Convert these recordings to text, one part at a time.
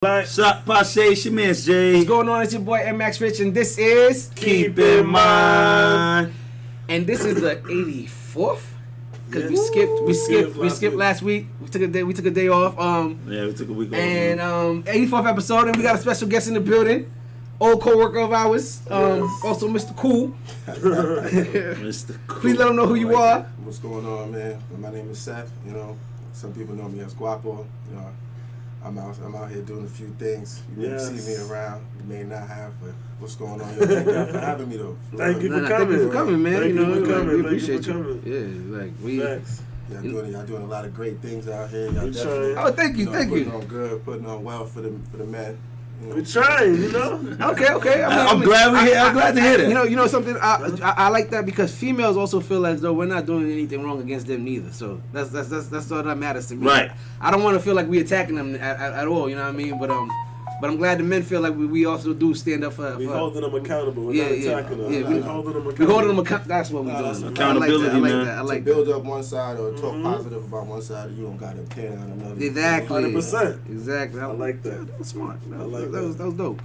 Suck Passe, Shamiz J. What's going on? It's your boy MX Rich, and this is Keep in Mind. And this is the 84th because we skipped last week. We took a day off. Yeah, we took a week off. And 84th episode, and we got a special guest in the building. Old co-worker of ours, also Mr. Cool. Mr. Cool. Please let them know who you are. What's going on, man? My name is Seth. You know, some people know me as Guapo. You know, I'm out here doing a few things. You may see me around, you may not have, but what's going on? Yo, thank you for having me though. Thank you for coming. Thank you for coming, man. Thank you for coming. We appreciate you. Yeah, like we. Thanks. Y'all doing a lot of great things out here. Y'all definitely. Oh, thank you. Putting on good, putting on well for the men. You know. We're trying, you know. Okay. I'm glad I'm glad to hear that. You know something. I like that because females also feel as though we're not doing anything wrong against them neither. So that's all that matters to me. Right. I don't want to feel like we attacking them at all. You know what I mean? But I'm glad the men feel like we also do stand up for. We holding them accountable. We're not attacking them. Yeah, we holding them accountable. We holding them accountable. That's what we doing. Accountability, man. I like to build up one side or talk positive about one side. You don't got to tear down another. Exactly. 100%. Exactly. I like that. That was smart. I like that was dope.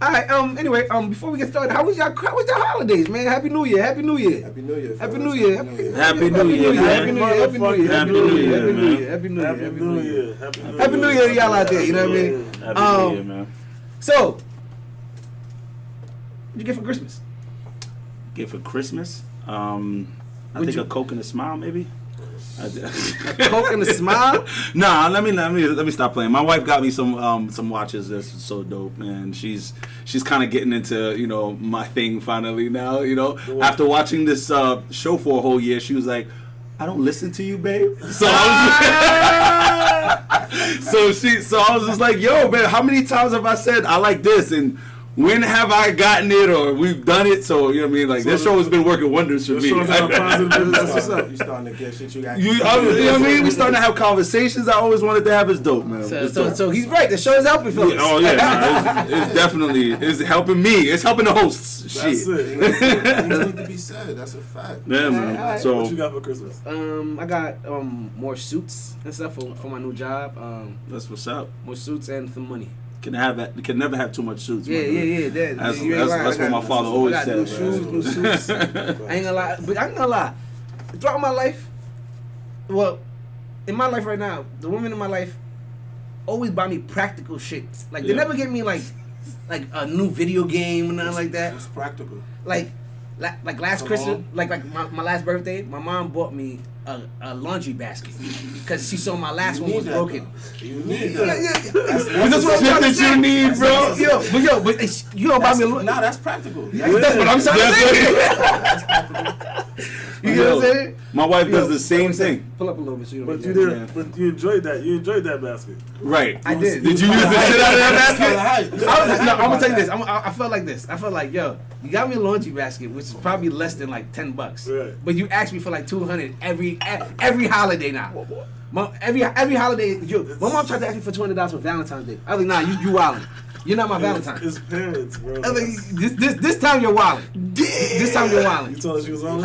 All right. Anyway, before we get started, how was your holidays, man? Happy New Year. Happy New Year. Happy New Year. Happy New Year. Happy New Year. Happy New Year. Happy New Year to y'all out there. You know what I mean? Happy New Year, man. So, what'd you get for Christmas? Get for Christmas? I think a Coke and a smile, maybe. A Coke and a smile? Nah, let me stop playing. My wife got me some watches that's so dope, man. She's kind of getting into my thing finally now. After watching this show for a whole year, she was like, I don't listen to you, babe. So I was just like, yo, man, how many times have I said I like this, and when have I gotten it, or we've done it? So you know what I mean. Like this show has been working wonders for me. You starting to get shit you got. You know what I mean? We starting to have conversations I always wanted to have. Is dope, man. So he's right. The show is helping fellas. Oh yeah, it's definitely helping me. It's helping the hosts. That's it. Things need to be said. That's a fact. Yeah, man. Right. So what you got for Christmas? I got more suits and stuff for my new job. that's what's up. More suits and some money. Can never have too much suits. Yeah. That's what my father always said. New shoes, new suits. I ain't gonna lie. Throughout my life, well, in my life right now, the women in my life always buy me practical shit. Like they never get me like a new video game or nothing like that. It's practical. Like last Christmas, like my last birthday, my mom bought me a laundry basket because she saw my last one was broken. You need that. Yeah. That's what I'm trying to say. You need, bro. But you don't buy me a laundry. Nah, that's practical. That's what I'm trying to say. That's practical. You know what I'm saying? My wife does the same thing. Pull up a little bit so you don't But get you that. did. But you enjoyed that. You enjoyed that basket. Right. I did. Did you use the shit out of that basket? I'm gonna tell you this. I felt like this. I felt like, yo, you got me a laundry basket, which is probably less than like $10. Right. But you asked me for like $200 every holiday now. Every holiday, my mom tried to ask me for $200 for Valentine's Day. I was like, nah, you wildin'. You're not my Valentine. It's parents, bro. I was like, this time you're wildin'. This time you're wildin'. You told her she was on.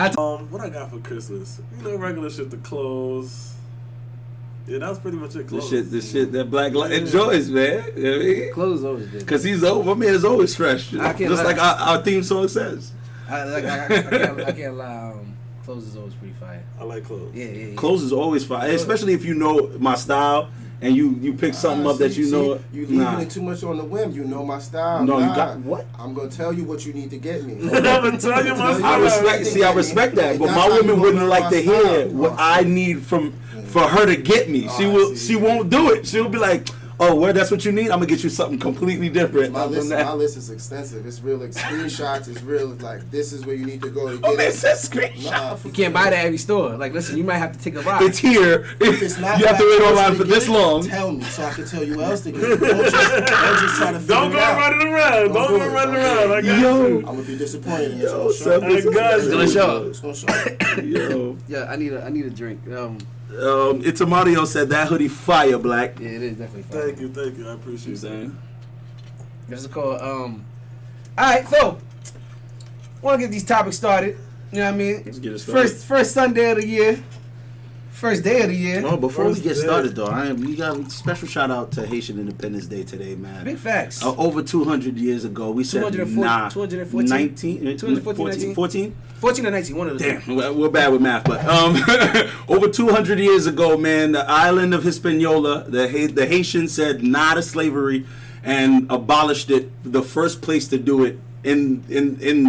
What I got for Christmas? Regular shit, the clothes. Yeah, that was pretty much it. Clothes. The shit that Black enjoys, man. You know what I mean? Clothes always good. Because my man is always fresh. I can't Just lie. like our theme song says. I can't lie. Clothes is always pretty fire. I like clothes. Yeah. Clothes is always fire, especially if you know my style and you pick something up that you know. You leaving it too much on the whim. You know my style. No, nah. you got what? I'm gonna tell you what you need to get me. I'm gonna tell you my style. I respect that, but my woman wouldn't like to hear what I need for her to get me. She won't do it. She'll be like, oh, that's what you need? I'm gonna get you something completely different. My list is extensive. It's real screenshots. It's real this is where you need to go to get it says screenshot. You can't buy that at every store. Like, listen, you might have to take a ride. It's here. If it's not, you have to wait online for this long. Tell me so I can tell you what else to get. Don't just try to figure Don't it go out. running around. Don't go running around. I got you. I'm gonna be disappointed in Yo, this show. it's gonna show. It's gonna show. Yo. Yeah, I need a drink. It's Mario said that hoodie fire, Black. Yeah, it is definitely fire. Thank you. I appreciate You saying? This is called. All right, so want to get these topics started. You know what I mean? Let's get it started. First Sunday of the year. First day of the year. Oh, before we First get day. started though, we got a special shout out to Haitian Independence Day today, man. Big facts. Over 200 years ago, we said 214, 19, 214, 14? 14 or 19, one of those. Damn, we're bad with math, but over 200 years ago, man, the island of Hispaniola, the Haitians said nah to slavery and abolished it. The first place to do it in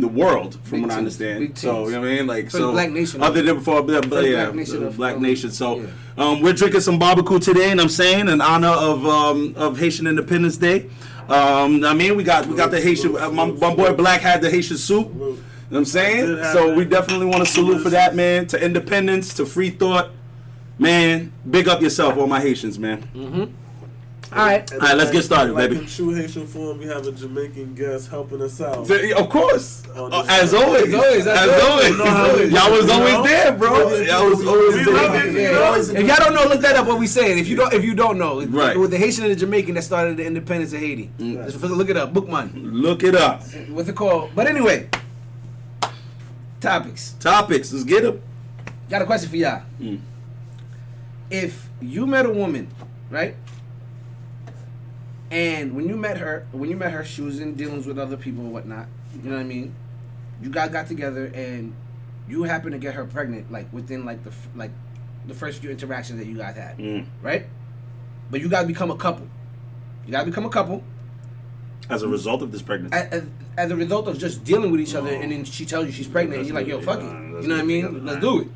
the world, from what I understand. So you know what I mean, like For the black nation. Other than before, black nation the of- black nation. So we're drinking some barbecue today, and I'm saying in honor of Haitian Independence Day. I mean, we got the Haitian. My boy Black had the Haitian soup. You know what I'm saying? So we definitely want to salute for that, man. To independence, to free thought, man. Big up yourself, all my Haitians, man. Mm-hmm. All right, let's get started, like baby. In true Haitian form, we have a Jamaican guest helping us out. Of course, On this as show. always. Y'all was always there, bro. Y'all was always We there. love it. Yeah. If y'all don't know, look that up. What we saying? If you don't know, Right. With the Haitian and the Jamaican that started the independence of Haiti. Just look it up. Book money. Look it up. What's it called? But anyway, topics. Let's get them. Got a question for y'all. If you met a woman, right? And when you met her, she was in dealings with other people and whatnot. You know what I mean? You guys got together and you happened to get her pregnant, like within the first few interactions that you guys had, right? But you guys become a couple. As a result of this pregnancy. As a result of just dealing with each other, and then she tells you she's pregnant, and you're like, yo, fuck it. You know what I mean? Let's do it.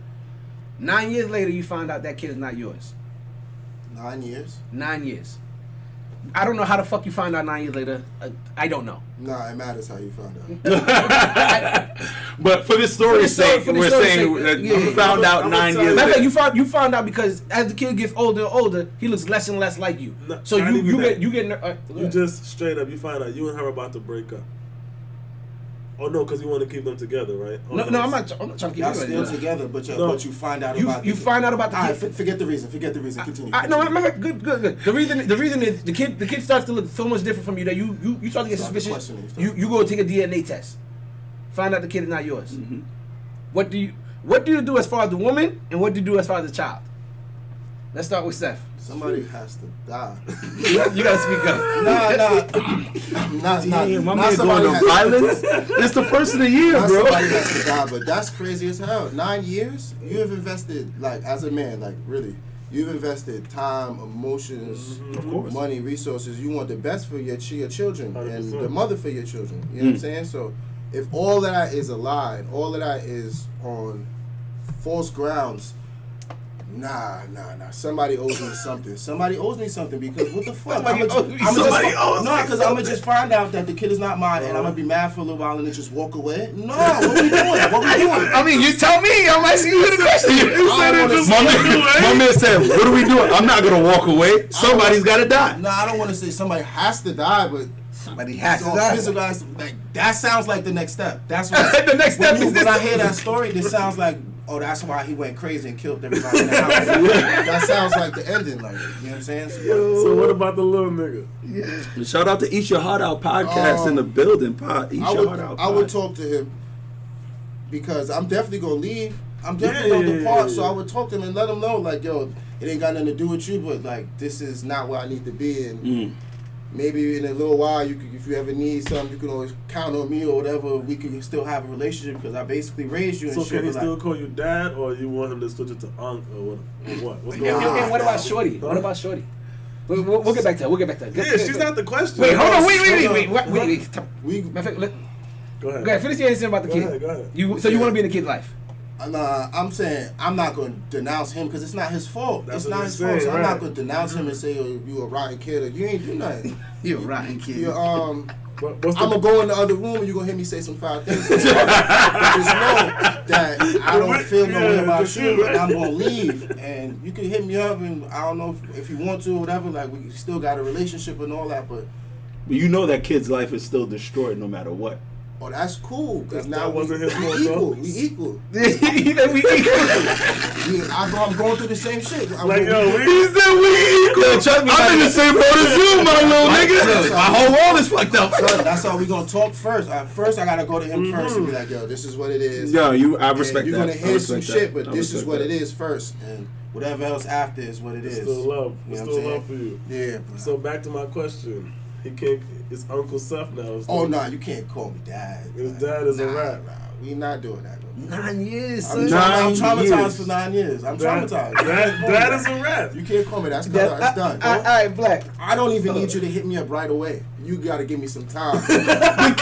9 years later, you find out that kid is not yours. 9 years? 9 years. I don't know how the fuck you find out 9 years later. I don't know. Nah, it matters how you found out. But for this story's sake, we're saying that you found out 9 years Matter of later. fact, you found out because as the kid gets older and older, he looks less and less like you. No, So not even that. you get You just straight up, you find out you and her about to break up. Oh no, because you want to keep them together, right? Oh, no, I'm not trying to keep Y'all you still together. together, but you find out You about find out about the All right, kid. forget the reason. Continue. No, matter of fact, good. The reason is the kid starts to look so much different from you that you start to get Start suspicious. questioning. You go take a DNA test, find out the kid is not yours. What do you do as far as the woman, and what do you do as far as the child? Let's start with Seth. Somebody has to die. You gotta speak up. Nah. Damn, my Not man somebody going has to violence. It's the first of the year, Not bro. somebody has to die, but that's crazy as hell. 9 years? You have invested, like, as a man, like, really. You've invested time, emotions, Of course. money, resources. You want the best for your children and 100%. the mother for your children. You know what I'm saying? So if all of that is a lie, and all of that is on false grounds, nah. Somebody owes me something. Somebody owes me something because what the fuck? Somebody owes me something. No, because I'm gonna just find out that the kid is not mine, and I'm gonna be mad for a little while and then just walk away. No, what we doing? I mean, you tell me. I'm asking you the question. My man said, "What are we doing? I'm not gonna walk away. Somebody's gotta die." No, I don't want to say somebody has to die, but Somebody has to so die. physical guys, like that sounds like the next step. That's what The next step is when this. I hear that story, this sounds like, oh, that's why he went crazy and killed everybody in the house. That sounds like the ending, like, you know what I'm saying? So what about the little nigga? Shout out to Eat Your Heart Out podcast in the building. Eat Your Heart Out. I would talk to him because I'm definitely gonna leave. I'm definitely gonna depart, so I would talk to him and let him know, like, yo, it ain't got nothing to do with you, but like, this is not where I need to be, and maybe in a little while, you could, if you ever need something, you can always count on me or whatever. We can still have a relationship because I basically raised you. And So shit, can he but, still like, call you dad, or you want him to switch it to unc, or what? What's going And, on? and what about Shorty? What about Shorty? We'll get back to that. Yeah, she's not the question. Wait, hold on. Wait. we, Matter of fact, Go ahead. Okay, finish your answer about the kid. Go ahead. You want to be in the kid's life? I'm saying I'm not going to denounce him because it's not his fault. That's it's what not I'm his fault. saying, So I'm right. not going to denounce him and say, "Yo, you a rotten kid," or "You ain't do nothing." You're a rotten kid. You're, What's the I'm gonna go in the other room and you're gonna hear me say some foul things. But just know that I don't feel no way about you, and I'm gonna leave. And you can hit me up, and I don't know if you want to or whatever. Like, we still got a relationship and all that, but You know that kid's life is still destroyed no matter what. oh, that's cool because now That wasn't his fault, we equal. though. We equal. We I'm going through the same shit. Like, yo, He said we equal. trust me, I'm in the same boat as you, my little nigga. My whole world is fucked up. That's how we gonna talk first. First, I gotta go to him first and be like, "Yo, this is what it is." Yo, I respect You're that. gonna I hear some respect shit, that. but I this is respect what that. it is first. And Whatever else after is what it is. Still love. You know Still love for you. Yeah. Bro. So back to my question. He can't. It's Uncle Seth now. Oh no, you can't call me dad. His dad is a rap. Nah, we not doing that. 9 years, I'm son. traumatized for 9 years. I'm traumatized. Dad is a rap. You can't call me that. That's done. All right, Black. I don't even need you to hit me up right away. You gotta give me some time. Yeah.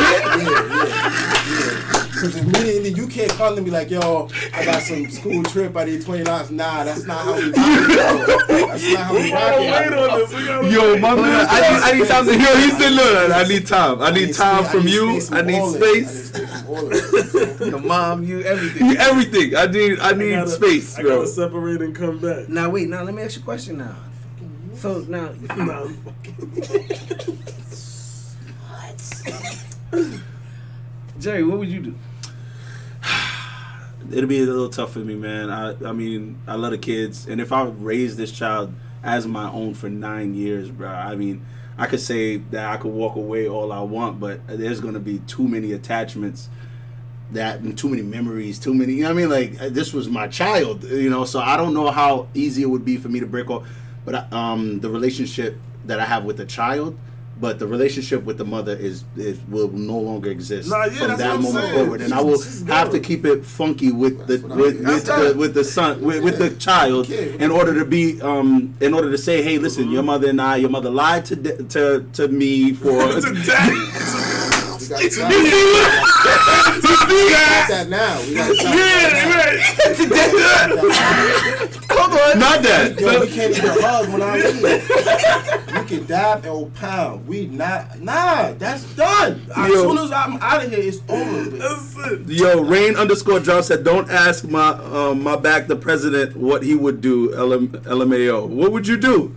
Because immediately you can't come to me like, yo, I got some school trip. I need $20. Nah, that's not how we rock it. That's not how we rock it. Yo, my man, I need time to hear. He said, look, I need time. I need time from you. I need space. Your mom, you, everything. Everything. I need space, I bro. gotta separate and come back. Now wait, let me ask you a question now. So now, Jerry, what would you do? It'll be a little tough for me, man. I mean, I love the kids, and if I raise this child as my own for 9 years, bro, I mean, I could say that I could walk away all I want, but there's gonna be too many attachments, and too many memories, too many. You know what I mean? Like, this was my child, you know. So I don't know how easy it would be for me to break off, but the relationship that I have with the child. But the relationship with the mother will no longer exist from that moment forward, and I will have to keep it funky with the son, with the child, in order to be in order to say, hey, listen, your mother lied to me for. We got that now. We got Hold on, not that. Yo, we can't even hug when I leave. We can dab and pound. We not. Nah, that's done. As soon as I'm out of here, it's over. That's it. Yo, Rain_Drop said, don't ask my back the president what he would do. LMAO. What would you do?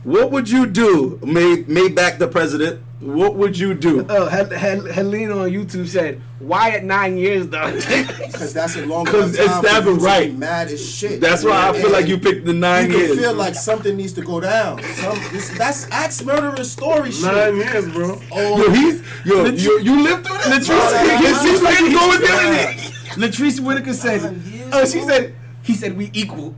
What would you do? May back the president. What would you do? Oh, Helena on YouTube said, why at 9 years, though? Because that's a long time. Because it's stabbing right. Mad as shit. That's why I feel like you picked the 9 years. You feel like something needs to go down. That's axe murderer story shit. 9 years, bro. Oh, you lived through that? Latrice Whitaker said, he said we equal.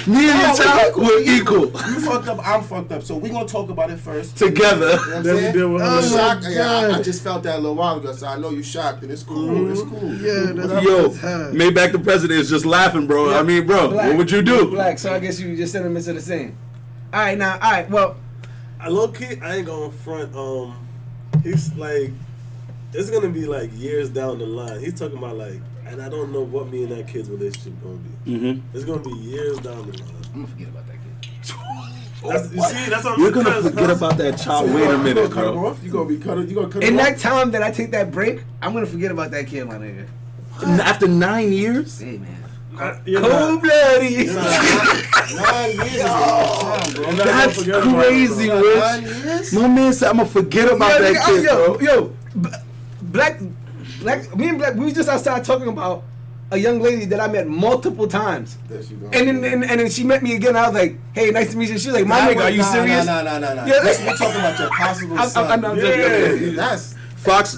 Me and your child, we're equal. You fucked up, I'm fucked up. So we're going to talk about it first. Together. You know what I'm saying? I'm shocked. Yeah, I just felt that a little while ago, so I know you're shocked, and it's cool. Mm-hmm. It's cool. Yeah, yo, Maybach the president is just laughing, bro. Yeah. I mean, bro, Black, what would you do? Black, so I guess you just send him into the same. All right, well. Low key, I ain't going to front. He's like, it's going to be like years down the line. He's talking about like, and I don't know what me and that kid's relationship going to be. Mm-hmm. It's going to be years down the line. I'm going to forget about that kid. That's what you're going to forget about that child. Wait a minute, bro. You're going to be cut off. In that time that I take that break, I'm going to forget about that kid, my nigga. After 9 years? Hey, man. Cold-blooded. 9 years is a long time, bro. That's crazy, Rich. 9 years? My man said I'm going to forget about that kid, bro. Yo, Black, me and Black, we was just outside talking about a young lady that I met multiple times. And then she met me again. I was like, hey, nice to meet you. She was like, my nigga, are you serious? No. Yeah, we're talking about your possible son. That's... Fox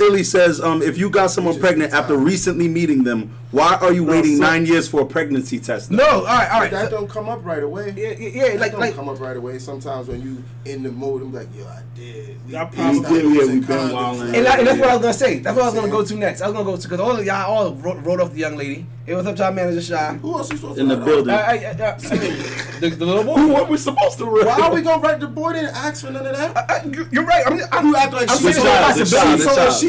Illy says, if you got someone pregnant after recently meeting them, why are you waiting 9 years for a pregnancy test? No, all right. That don't come up right away. Yeah, that don't come up right away. Sometimes when you in the mode, I'm like, yo, I did. We've been wilding. And that's what I was gonna say. That's what I was gonna go to next. I was gonna go to because all of y'all all wrote off the young lady. It was up to our manager Shy. Who else are you supposed to in the building? The little boy. Who are we supposed to write? Why are we gonna write the boy and ask for none of that? You're right. You act like she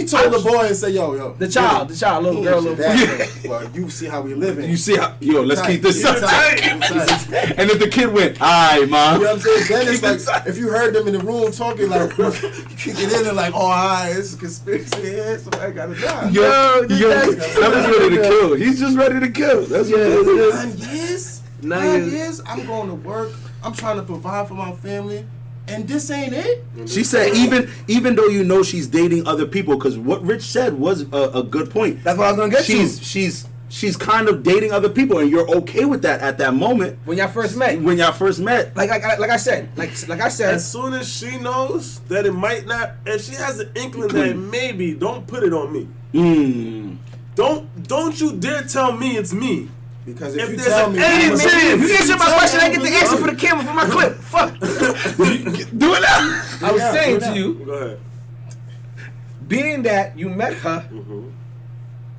told the boy and say, yo. The child, little girl, little boy. Well, you see how we living. You see how, let's keep this tight. And if the kid went, alright, mom. You know what I'm saying? Then it's like, if you heard them in the room talking, like, you get in there like, oh, alright, it's a conspiracy here, somebody gotta die. Yo, that was ready to kill. He's just ready to kill. That's what it is. 9 years? 9 years? I'm going to work. I'm trying to provide for my family. And this ain't it? She said even though you know she's dating other people, because what Rich said was a good point. That's what I was gonna get to. She's kind of dating other people, and you're okay with that at that moment. When y'all first met. Like I said. As soon as she knows that it might not, if she has an inkling that maybe, don't put it on me. Don't you dare tell me it's me. Because if If you there's tell an me, any I'm a- chance- If you answer my tell question, me I get the I'm a- answer for the camera for my clip. Fuck. Do it now. I was Yeah, saying do to that. you, Go ahead. being that you met her,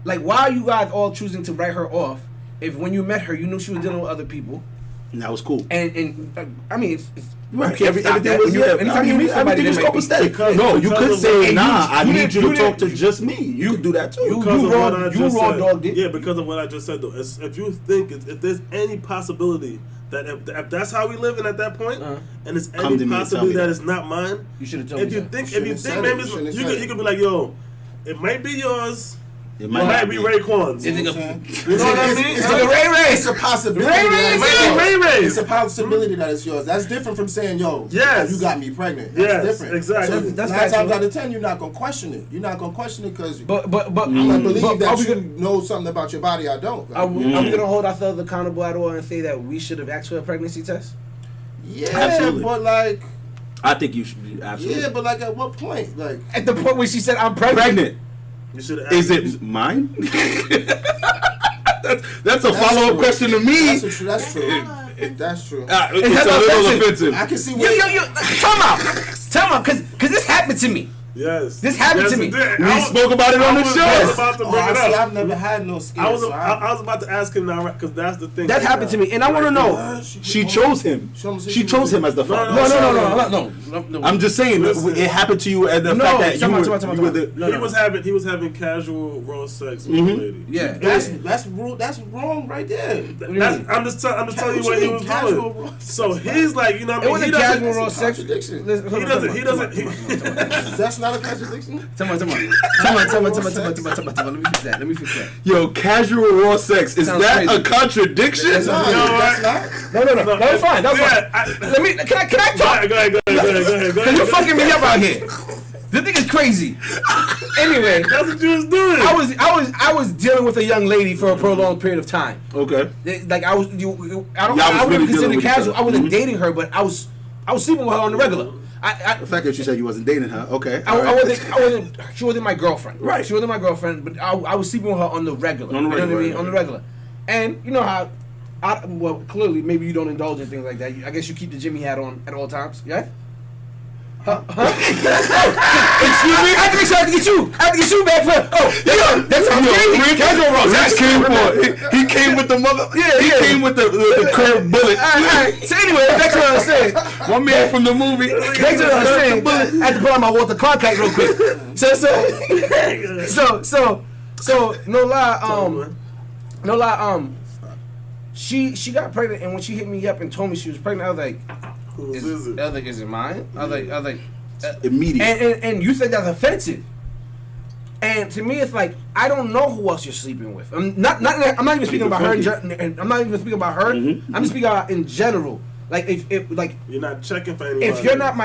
like, why are you guys all choosing to write her off if when you met her, you knew she was dealing with other people? And that was cool. And I mean, it's Right. you can't stop Everything that. was, When you- yeah. anytime you meet somebody, everything that was might be- copacetic. No, you could because say, of- nah, I you need didn't- you you to talk to didn't- just me. You could do that too. you Because of raw- what I you just raw said. dogged it. Yeah, because of what I just said though. If you think if there's any possibility that if that's how we living at that point, and it's Come any to me and tell possibility me that that. it's not mine, You should have told me. if you that. think Shouldn't said maybe it. it's, Shouldn't you said could it. you could be like, yo, it might be yours. It It might might not be be. Raekwon's. Is it You a- know what I mean? It's a Ray Ray. It's a possibility. Ray Ray that is it's it. yours. Ray Ray. It's a possibility that it's yours. That's different from saying, yo, Yes. you got me pregnant. That's Yes, different. exactly. So That's nine factual. times out of 10, you're not going to question it. You're not going to question it because But I believe but that are we you gonna- know something about your body I don't. Are we gonna hold ourselves accountable at all and say that we should have asked for a pregnancy test? Yeah, Absolutely. but like, I think you should be absolutely. yeah, but like at what point? Like, At the point where she said, "I'm pregnant." Pregnant. You should Is it mine? that's a follow-up true. question to me. That's true. That's true. That's true. It's That's a little offensive. offensive. I can see Yo, where. yo, yo, time out, cause this happened to me. Yes. This happened Yes, to me. it did. We I was- spoke about it on I the was show. about to Oh, bring I it see, up. I've never had no skin. I was so about to ask him now because that's the thing. That happened to me, and I want to know. She chose him. She chose him as the father. No. I'm just saying, Listen. it happened to you at the No, fact that come on, you were the. No, He no. was having casual raw sex with a lady. Yeah. That's wrong right there. I'm just telling you what he was Casual doing. raw So he's like, you know what I It mean? wasn't He casual doesn't. raw sex. contradiction. He doesn't. That's not a contradiction. Tell me. Let me fix that. Yo, casual raw sex, is Sounds that crazy. a contradiction? That's No, not- that's not. No. That was fine. Let me. Can I talk? Go ahead. Cause you fucking me up out here. The thing is crazy. Anyway, That's what you was doing. I was dealing with a young lady for a prolonged period of time. Okay. Like I was, I don't. Y'all was I wouldn't really consider dealing with casual. each I other. wasn't Mhm. dating her, but I was sleeping with her on the regular. The fact that you said you wasn't dating her, okay. I wasn't. She wasn't my girlfriend. Right. She wasn't my girlfriend, but I was sleeping with her on the regular. On the You know what I regular, mean? right. On the regular. And you know how, well, clearly maybe you don't indulge in things like that. I guess you keep the Jimmy hat on at all times. Yeah. Excuse me. I have to get you back for. Oh, yeah. That's how I'm crazy. Casual raw. Rich came for he came with the mother. Yeah, he came with the curved bullet. All right. So anyway, back to what I was saying. One man from the movie. Back to what I was saying. I had to put on my Walter Cronkite real quick. So no lie. She got pregnant, and when she hit me up and told me she was pregnant, I was like, Whose is it? I was like, is it mine? I was like, Immediate. and you said that's offensive. And to me, it's like I don't know who else you're sleeping with. I'm not even speaking about her. I'm not even speaking about her. Mm-hmm. I'm just speaking about in general. Like if like You're not checking for anybody. if you're not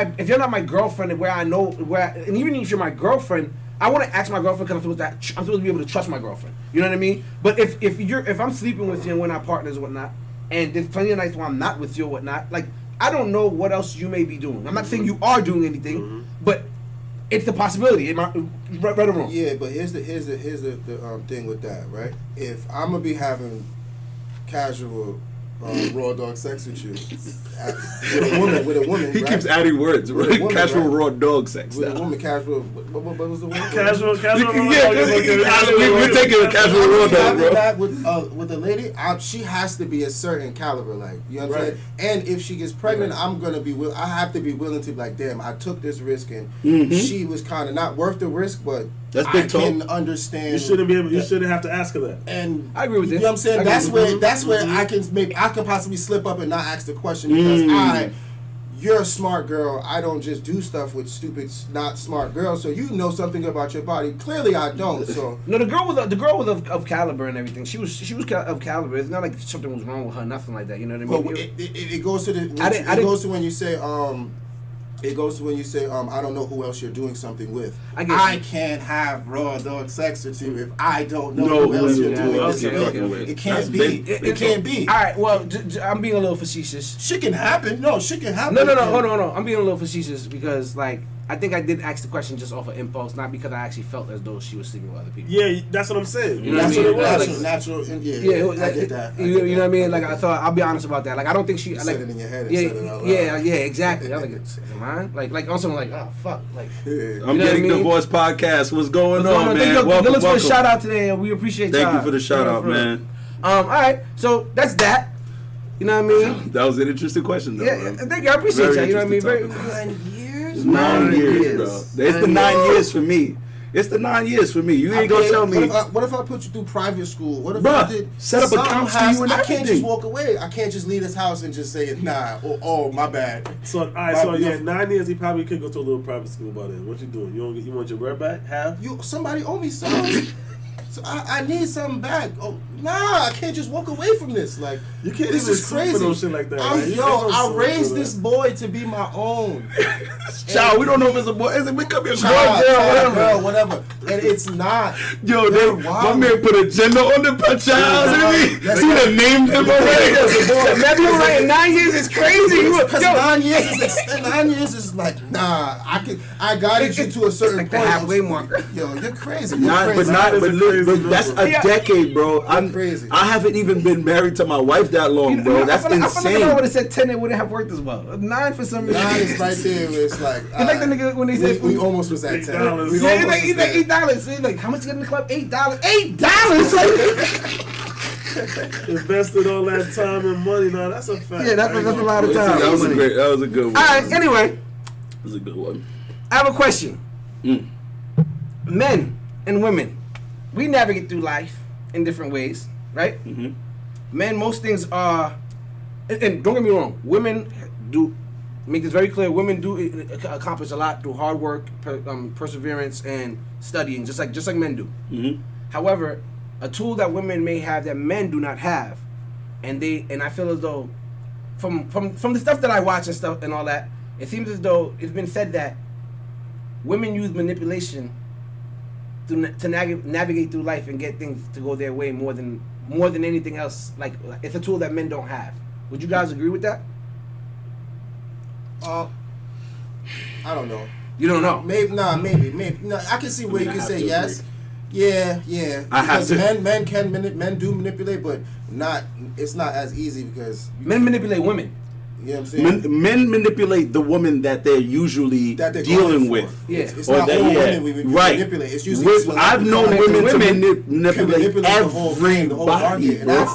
my girlfriend, and even if you're my girlfriend, I want to ask my girlfriend because I'm supposed to be able to trust my girlfriend. You know what I mean? But if I'm sleeping with you and we're not partners or whatnot, and there's plenty of nights when I'm not with you or whatnot, like I don't know what else you may be doing. I'm not saying you are doing anything, but it's a possibility. Am I right or wrong? Yeah, but here's the thing with that, right? If I'm gonna be having casual raw dog sex with you, with a woman, He right? keeps adding words. With a woman, Casual right? raw dog sex. With a now. woman, casual. What was the word? Casual. Yeah, we're taking a casual raw dog, Having bro. that with a lady, she has to be a certain caliber, like you know what I'm Right. saying. And if she gets pregnant, I have to be willing to be like, damn, I took this risk, and she was kind of not worth the risk, but That's I big talk. can understand. You shouldn't be able. You shouldn't have to ask her that. And I agree with you this. know what I'm saying? I agree That's with where I can possibly slip up and not ask the question because you're a smart girl. I don't just do stuff with stupid, not smart girls. So you know something about your body. Clearly, I don't. So No, the girl was of caliber and everything. She was of caliber. It's not like something was wrong with her, nothing like that. You know what I mean? but it goes to the. I didn't- goes to when you say It goes to when you say I don't know who else you're doing something with. I get I you. can't have raw dog sex with you if I don't know No, who else you're yeah, doing okay, this okay, with. okay. It can't That's be. big- It can't be. All right. Well, I'm being a little facetious. Shit can happen. No, shit can happen. No. Hold on. I'm being a little facetious because, like, I think I did ask the question just off of impulse, not because I actually felt as though she was sleeping with other people. Yeah, that's what I'm saying. You know That's what I what mean? it was. Like, Natural. Yeah, I get that. You know what I mean? Like I thought, I'll be honest about that. Like I don't think she. You Like, said it in your head and yeah, said it out loud. yeah, exactly. I was like, is it mine? Like also I'm like, oh fuck, like. Yeah. I'm You know what getting I mean? divorced podcast. What's going on, man? Thank Welcome, you for the welcome. shout out today, and we appreciate y'all. Thank you for the shout out, For real. man. All right, so that's that. You know what I mean? That was an interesting question, though. Yeah, man. thank you. I appreciate Very y'all. You know what I mean? interesting Very, topic. 9 years. 9 years, bro. It's the 9 years for me. It's the 9 years for me. You ain't gonna tell me. What if I put you through private school? What if Bruh, I did set up something accounts for you and I can't everything. just walk away. I can't just leave this house and just say nah. Or, oh, my bad. So, all right, so yeah, 9 years, he probably could go to a little private school by then. What you doing? You want your bread back? Half? Somebody owe me something. So I need something back. Oh, nah, I can't just walk away from this. Like, You can't this even is sue for crazy. no shit like that, right? You Yo, can't I sue for raised that. this boy to be my own. Child, we don't know if it's a boy. Is it become a girl, Child, girl, whatever. And it's not. Yo, They're my wild. man put a gender on the child. He done named him already. Maybe you're right. 9 years is crazy. Because 9 years is like, nah. I guided you to a certain like the point. halfway marker. Yo, you're crazy. But that's a decade, bro. I'm crazy. I haven't even been married to my wife that long, bro. That's I feel like if I would insane. have said 10, it wouldn't have worked as well. 9 for some reason. 9 is right there. Where it's like, It's like the nigga when they said we almost was at 10. $8. We Yeah, almost he's like was there. $8. He's like, how much you get in the club? $8. $8. Invested all that time and money. No, that's a fact. Yeah, that's a lot of time. That was a good one. All right. Anyway, That was a good one. I have a question. Mm. Men and women, we navigate through life in different ways, right? Mhm. Men, most things are, and don't get me wrong, women do, make this very clear, women do accomplish a lot through hard work, perseverance, and studying, just like men do. Mhm. However, a tool that women may have that men do not have, and I feel as though, from the stuff that I watch and stuff and all that, it seems as though it's been said that women use manipulation to navigate through life and get things to go their way more than anything else. Like it's a tool that men don't have. Would you guys agree with that? I don't know. You don't know. Maybe. No, I can see where you I can have say to yes. Yeah. I have Because to. men do manipulate, but it's not as easy because Men manipulate women. you know what I'm saying. Men manipulate the woman that they're usually That they're dealing going for. with. Yeah. It's Or not that- all yeah. women we Right. manipulate. It's usually I've known women to manipulate the whole thing, the whole everybody, market. And bro.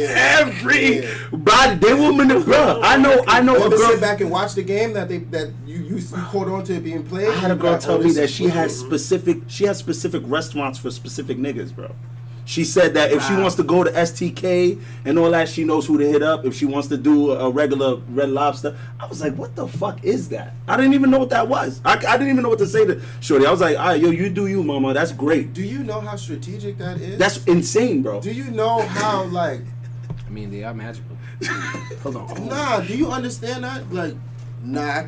yeah. Everybody. They will manipulate. Bro, I know You a ever girl. sit back and watch the game that you caught on to it being played? I had a girl Like, tell oh, me this that is she has specific restaurants for specific niggas, bro. She said that if she wants to go to STK and all that, she knows who to hit up. If she wants to do a regular Red Lobster, I was like, what the fuck is that? I didn't even know what that was. I didn't even know what to say to Shorty. I was like, all right, yo, you do you, mama. That's great. Do you know how strategic that is? That's insane, bro. Do you know how, like... I mean, they are magical. Hold on. Nah, do you understand that? Like, nah,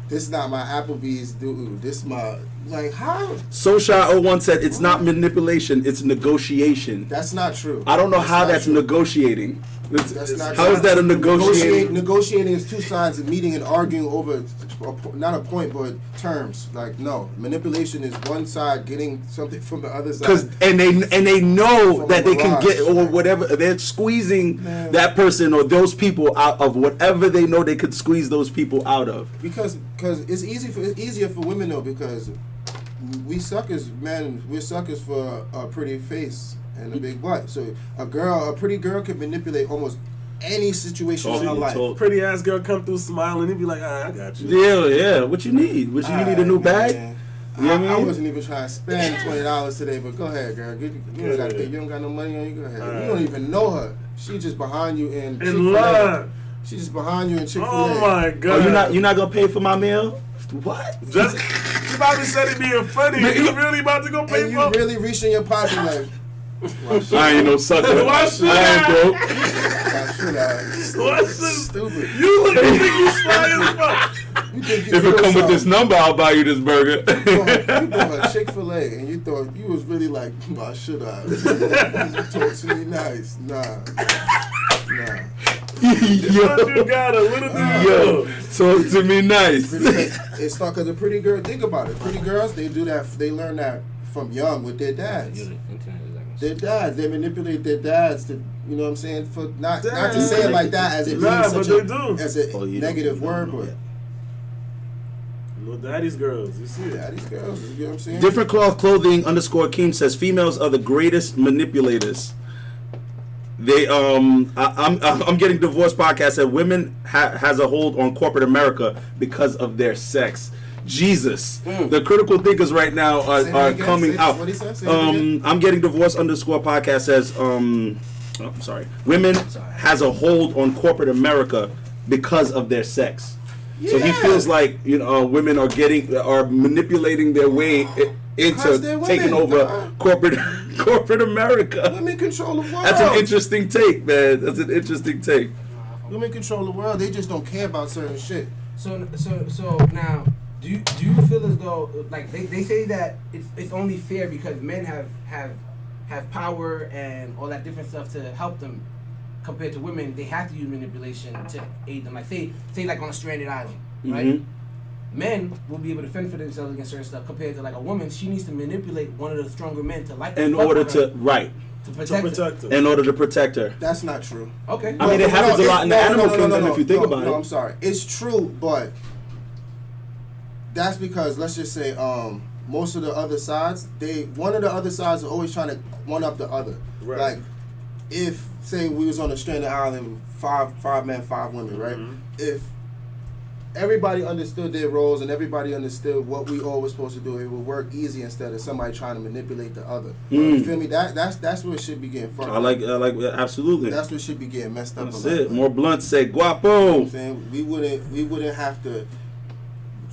this not my Applebee's, dude. This my... Like, how? Soulshot01 said it's not manipulation, it's negotiation. That's not true. I don't know how not that's true. negotiating. That's not How true. is that a negotiating? Negotiating is two sides meeting and arguing over not a point but terms. Like, no, manipulation is one side getting something from the other side. Because and they know From that they can mirage. get or whatever, they're squeezing Man. that person or those people out of whatever they know they could squeeze those people out of. Because it's easier for women though, because we suckers, man. We're suckers for a pretty face and a big butt. So a pretty girl can manipulate almost any situation in her life. Pretty ass girl come through smiling and be like, I got you. Yeah. What you need? You need a new bag? Man. You know what I I mean? wasn't even trying to spend $20 today, but go ahead, girl. You don't got no money on you. Go ahead. All You don't even know her. She just behind you in In Chick-fil-A. line. She just behind you in Chick-fil-A. Oh my god. Oh, you're not gonna pay for my meal? What? Just you probably said it being funny. You really about to go pay And you for? really reach in your pocket like, I ain't no sucker. Why should I ain't broke. Why should- Stupid. You look like you sly as fuck. You think you If it feel come with this something. number, I'll buy you this burger. You bought a Chick-fil-A and you thought you was really like, why should I? You talk to me nice. Nah. What you got a little Yo, talk to me nice. It's not because the pretty girl. Think about it. Pretty girls, they do that. They learn that from young with their dads. Their dads, they manipulate their dads to, you know what I'm saying? For not to say it like that as it means such a negative word, but. No, daddy's girls. You see it. Daddy's girls. You know what I'm saying? Different cloth clothing _Keem says females are the greatest manipulators. They I'm getting divorced podcast said women has a hold on corporate America because of their sex. Jesus, the critical thinkers right now are coming out. What he said? I'm getting divorced _podcast says women has a hold on corporate America because of their sex. Yeah. So he feels like women are manipulating their way into taking over corporate America. Women control the world. That's an interesting take, man. That's an interesting take. Women control the world. They just don't care about certain shit. So now, do you feel as though like they say that it's only fair because men have power and all that different stuff to help them, compared to women, they have to use manipulation to aid them. Like say like on a stranded island, right? Mm-hmm. Men will be able to fend for themselves against certain stuff compared to like a woman. She needs to manipulate one of the stronger men to like in order to protect her. In order to protect her. That's not true. Okay. I mean, it happens a lot in the animal kingdom if you think about it. No, I'm sorry. It's true, but that's because let's just say most of the other sides, one of the other sides are always trying to one up the other. Right. Like if say we was on a stranded island, five men, 5 women, right? Mm-hmm. If everybody understood their roles and everybody understood what we all were supposed to do, it would work easy instead of somebody trying to manipulate the other. You feel me? That's what should be getting fucked. I like absolutely. That's what should be getting messed up. That's it. More blunt say guapo. You know I'm saying? We wouldn't have to.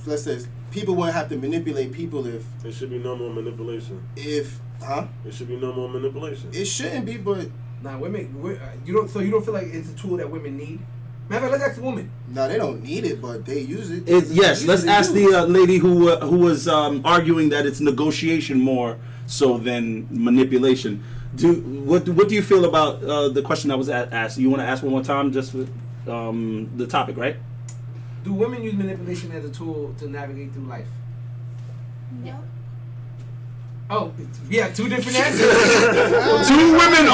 Let's say people wouldn't have to manipulate people if there should be no more manipulation. There should be no more manipulation. It shouldn't be, but you don't feel like it's a tool that women need. Matter of fact, let's ask the woman. No, they don't need it, but they use it. Yes, let's ask the lady who was arguing that it's negotiation more so than manipulation. What do you feel about the question that was asked? You want to ask one more time, just with the topic, right? Do women use manipulation as a tool to navigate through life? No. Oh, yeah, 2 different answers. 2 women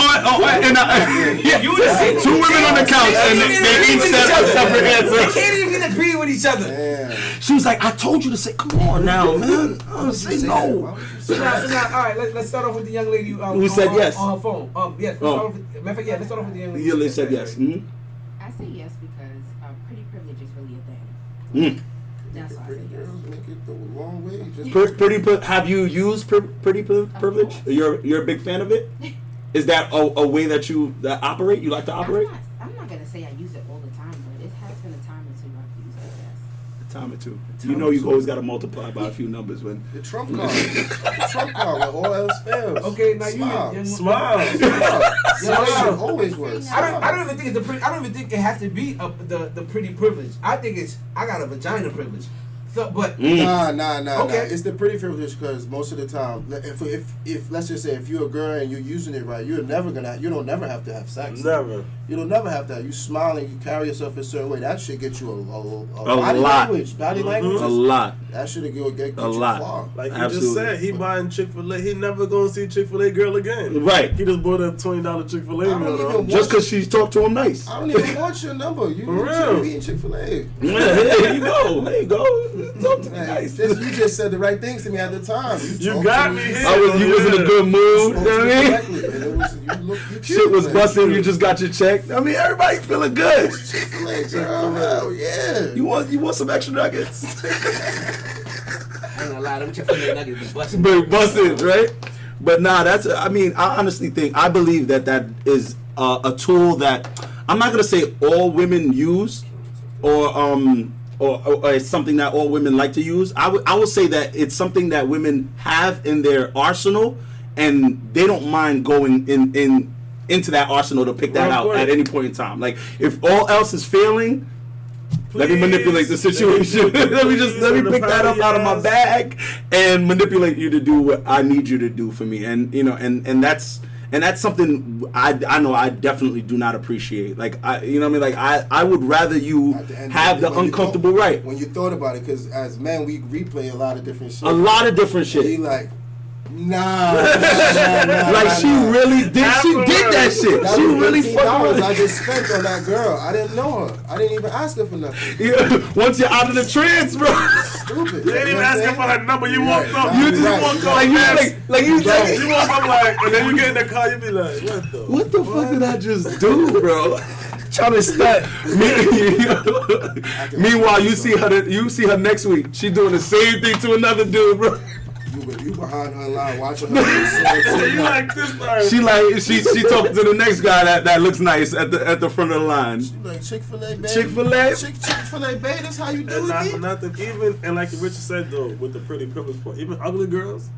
two women on the couch, and they each said a separate answer. They can't even agree with each other. Yeah. She was like, "I told you to say, come on now, man. Say no." So now, all right, let's start off with the young lady who said yes on her phone. Yes. Let's start off with the young lady. Yeah, they said yes. Mm-hmm. I say yes because pretty privilege is really a thing. That's why I say yes. Make it the wrong way. Have you used pretty privilege? You're a big fan of it. Is that a way that you operate? You like to operate? I'm not gonna say I use it all the time, but it has been a time or two I've used it. Yes. A time or two. You know you always got to multiply by a few numbers when the trump card. The trump card when all else fails. Okay, now Smile. Smile always works. I don't even think it's the pretty. I don't even think it has to be the pretty privilege. I think I got a vagina privilege. So, but Nah. It's the pretty privilege because most of the time, if let's just say if you're a girl and you're using it right, you don't never have to have sex. Never. You don't never have to. You smile and you carry yourself a certain way. That should get you a body lot. Language. Body language. A lot. That should get you lot. far. Like you Absolutely. just said, he buying Chick-fil-A. He never gonna see Chick-fil-A girl again. Right. He just bought a $20 Chick-fil-A meal. Just because she talked to him nice. I don't even want your number. You should be eating Chick-fil-A. There you go. There you go. Talk to me nice. You just said the right things to me at the time. You got me here. You was in a good mood. You know what I mean? Shit was busting. You just got your check. I mean, everybody feeling good. Chick-fil-A, girl. Hell yeah. You want some extra nuggets? I ain't gonna lie, them Chick-fil-A nuggets be busting. Busted, right? But nah, I honestly believe that is a tool that I'm not gonna say all women use, or it's something that all women like to use. I will say that it's something that women have in their arsenal, and they don't mind going into that arsenal to pick that out at any point in time. Like if all else is failing, let me manipulate the situation. let me pick that up out of my bag and manipulate you to do what I need you to do for me. And and And that's something I know I definitely do not appreciate. Like, you know what I mean? Like, I would rather you have the uncomfortable right. When you thought about it, because as men, we replay a lot of different shit. A lot of different shit. You like, nah. Like, she really did. She did that shit. That She was really $18 fucking. I just spent on that girl. I didn't know her. I didn't even ask her for nothing. Yeah, once you're out of the trance, bro. Stupid. You ain't even asking for her number. You walked up. Right, You just right, walked right. up. Like you like, You walk up like, and then you get in the car. You be like, what the fuck did I just do, bro? Trying to stunt. Meanwhile, you see her next week. She doing the same thing to another dude, bro. You behind her line watching her. You like this time. She talking to the next guy that looks nice at the front of the line. She like Chick-fil-A, baby. Chick-fil-A? Chick-fil-A, baby. That's how you do And it. nothing. Even and like Richard said though, with the pretty privilege part, even ugly girls,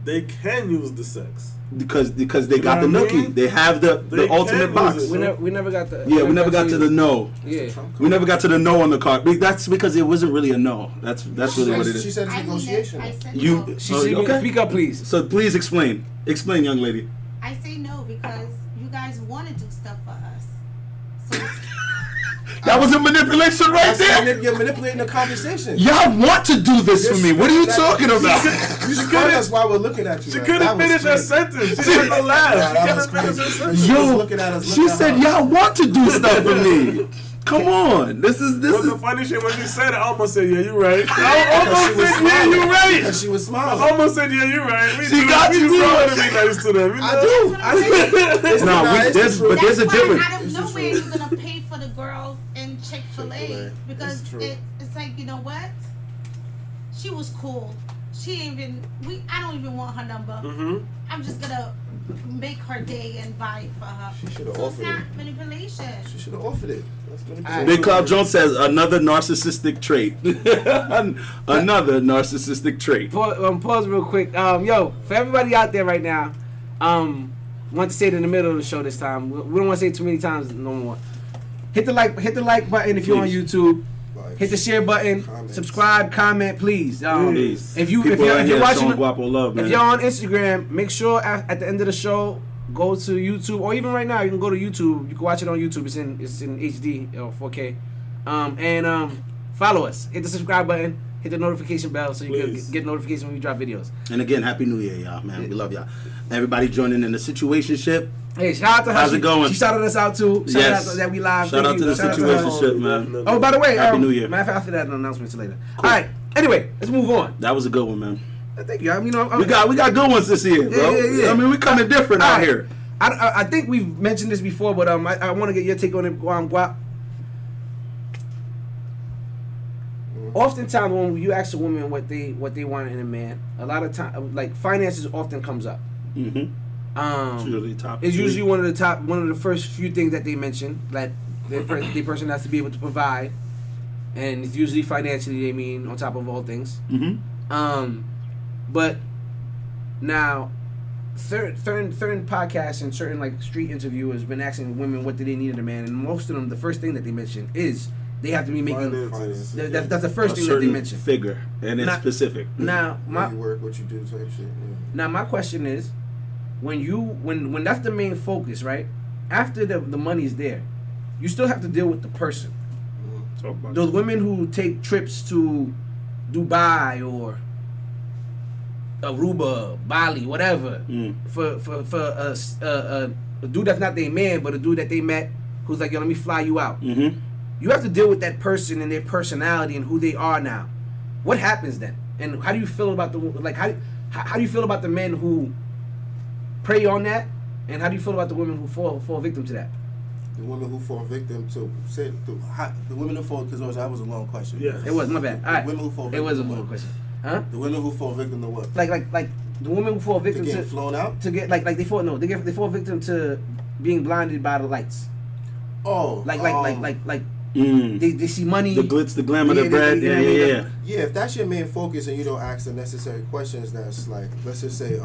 they can use the sex. Because they got the know what I nookie. mean? They have the They ultimate can box. use it. We never got the. Yeah, we never got to the no. Yeah. We never got to the no on the card. That's because it wasn't really a no. That's really what it She is. said it's I mean, negotiation. I said You no. She Oh, said, okay. speak up, please. So please explain, young lady. I say no because you guys want to do stuff for us. So That was a manipulation right there. You're manipulating the conversation. Y'all want to do this for me. What are you talking about? You spun us while we're looking at you. She right? couldn't That was finish her crazy. sentence. She couldn't laugh. Nah, She that was couldn't finish her crazy. sentence. She was Yo, looking at us. she looking said at her. y'all want to do stuff for me. Come on, this But the is. funny shit when she said it, I almost said, yeah, you right. I Because almost she was said, yeah, smiling. you right. Because she was I smiling. almost said, yeah, you right. We She do- got we you, do bro. want to be nice to them. You know? I do. That's No, Nah, it's there's the truth. but there's a why difference. out of It's the nowhere truth. you're gonna pay for the girl in Chick-fil-A Chick-fil-A. because It's true. it's like, you know what? She was cool. I don't even want her number. Mm-hmm. I'm just gonna make her day and buy it for her. She should've So it's offered not it. manipulation. She should have offered it. That's manipulation. Big Cloud Jones says another narcissistic trait. Another narcissistic trait. Pause real quick. Yo, for everybody out there right now, want to say it in the middle of the show this time. We don't want to say it too many times no more. Hit the like button if you're on Please. YouTube. Like, Hit the share button. Comments. Subscribe, comment, please. Please. If you're showing watching, Guapo love, man. if you're on Instagram, make sure at the end of the show go to YouTube, or even right now you can go to YouTube. You can watch it on YouTube. It's in HD or 4K. And follow us. Hit the subscribe button. Hit the notification bell so you Please. can get notification when we drop videos. And again, Happy New Year, y'all, man. We love y'all. Everybody joining in the situationship. Hey, shout out to her. How's it going? She shouted us out too. Shout Yes. out that we live. Shout Thank out to you. the Shout out to her. situationship, man. Oh, by the way, Happy New Year. Matter of fact, after that, an announcement later. All right. Anyway, let's move on. That was a good one, man. Thank you. I mean, We got good ones this year, bro. Yeah. I mean, we kind of different out Alright. here. I think we've mentioned this before, but I want to get your take on it, Guap. Oftentimes, when you ask a woman what they want in a man, a lot of time, like finances, often comes up. Mm-hmm. Usually top. It's usually one of the first few things that they mention that the person has to be able to provide, and it's usually financially. They mean on top of all things. Mm-hmm. But now, certain podcasts and certain like street interviewers been asking women what do they need in a man, and most of them, the first thing that they mention is they have to be making. Finances. That's the first thing that they mention. Figure, and it's Not- specific. Now, Where you work, what you do, type shit. Yeah. Now my question is, when that's the main focus, right? After the money's there, you still have to deal with the person. Talk about Those women who take trips to Dubai or Aruba, Bali, whatever, for a dude that's not their man, but a dude that they met who's like, yo, let me fly you out. Mm-hmm. You have to deal with that person and their personality and who they are now. What happens then? And how do you feel about how do you feel about the men who prey on that? And how do you feel about the women who fall victim to that? The women who fall victim to the women who fall, because that was a long question. Yeah. It was my bad. All right. women who fall It victim was a to long what? question. Huh? The women who fall victim to what? Like the women who fall To victim getting to flown out? they fall victim to being blinded by the lights. Oh, Like Mm. they see money. The glitz, the glamour, the Yeah, bread. they- Yeah, they- yeah, they- yeah. yeah. If that's your main focus and you don't ask the necessary questions, that's like, let's just say,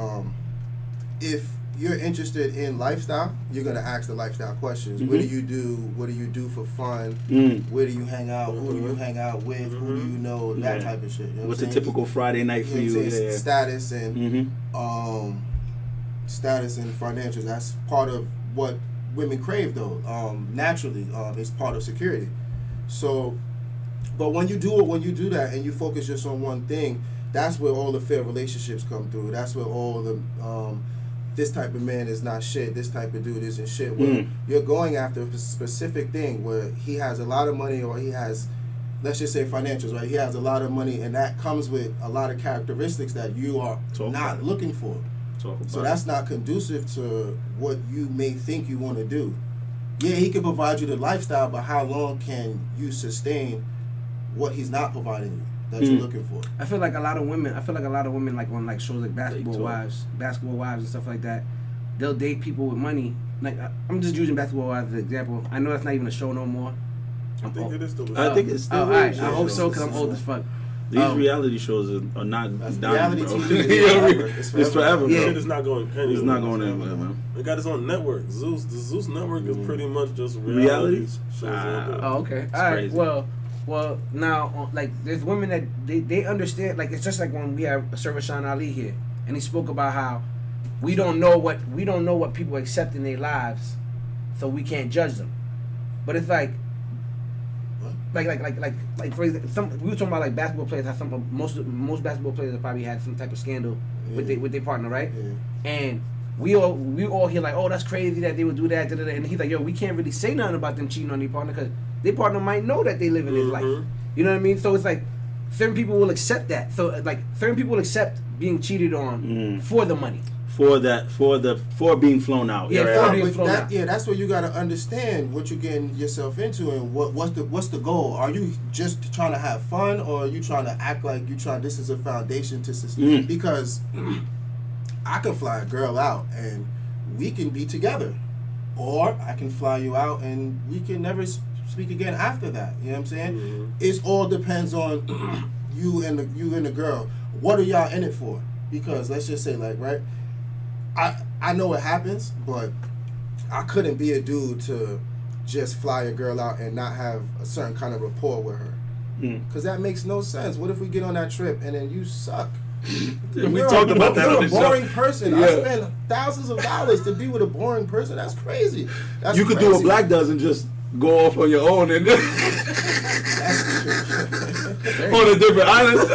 if you're interested in lifestyle, you're gonna ask the lifestyle questions. What do you do? What do you do for fun? Where do you hang out? Who do you hang out with? Who do you know? That Yeah. type of shit. You know What's what a I'm saying? typical Friday night for You you? know what I'm saying? Yeah. Status and Mm-hmm. status and financials. That's part of what women crave, though. Naturally, it's part of security. So, but when you do that and you focus just on one thing, that's where all the failed relationships come through. That's where all the this type of man is not shit, this type of dude isn't shit. Where you're going after a specific thing where he has a lot of money, or he has, let's just say financials, right? He has a lot of money, and that comes with a lot of characteristics that you are not looking for. So that's not conducive to what you may think you want to do. Yeah, he can provide you the lifestyle, but how long can you sustain what he's not providing you that you're looking for? I feel like a lot of women, like on like shows like Basketball Wives and stuff like that, they'll date people with money. Like, I'm just using Basketball Wives as an example. I know that's not even a show no more. I think it is still. I think it's still. All right, I hope so, because I'm old as fuck. These reality shows are not dying, reality bro. TV. It's forever, bro. Shit is not going anywhere. It's not going anywhere, man. They got its own network. Zeus. The Zeus network is pretty much just Reality? shows. All day. Oh, okay. All right. crazy. Well, now, like, there's women that they understand. Like, it's just like when we have Sir Sean Ali here, and he spoke about how we don't know what people accept in their lives, so we can't judge them. But it's like for example, we were talking about like basketball players have most basketball players have probably had some type of scandal with their partner, right? Yeah. And we all hear like, oh, that's crazy that they would do that, and he's like, yo, we can't really say nothing about them cheating on their partner because their partner might know that they live in his life. You know what I mean? So it's like certain people will accept that. So like certain people will accept being cheated on for the money. For being flown out. That's what you got to understand what you're getting yourself into, and what's the goal. Are you just trying to have fun, or are you trying to act like this is a foundation to sustain? Because I can fly a girl out and we can be together, or I can fly you out and we can never speak again after that. You know what I'm saying? It all depends on you and the girl. What are y'all in it for? Because let's just say, like, right, I know it happens, but I couldn't be a dude to just fly a girl out and not have a certain kind of rapport with her. Because that makes no sense. What if we get on that trip and then you suck? We talked about that on the show. You're a boring person. I spend thousands of dollars to be with a boring person. That's crazy. You could do what Black does and just go off on your own and on a different island.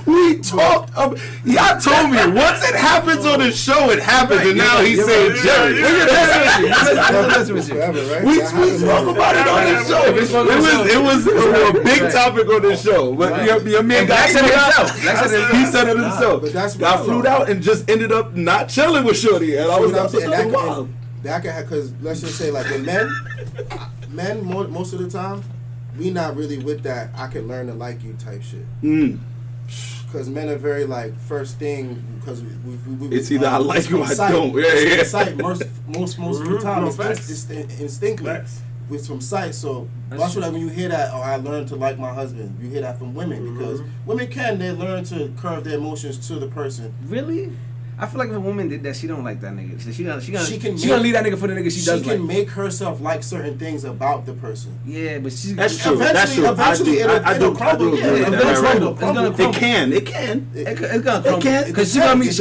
We talked. Y'all told me once it happens on the show, it happens, and now he's saying Jerry. We spoke about it on the show. It was a big topic on the show. But your man got said it himself. He said it himself. Got flew out and just ended up not chilling with Shorty, and I was like, wow. That can have, because let's just say, like, with men most of the time, we not really with that I can learn to like you type shit. Because men are very like first thing, because we it's either I like you or I don't. Sight most of the time it's instinctive. With from sight, so that's what, like, when you hear that, I learned to like my husband. You hear that from women because women they learn to curb their emotions to the person. Really? I feel like if a woman did that, she don't like that nigga. She gonna leave that nigga for the nigga she does like. She can make herself like certain things about the person. Yeah, but she's... That's true. That's true. Eventually, it'll crumble. It's gonna crumble. It can. It's gonna crumble. Because she's gonna meet...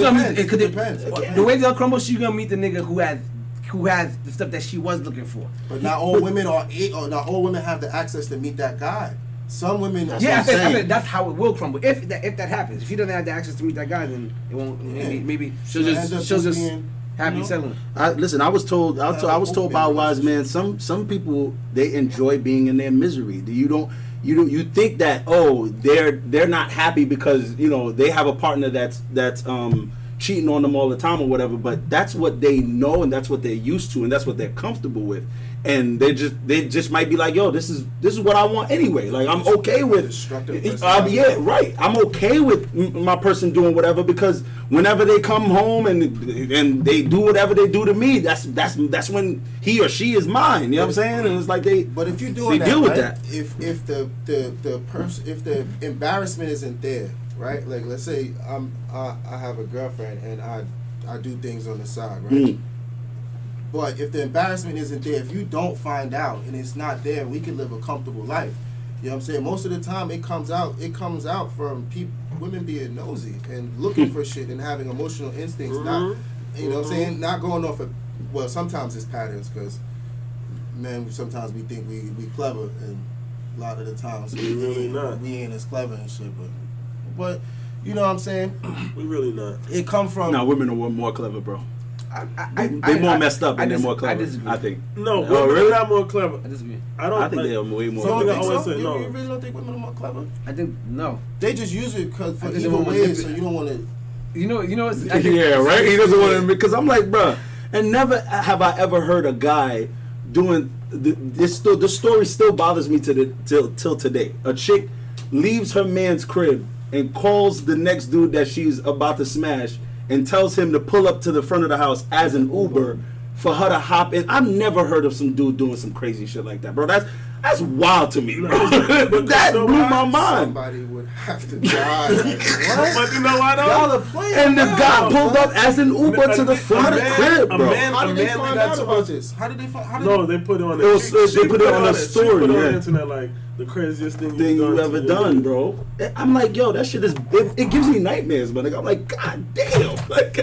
The way they'll crumble, she's gonna meet the nigga who has the stuff that she was looking for. But not all women have the access to meet that guy. Some women. I said that's how it will crumble. If that happens, if she doesn't have the access to meet that guy, then it won't. Maybe she'll just happy settling. Listen, I was told by a wise man. Some people, they enjoy being in their misery. You think that they're not happy because they have a partner that's cheating on them all the time or whatever, but that's what they know and that's what they're used to and that's what they're comfortable with. And they just might be like, yo, this is what I want anyway. Like, I'm okay with I'm okay with my person doing whatever, because whenever they come home and they do whatever they do to me, that's when he or she is mine. You know what I'm saying? And it's like But if you're doing deal with that. If the embarrassment isn't there, right? Like, let's say I have a girlfriend and I do things on the side, right? But if the embarrassment isn't there, if you don't find out and it's not there, we can live a comfortable life. You know what I'm saying? Most of the time, it comes out from women being nosy and looking for shit and having emotional instincts. Not, you know what I'm saying? Not going off of, well, sometimes it's patterns because men, sometimes we think we clever, and a lot of the times we really not. We ain't as clever and shit, but you know what I'm saying? We really not. It come from. No, women are more clever, bro. They're more messed up and they're more clever. I think. No, women are not more clever. I disagree. I think they're way more So clever. I always say no. You really don't think women are more clever? I think no. They just use it for think they evil want ways, to- so you don't want to. You know. It's, Yeah, right. He doesn't want to, because I'm like, bruh, and never have I ever heard a guy doing this. The story still bothers me till today. A chick leaves her man's crib and calls the next dude that she's about to smash and tells him to pull up to the front of the house as an Uber for her to hop in. I've never heard of some dude doing some crazy shit like that, bro. That's wild to me, bro. That blew my mind. Somebody would have to die. Like, what? But you know why though? Y'all are playing. And the now, guy pulled bro. up as an Uber to the front of the crib, bro. How did they man find got out to about us. this? How did they find? No, they put it on. It was- they put it on a story, She put it on yeah. the internet like the craziest thing You ever to done, you. bro. I'm like, yo, that shit is. It gives me nightmares, but I'm like, god damn, like.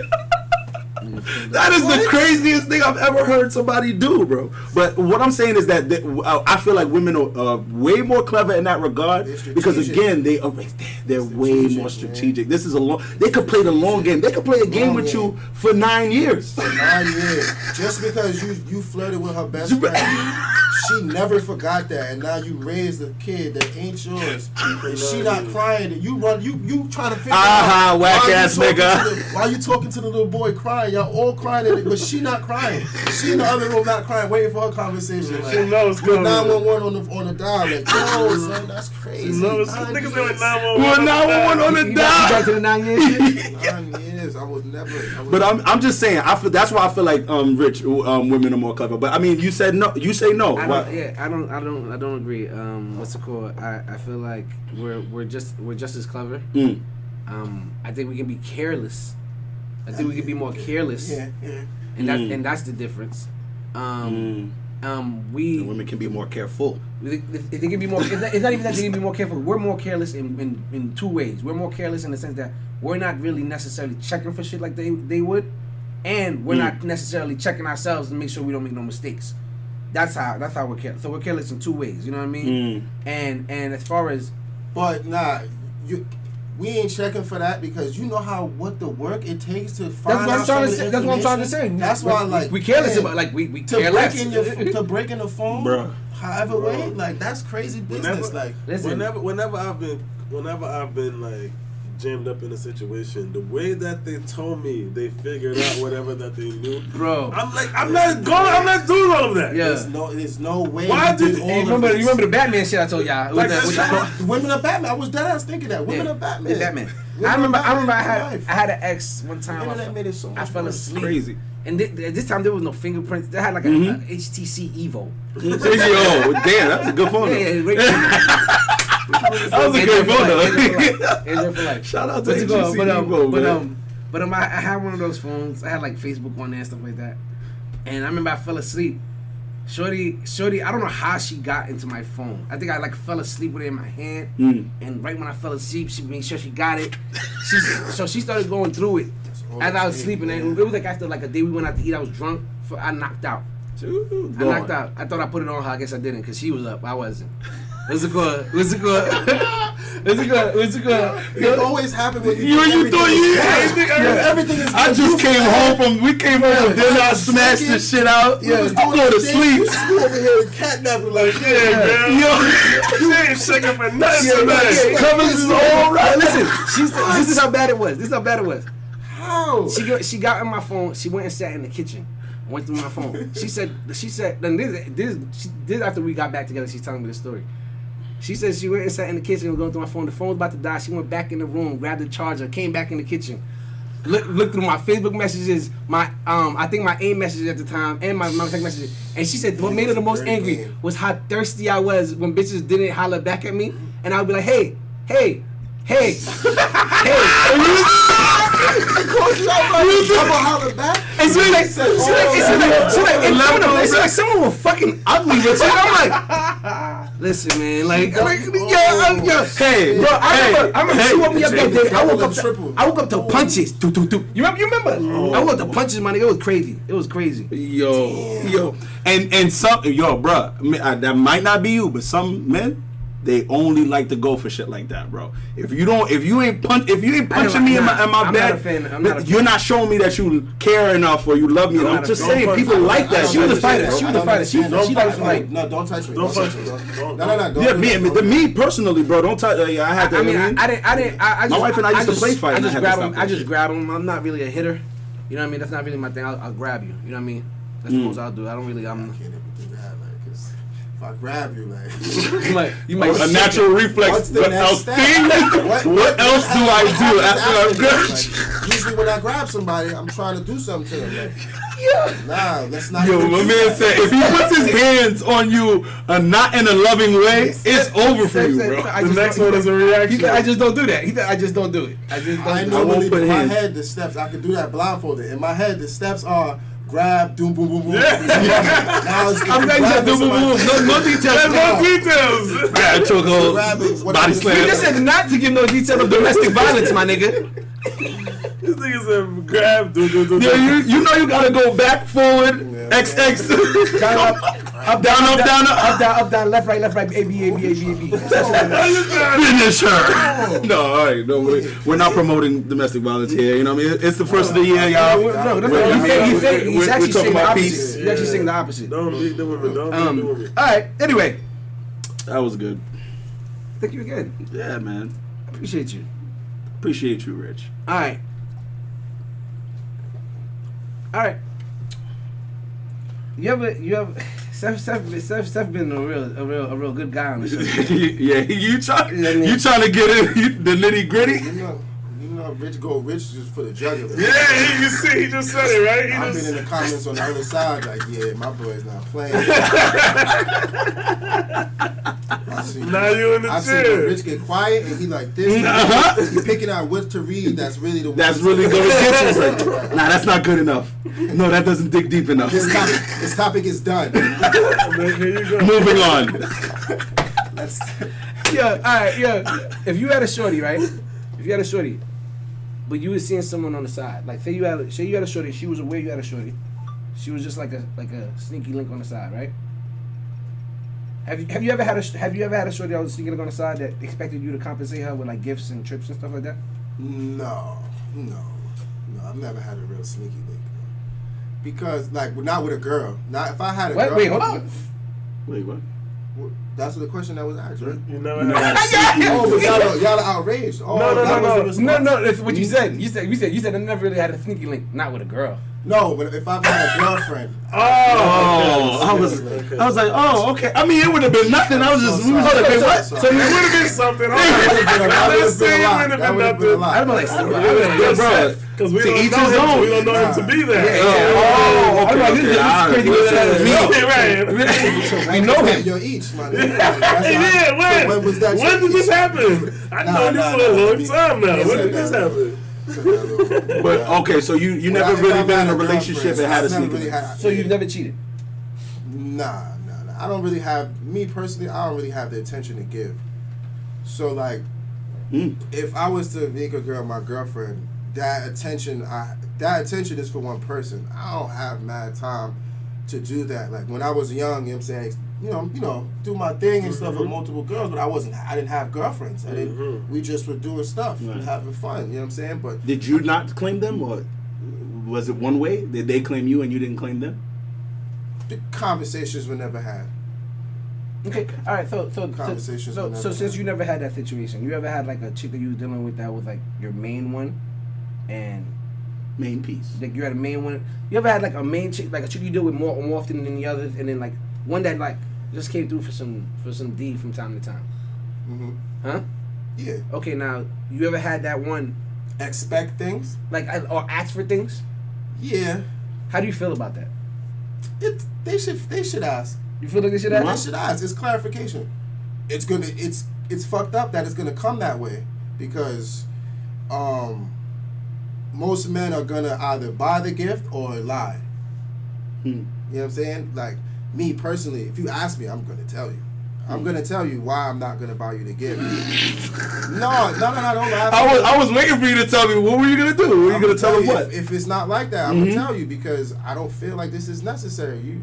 That is the craziest thing I've ever heard somebody do, bro. But what I'm saying is that I feel like women are way more clever in that regard because again they're way more strategic. This is they could play the long game. They could play a game with you for 9 years. For 9 years, just because you flirted with her best friend, she never forgot that, and now you raised a kid that ain't yours. And she not crying, and you trying to figure out whack ass nigga. why you talking to the little boy crying? Y'all all crying, but she not crying. She in the other room not crying, waiting for her conversation. Like, She knows with coming. 911 on the dial. Like, yo, son, that's crazy. She knows. 9 Niggas years. say like 911. 911 on the You back dial. to the 9 years shit? 9 years. I would never. But I'm just saying. That's why I feel like rich women are more clever. But I mean, you said no. You say no. I Why? don't agree. What's it called? I feel like we're just as clever. I think we can be careless. I think we can be more careless. Yeah. And that's the difference. And women can be more careful. They can be more. It's not even that they can be more careful. We're more careless in two ways. We're more careless in the sense that we're not really necessarily checking for shit like they would, and we're not necessarily checking ourselves to make sure we don't make no mistakes. That's how we're careless. So we're careless in two ways. You know what I mean? And as far as, But nah, we ain't checking for that because you know what the work it takes to find out that's what I'm trying to say. That's why like we careless man, about we to care less. to break in the phone, Bruh. however way, like that's crazy business. Listen. Whenever I've been like jammed up in a situation, the way that they told me they figured out whatever that they knew, Bro. I'm not doing all of that. Yeah. There's no way. Why you did- did all Hey, of you this. remember the Batman shit I told y'all? Like Women are Batman. I was dead ass thinking that. Women are Batman. Yeah, Batman. Women I remember are I Batman had an ex one time. Internet made it so I much fell worse. asleep. Crazy. And this time there was no fingerprints. They had like a HTC Evo. Oh, damn, that was a good phone. Yeah, though. right. That was a good phone. It's there for life. Shout out to What's it called? HTC Evo, man. But I had one of those phones. I had like Facebook on there and stuff like that. And I remember I fell asleep. Shorty, I don't know how she got into my phone. I think I like fell asleep with it in my hand. And right when I fell asleep, she made sure she got it. So she started going through it as I was sleeping. And it was like after like a day we went out to eat, I was drunk. I knocked out. I knocked out. I thought I put it on her. I guess I didn't because she was up. I wasn't. What's it called? It always happened when You thought everything is. I just came home from dinner. I smashed this shit out. Yeah, I go to sleep. You over here catnapping like You ain't shaking for nothing today. Covers is all right. Listen, this is how bad it was. how? She got in my phone. She went and sat in the kitchen. Went through my phone. She said. Then this after we got back together. She's telling me the story. She said she went and sat in the kitchen and was going through my phone. The phone was about to die. She went back in the room, grabbed the charger, came back in the kitchen, looked through my Facebook messages, I think my AIM messages at the time, and my text messages. And she said what made her the most angry was how thirsty I was when bitches didn't holler back at me, and I would be like, hey. And she like someone was fucking ugly with you. I'm like. Listen, man, like, yo, Hey, bro, I remember she woke me up that day. I woke up to Oh. punches. You remember? I woke up to punches, man. It was crazy. Yo, and some, bro, that might not be you, but some men, they only like to go for shit like that, bro. If you ain't punching me in my bed, you're not showing me that you care enough or you love me. I'm just saying, people like that. She was a fighter. She likes to fight. No, don't touch me. Don't touch me. No. Yeah, me personally, bro. Don't touch. I had to. I didn't. My wife and I used to play fight. I just grab him. I'm not really a hitter. You know what I mean? That's not really my thing. I'll grab you. You know what I mean? That's the most I'll do. I don't really. I can't even do that, like, 'cause if I grab you, like, you might a natural reflex. what's the What next else? step? What else do I do after I'm good? Like, usually when I grab somebody, I'm trying to do something to them. Like, nah, let's not. Yo, do my man that. said if he puts his hands on you, not in a loving way, it's over for you, bro. The next one is a reaction. I just don't do that. I just don't do it. I Normally put in my hands. head the steps. I could do that blindfolded. In my head, the steps are grab, boom, boom, boom, boom. Now it's I'm glad you said boom, boom, boom. No details. There's no details. Yeah, chokehold, body You slam. just said not to give no detail of domestic violence, my nigga. This nigga said grab, do. Yeah, you know you gotta go back, forward, XX, Up, down, down, left, right, A, B. finish her. No, all right, no, we're not promoting domestic violence here. You know what I mean? It's the first of the year, y'all. No, he's actually saying the opposite. He's actually saying the opposite. Don't beat the women. Don't beat the women. All right. Anyway, That was good. I think you're good. Yeah, man. Appreciate you. Appreciate you, Rich. All right. You ever Seth been a real good guy on the show. Yeah, you trying to get in the nitty gritty? You know, Rich just for the jugular. Yeah, you see, he just said it, right? I've been in the comments on the other side, like, yeah, my boy's not playing. Now you in the I've seen chair. Rich get quiet and he like this. He picking out what to read. That's really the. That's really going to get you. It's like, nah, that's not good enough. No, that doesn't dig deep enough. This topic is done. Here you go. Moving on. Yeah, all right, yeah. If you had a shorty, right? But you was seeing someone on the side. Like, say you had a shorty. She was aware you had a shorty. She was just like a sneaky link on the side, right? Have you ever had a shorty that was sneaky link on the side that expected you to compensate her with like gifts and trips and stuff like that? No. I've never had a real sneaky link. Because not with a girl. Not if I had a girl. Wait, hold on. Wait, what? That's what the question that was asked, right? You never had Oh, but y'all are outraged. Oh, No. No, that's what you said. You said I never really had a sneaky link, not with a girl. No, but if I've had a girlfriend. Oh, I was like, oh, okay. I mean, it would have been nothing. I was just, So wait, what? sorry. So It would have been something. That Let's say it would have been nothing. I don't know, like, bro. Because we To don't each know his him. own. We don't know him to be there. Oh, okay. This is crazy. We know him. You're each, man. Yeah, when was that? When did this happen? I know this for a long time now. When did this happen? But okay, so you never really been in a relationship and had a sneaky. So you've never cheated? Nah. I don't really have, me personally, I don't really have the attention to give. So like, if I was to make a girl my girlfriend, that attention is for one person. I don't have mad time to do that. Like when I was young, you know what I'm saying, you know, do my thing and stuff with multiple girls, but I didn't have girlfriends. We just were doing stuff and having fun, you know what I'm saying? But did you not claim them, or was it one way? Did they claim you and you didn't claim them? the conversations were never had. Okay, all right. So Conversations were never since had. you never had that situation, you ever had like a chick that you was dealing with that was like your main one, and Main piece. like you had a main one. You ever had like a main chick, like a chick you deal with more often than the others, and then like one that like just came through for some D from time to time. Mm-hmm. Huh? Yeah. Okay, now you ever had that one Expect things. like or ask for things? Yeah. How do you feel about that? They should ask. You feel like they should ask? They should ask. It's clarification. It's fucked up that it's gonna come that way because most men are gonna either buy the gift or lie. You know what I'm saying? Like me personally, if you ask me, I'm gonna tell you. I'm gonna tell you why I'm not gonna buy you the gift. No, don't laugh. I was waiting for you to tell me what were you gonna do. Were you gonna tell me what? If it's not like that, I'm gonna tell you because I don't feel like this is necessary.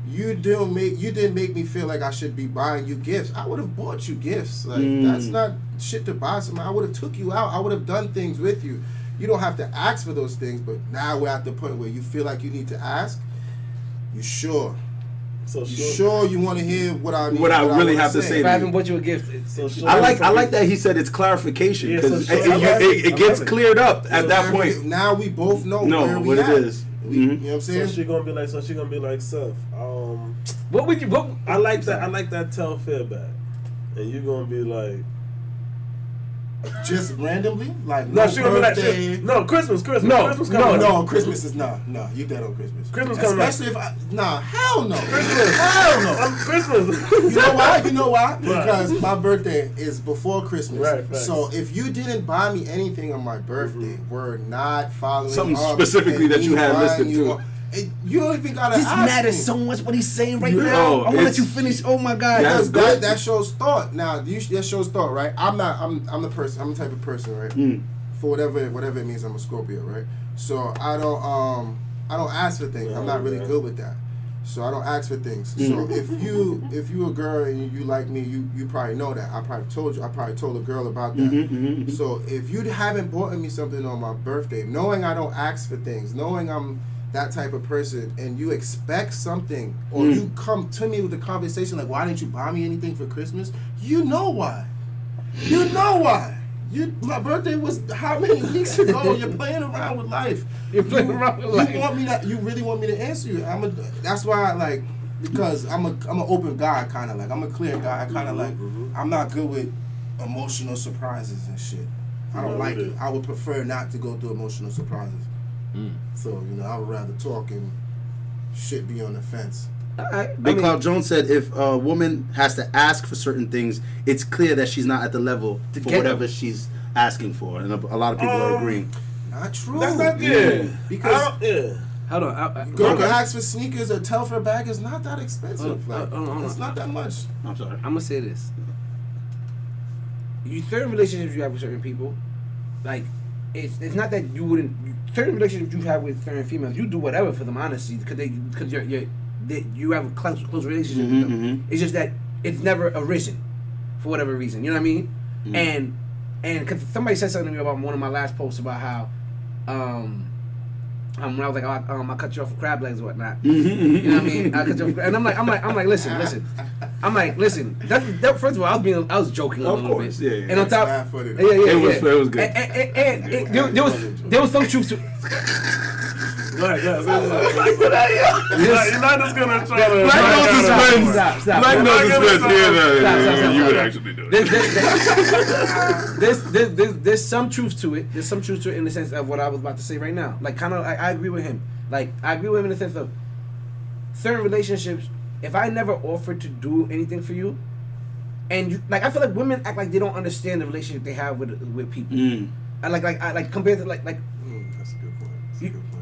You didn't make me feel like I should be buying you gifts. I would have bought you gifts. Like that's not shit to buy somebody. I would have took you out. I would have done things with you. You don't have to ask for those things, but now we're at the point where you feel like you need to ask. You sure? So sure you want to hear what I really have to say? If I haven't bought you a gift, I like that he said it's clarification because it gets cleared up at that point. Now we both know where what it is. You know what I'm saying? So she gonna be like Seth. What would you? I like that tell fair back, and you gonna be like. Just randomly, like no, she gonna be like Christmas. No, Christmas is no. You dead on Christmas. Christmas coming, especially if hell no. Christmas, hell no. Christmas. You know why? Because my birthday is before Christmas. Right. So if you didn't buy me anything on my birthday, we're not following something specifically that you had listed too. You don't even gotta this ask matters me. so much what he's saying right now. I want to let you finish. Oh my God, that shows thought. Now that shows thought, right? I'm the person. I'm the type of person, right? For whatever it means, I'm a Scorpio, right? So I don't ask for things. I'm not really good with that. So I don't ask for things. So if you a girl and you like me, you probably know that. I probably told you. I probably told a girl about that. So if you haven't bought me something on my birthday, knowing I don't ask for things, knowing I'm that type of person, and you expect something, or you come to me with a conversation like, why didn't you buy me anything for Christmas? You know why. My birthday was how many weeks ago? You're playing around with life. You really want me to answer you? That's why because I'm an open guy, kind of like. I'm a clear guy. I kind of like. I'm not good with emotional surprises and shit. I don't like it. I would prefer not to go through emotional surprises. So, I would rather talk and shit be on the fence. Big Cloud Jones said if a woman has to ask for certain things, it's clear that she's not at the level for whatever she's asking for. And a lot of people are agreeing. Not true. That's not good. Because hold on. Girl can ask for sneakers or Telfair bag is not that expensive. It's not that much. I'm sorry. I'm gonna say this. Certain relationships you have with certain people, like it's not that you wouldn't. Certain relationships you have with certain females, you do whatever for them, honestly, because you have a close relationship with them. It's just that it's never arisen for whatever reason. You know what I mean? And because somebody said something to me about one of my last posts about how when I was like, I cut you off for crab legs or whatnot. You know what I mean? I cut you off, and I'm like, listen. I'm like, listen. That first of all, I was joking a little bit. Yeah. And on top, it was good. And there was some truth to. You're not just gonna try to. Black nose suspense. You would actually do it. There's some truth to it. There's some truth to it in the sense of what I was about to say right now. Like, kind of, I agree with him. Like, I agree with him in the sense of certain relationships. If I never offered to do anything for you, and you, like, I feel like women act like they don't understand the relationship they have with people. I like compared to like. That's a good point.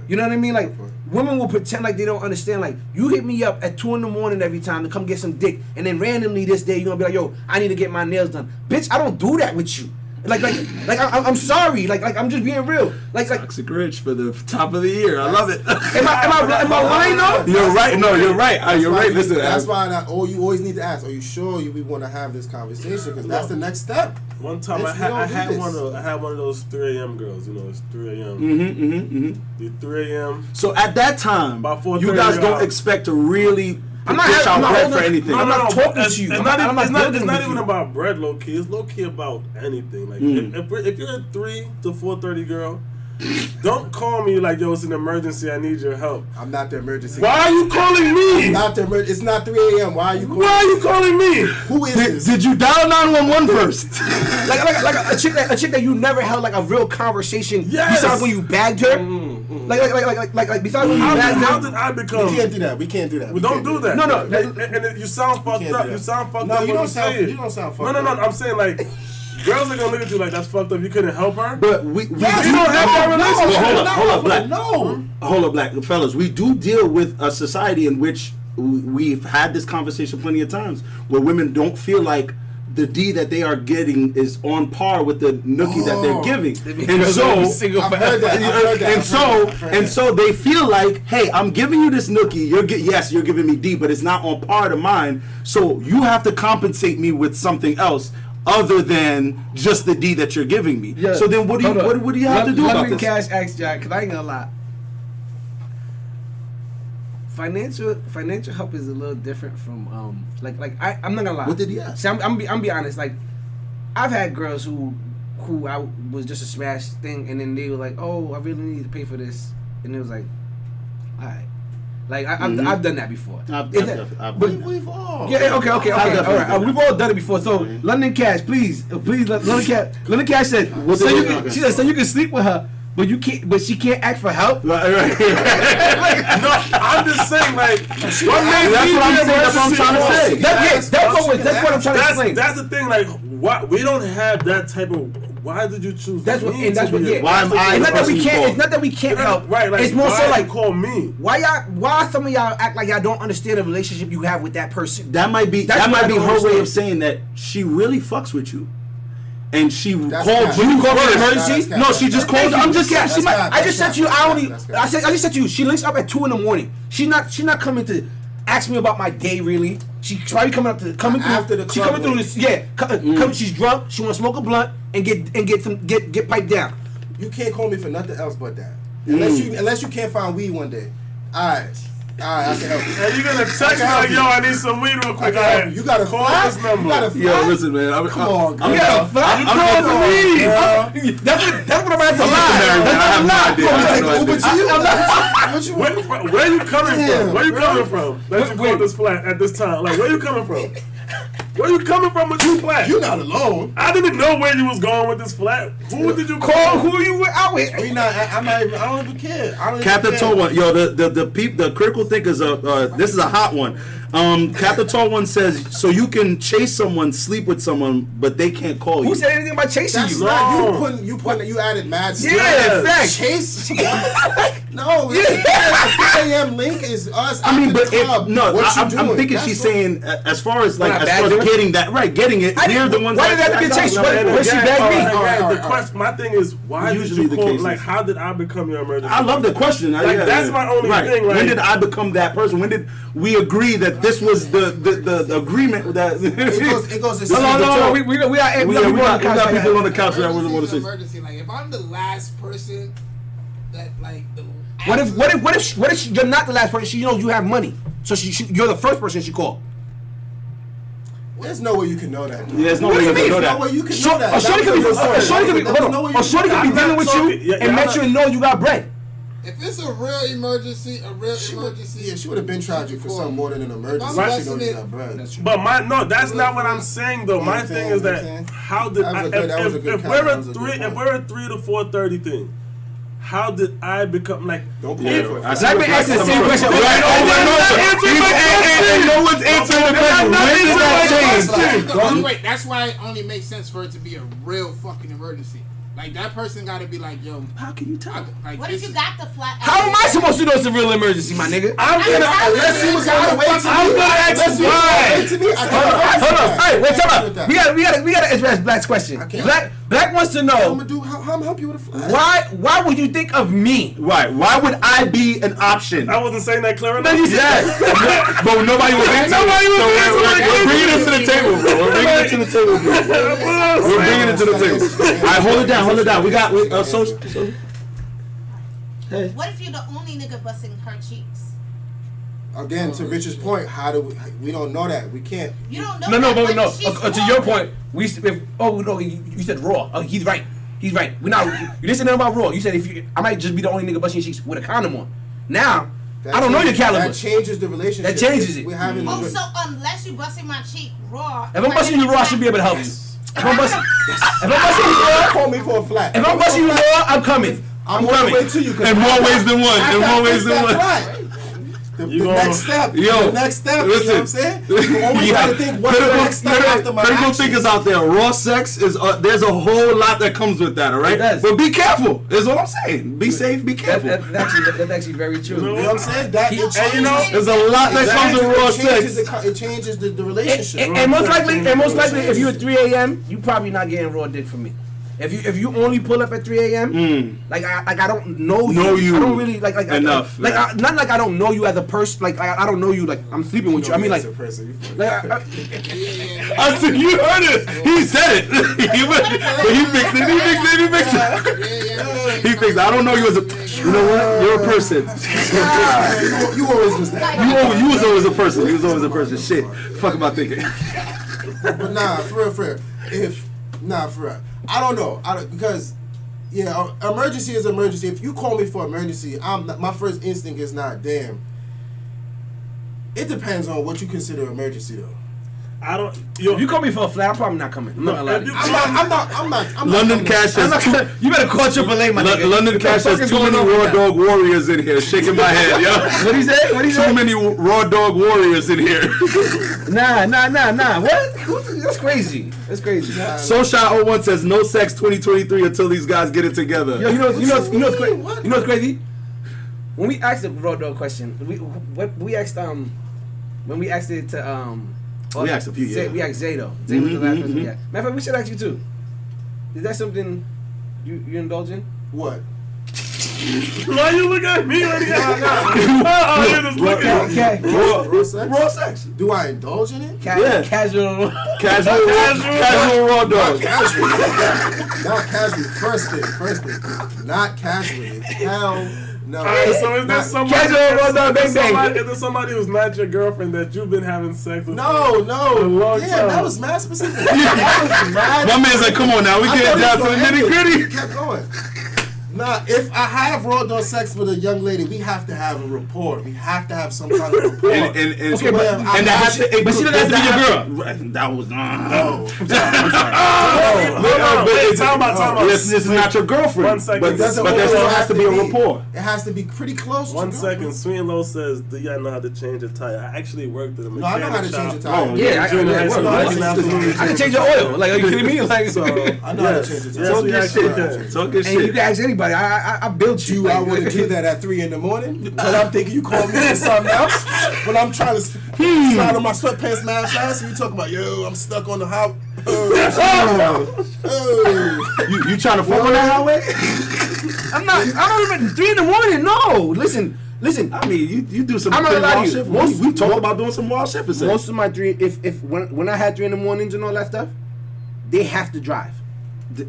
You know what I mean? Like, women will pretend like they don't understand. Like, you hit me up at 2 a.m. every time to come get some dick, and then randomly this day you're gonna be like, yo, I need to get my nails done. Bitch, I don't do that with you. I'm sorry. Like I'm just being real. Like Toxic Rich for the top of the year. I love it. Am I lying though? You're right. No, you're right. You're right. Listen, that's why you always need to ask. Are you sure we want to have this conversation? Because that's the next step. One time I had one of those 3 a.m. girls. It's 3 a.m. The 3 a.m. So at that time, about 4:30, you guys don't expect to really. I'm not bread for anything. I'm not talking to you. It's not even about bread, low key. It's low key about anything. Like if you're a 3 to 4:30 girl, don't call me like, yo, it's an emergency. I need your help. I'm not the emergency. Why are you calling me? I'm not the emergency. It's not 3 a.m. Why are you calling me? Who is this? Did you dial 911 first? like a chick that you never held like a real conversation. Yes. Besides when you bagged her. Like besides when you bagged her. How did I become? We can't do that. We don't do that. No. And you sound fucked up. You sound fucked up. You don't sound fucked up. No. I'm saying like. Girls are gonna look at you like that's fucked up. You couldn't help her. But we don't have that relationship. Hold up, Black. No. Hold up, Black fellas. We do deal with a society in which we've had this conversation plenty of times where women don't feel like the D that they are getting is on par with the nookie that they're giving, and so they feel like, hey, I'm giving you this nookie. You're giving me D, but it's not on par to mine. So you have to compensate me with something else other than just the D that you're giving me. Yeah. So then, what do you have to do about London this? Cash asked Jack, because I ain't gonna lie. Financial help is a little different from I'm not gonna lie. What did he ask? See, I'm be honest. Like, I've had girls who I was just a smash thing, and then they were like, "Oh, I really need to pay for this," and it was like, "All right." Like I've done that before. We've all. Yeah. Okay. All right. We've all done it before. So London Cash, please, London Cash said, she said, so you can sleep with her. But you can't. But she can't ask for help. No, I'm just saying, like, that's what I'm trying to say. That's what I'm trying to explain. That's the thing. Like, why we don't have that type of. Why did you choose? That's what. And that's what. Yeah. Why am I? It's not that we can't. It's not that we can't help. Right. Like, it's more so like, call me. Why some of y'all act like y'all don't understand the relationship you have with that person? That might be her way of saying that she really fucks with you. And she called you for an emergency? No, she just called. I'm just kidding. I just said to you. I just said to you. She links up at 2 a.m. She's not coming to ask me about my day. Really, she's probably coming through after the club. She's coming through this. Yeah, she's drunk. She want to smoke a blunt and get piped down. You can't call me for nothing else but that. Unless you can't find weed one day. Alright, I can help you. And you're gonna text me like, yo, I need some weed real quick. You gotta call this number. Yo, listen, man. Come on, girl. You got a flat? That's what I'm at to lie. Where you coming from? Where you coming from? That you call this flat at this time? Like, where you coming from? Where you coming from with this flat? You're not alone. I didn't know where you was going with this flat. Who did you call? Who you were out with? I don't even care. Captain Tall One, yo, the critical thinkers. This is a hot one. Captain Tall One says, so you can chase someone, sleep with someone, but they can't call you. Who said anything about chasing That's you? not you added mad stuff. Yeah, fact. Chase. No, the 6 a.m. link is us. I mean, but I'm thinking she's saying as far as getting that right, getting it. They're the ones. Why did that get chased? What she begged me? The question, my thing is, why did you call? Like, how did I become your emergency? I love the question. That's my only thing. When did I become that person? When did we agree that this was the agreement that it goes. No. We got people on the couch that wasn't want to say. Emergency. Like, if I'm the last person that what if you're not the last person? She knows you have money, so you're the first person she called. There's no way you can know that. Yeah, there's no way you can know that. No way you can know that. Shorty could be dealing with you and met you and know you got bread. If it's a real emergency, yeah, she would have been tried you for something more than an emergency. Right. She knows you got bread. But that's not what I'm saying though. My thing is that how did if we're a 3 to 4:30 thing, how did I become like? Don't call me for it. I've been asking the same question. And no one's answering the question. When did that change? Wait, that's why it only makes sense for it to be a real fucking emergency. Like, that person gotta be like, yo. How can you tell? What if you got the flat? How am I supposed to know it's a real emergency, my nigga? Unless he was on the way to me. Hold on. Hey, wait, time out. We gotta address Black's question. Black wants to know. How I'm help you with a flat? Why would you think of me? Right. Why would I be an option? I wasn't saying that clear enough. Yeah. But nobody was answering. We're bringing it to the table, bro. We're bringing it to the table, bro. We're bringing it to the table. All right, hold it down. We got social. Hey. What if you're the only nigga busting her cheeks? Again, to Richard's point, how do we don't know that. We can't. You don't know. No. To your point, you said raw. Oh, he's right. You didn't say about raw. You said I might just be the only nigga busting your cheeks with a condom on. Now, I don't know your caliber. That changes the relationship. That changes it. So unless you busting my cheek raw. If I'm busting you raw, I should be able to help you. If I'm busting you raw, call me for a flat. If I'm busting you raw, I'm coming. I'm coming. To you in more ways than one. The You next step. Yo, the next step. listen. You know what I'm saying? You always gotta think what's the next step after my critical actions. thinkers out there. Raw sex is there's a whole lot that comes with that. All right, It does. but be careful. Is what I'm saying. Be safe. Be careful. That's actually very true. You know what I'm saying? That it changes. There's a lot that comes with raw It changes the relationship. And most likely, if you're at 3 a.m., you probably not getting raw dick from me. If you only pull up at 3 a.m., like I don't know you. I don't really like enough. Not like I don't know you as a person. Like I don't know you. Like I'm sleeping with you. I mean like. I said you heard it. He said it. But he fixed it. He fixed it. I don't know you as a. You know what? You're a person. You always was that. You was always a person. You was always a person. Shit. Fuck am I thinking? But nah, for real. For real. I don't know. Because emergency is emergency. If you call me for emergency, my first instinct is not damn. It depends on what you consider emergency though. I don't. If you call me for a flat, I'm probably not coming. I'm not gonna lie. I'm not. London Cash has two. You better call AAA, my nigga. London Cash has too many raw dog warriors in here. Shaking my head, yo. What he say? Too many raw dog warriors in here. Nah. What? That's crazy. That's crazy. Soulshot01 says no sex 2023 until these guys get it together. Yo, you know what's crazy? You know what's crazy? When we asked the raw dog question, we asked when we asked it to we asked a few, yeah. We asked Zay though. Zay was the last person we asked. Matter of fact, we should ask you too. Is that something you indulge in? What? Why you look at me when you Raw sex? Do I indulge in it? Casual raw dog. Not casually. First thing. Not casually. Hell no. Alright, so is there somebody? Is there somebody who's not your girlfriend that you've been having sex with? No. Long time. That was mad specific. My man's like, come on now, we get down to the nitty gritty. Kept going. Nah, if I have raw dog sex with a young lady, we have to have a rapport. We have to have some kind of rapport. But she doesn't have to be your girl. That was No. Time out. This is not your girlfriend. 1 second. But there still has to be a rapport. It has to be pretty close. 1 second. Sweet and Low says, "Do y'all know how to change a tire?" I actually worked at a mechanic No, I know how to change a shop. tire. Yeah, I can change your oil. Like, are you kidding me? Like, So I know how to change a tire. Talk your shit. Talk your and you shit. can ask anybody. I built you. I wouldn't do that at 3 a.m. But I'm thinking you call me for something else. When I'm trying to slide on my sweatpants mad fast, and you talk about, yo, I'm stuck on the hot. You trying to fuck on that highway? I'm not even 3 a.m. No, listen. I mean, you do some I'm not gonna lie to you. wild shit. We talked about doing some wild shit for sex. Most of my when I had 3 a.m. and all that stuff, they have to drive.